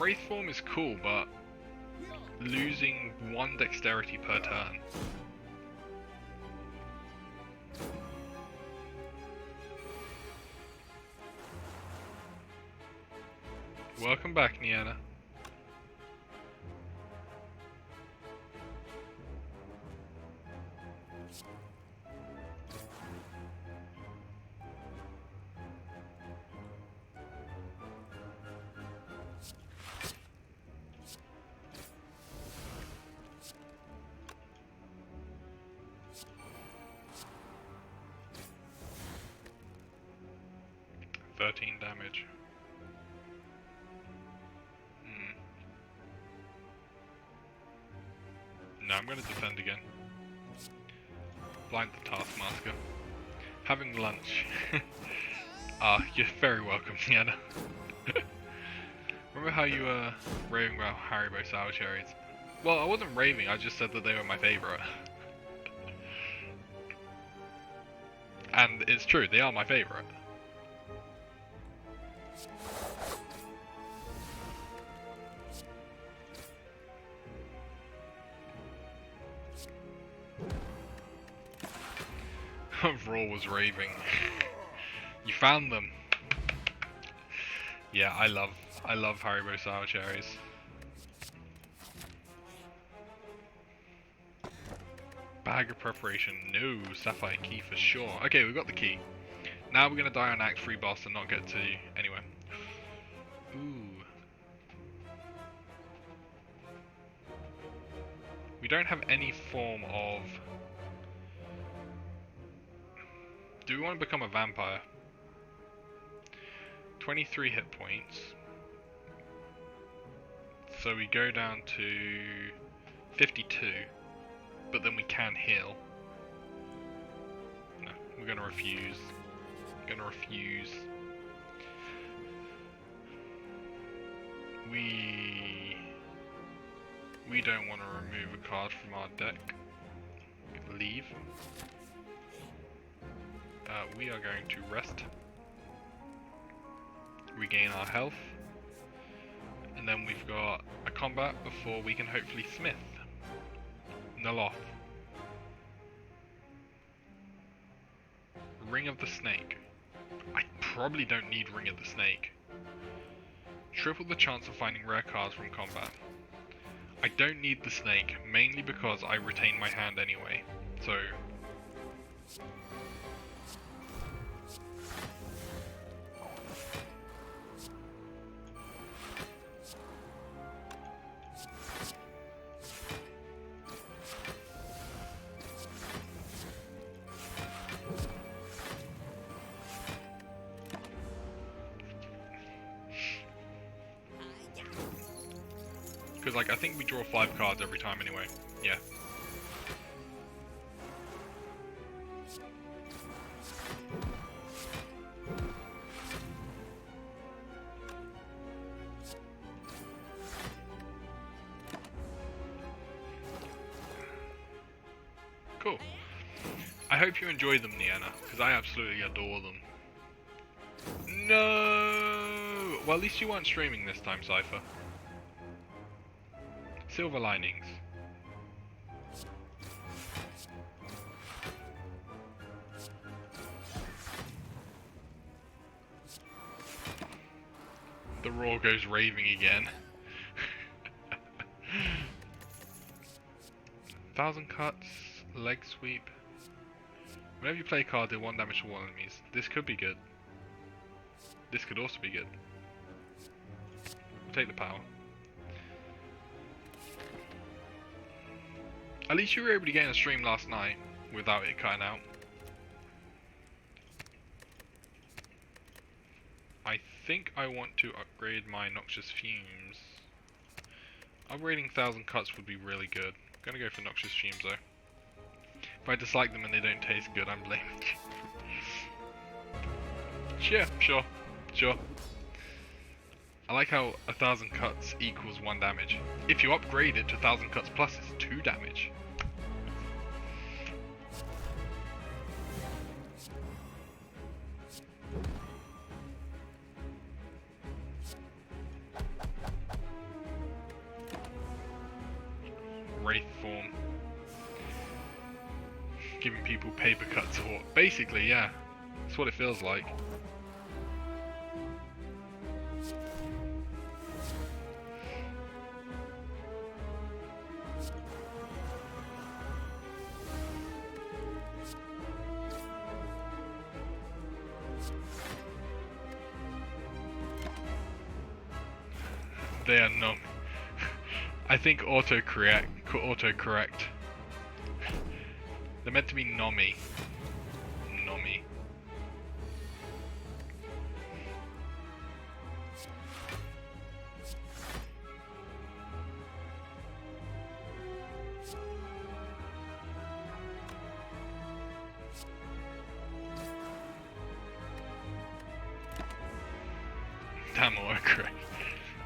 Wraith form is cool, but losing 1 dexterity per turn. Welcome back, Niana. Damage. No, I'm going to defend again. Blind the Taskmaster. Having lunch. You're very welcome, Niana. Remember how you were raving about Haribo sour cherries? Well, I wasn't raving, I just said that they were my favourite. And it's true, they are my favourite. Raw was raving. You found them. Yeah, I love Haribo sour cherries. Bag of preparation. No, sapphire key for sure. Okay, we've got the key. Now we're gonna die on Act 3 boss and not get to anywhere. Ooh. We don't have any form of... Do we want to become a vampire? 23 hit points. So we go down to 52, but then we can heal. No, we're gonna refuse. Gonna refuse. We don't want to remove a card from our deck. Leave. We are going to rest, regain our health, and then we've got a combat before we can hopefully smith. Naloth. Ring of the Snake. I probably don't need Ring of the Snake. Triple the chance of finding rare cards from combat. I don't need the snake, mainly because I retain my hand anyway, so... Because, like, I think we draw 5 cards every time anyway. Yeah. Cool. I hope you enjoy them, Niana, because I absolutely adore them. No! Well, at least you weren't streaming this time, Cypher. Silver linings. The Raw goes raving again. 1000 cuts, leg sweep. Whenever you play a card, deal 1 damage to all enemies. This could be good. This could also be good. We'll take the power. At least you were able to get in a stream last night without it cutting out. I think I want to upgrade my Noxious Fumes. Upgrading 1000 cuts would be really good. I'm gonna go for Noxious Fumes though. If I dislike them and they don't taste good, I'm blaming you. Yeah, sure. I like how 1000 cuts equals 1 damage. If you upgrade it to 1000 cuts plus, it's 2 damage. wraith form. Giving people paper cuts or basically, yeah. That's what it feels like. They are numb. I think autocorrect. They're meant to be nommy. Nommy. Damn autocorrect.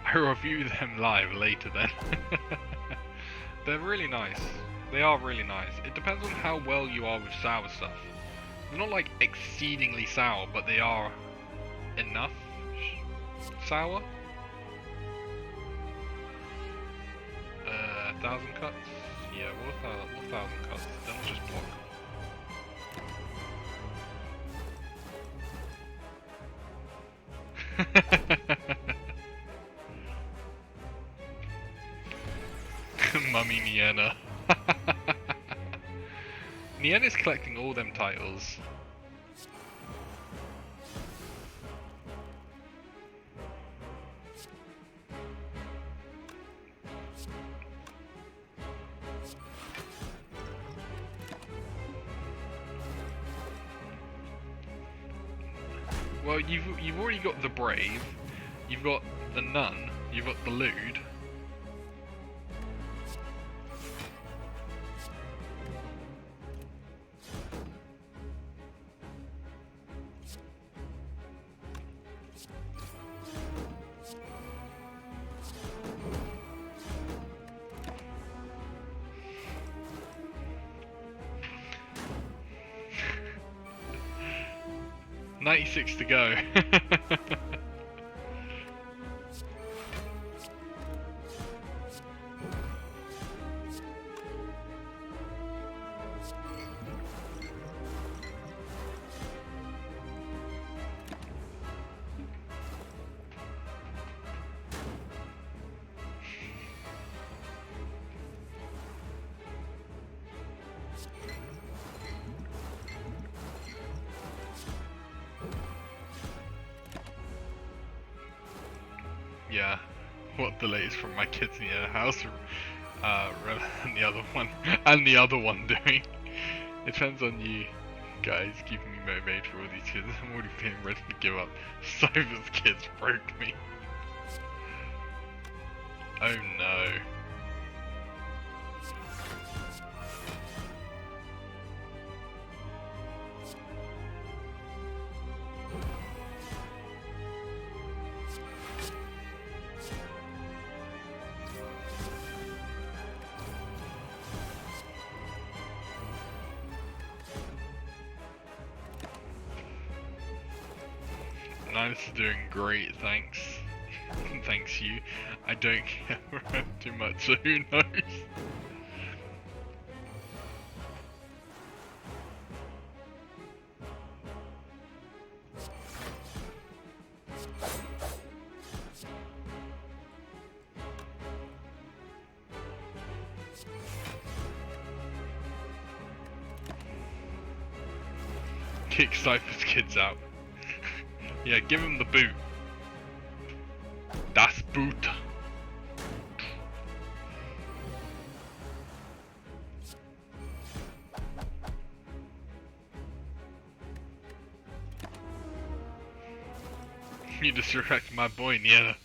I review them live later then. They're really nice. They are really nice. It depends on how well you are with sour stuff. They're not like exceedingly sour, but they are enough sour. 1,000 cuts? Yeah, what 1,000 cuts? Don't just block. Mummy Nienna. Nienna's collecting all them titles. Well, you've already got the Brave, you've got the Nun, you've got the Lewd. .96 to go. Yeah, what the latest from my kids in the house, and the other one doing. It depends on you guys keeping me motivated for all these kids. I'm already feeling ready to give up. Cyber's kids broke me. Oh no. Nice, doing great, thanks. Thanks you. I don't care around too much, so who knows? Kick Cypher's kids out. Yeah, give him the boot. Das Boot. You disrespect my boy, Nieta.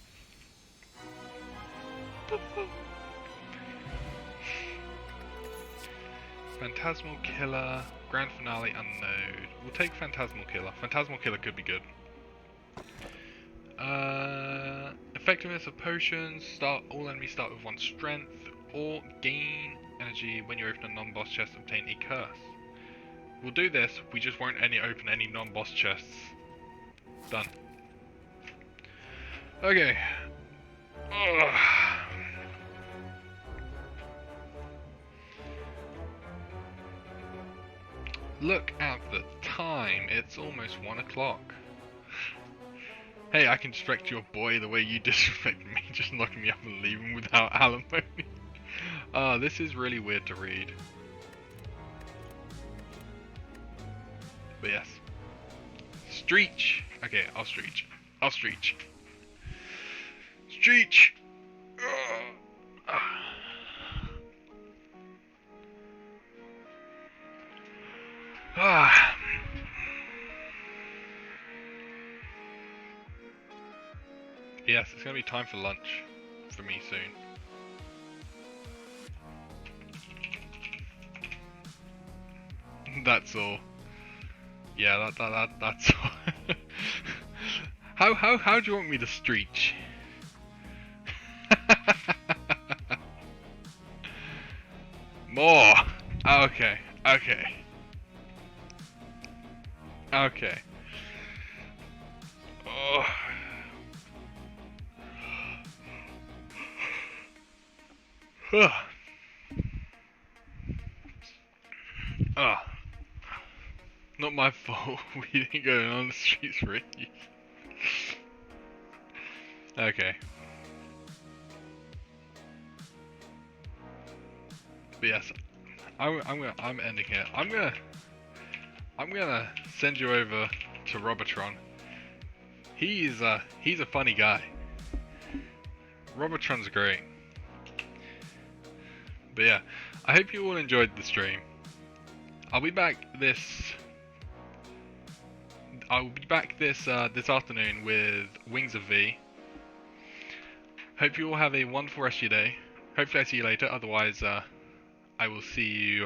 Phantasmal Killer, Grand Finale Unknown. We'll take Phantasmal Killer. Phantasmal Killer could be good. Effectiveness of potions. All enemies start with 1 strength, or gain energy when you open a non-boss chest. Obtain a curse. We'll do this. We just won't open any non-boss chests. Done. Okay. Ugh. Look at the time. It's almost 1 o'clock. Hey, I can disrespect your boy the way you disrespect me, just knocking me up and leaving without alimony. This is really weird to read. But yes. Streech! Okay, I'll Streech. I'll Streech. Streech! Ah. Yes, it's gonna be time for lunch for me soon. That's all. Yeah, that's all. How do you want me to Streech? More. Okay. Okay. Okay. Oh. Not my fault. We didn't go on the streets for it. Okay. But yes, I'm ending here. I'm gonna send you over to Robotron. He's a funny guy. Robotron's great. But yeah, I hope you all enjoyed the stream. I'll be back this this afternoon with Wings of V. Hope you all have a wonderful rest of your day. Hopefully I see you later. Otherwise, I will see you.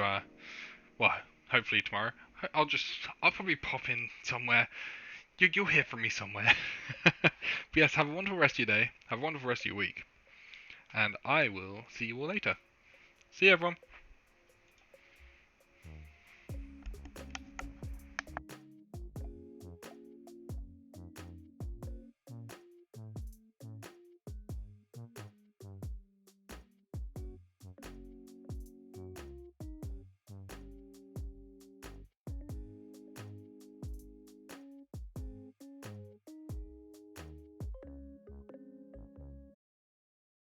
Well, hopefully tomorrow. I'll probably pop in somewhere. You'll hear from me somewhere. But yes, have a wonderful rest of your day. Have a wonderful rest of your week. And I will see you all later. See you, everyone.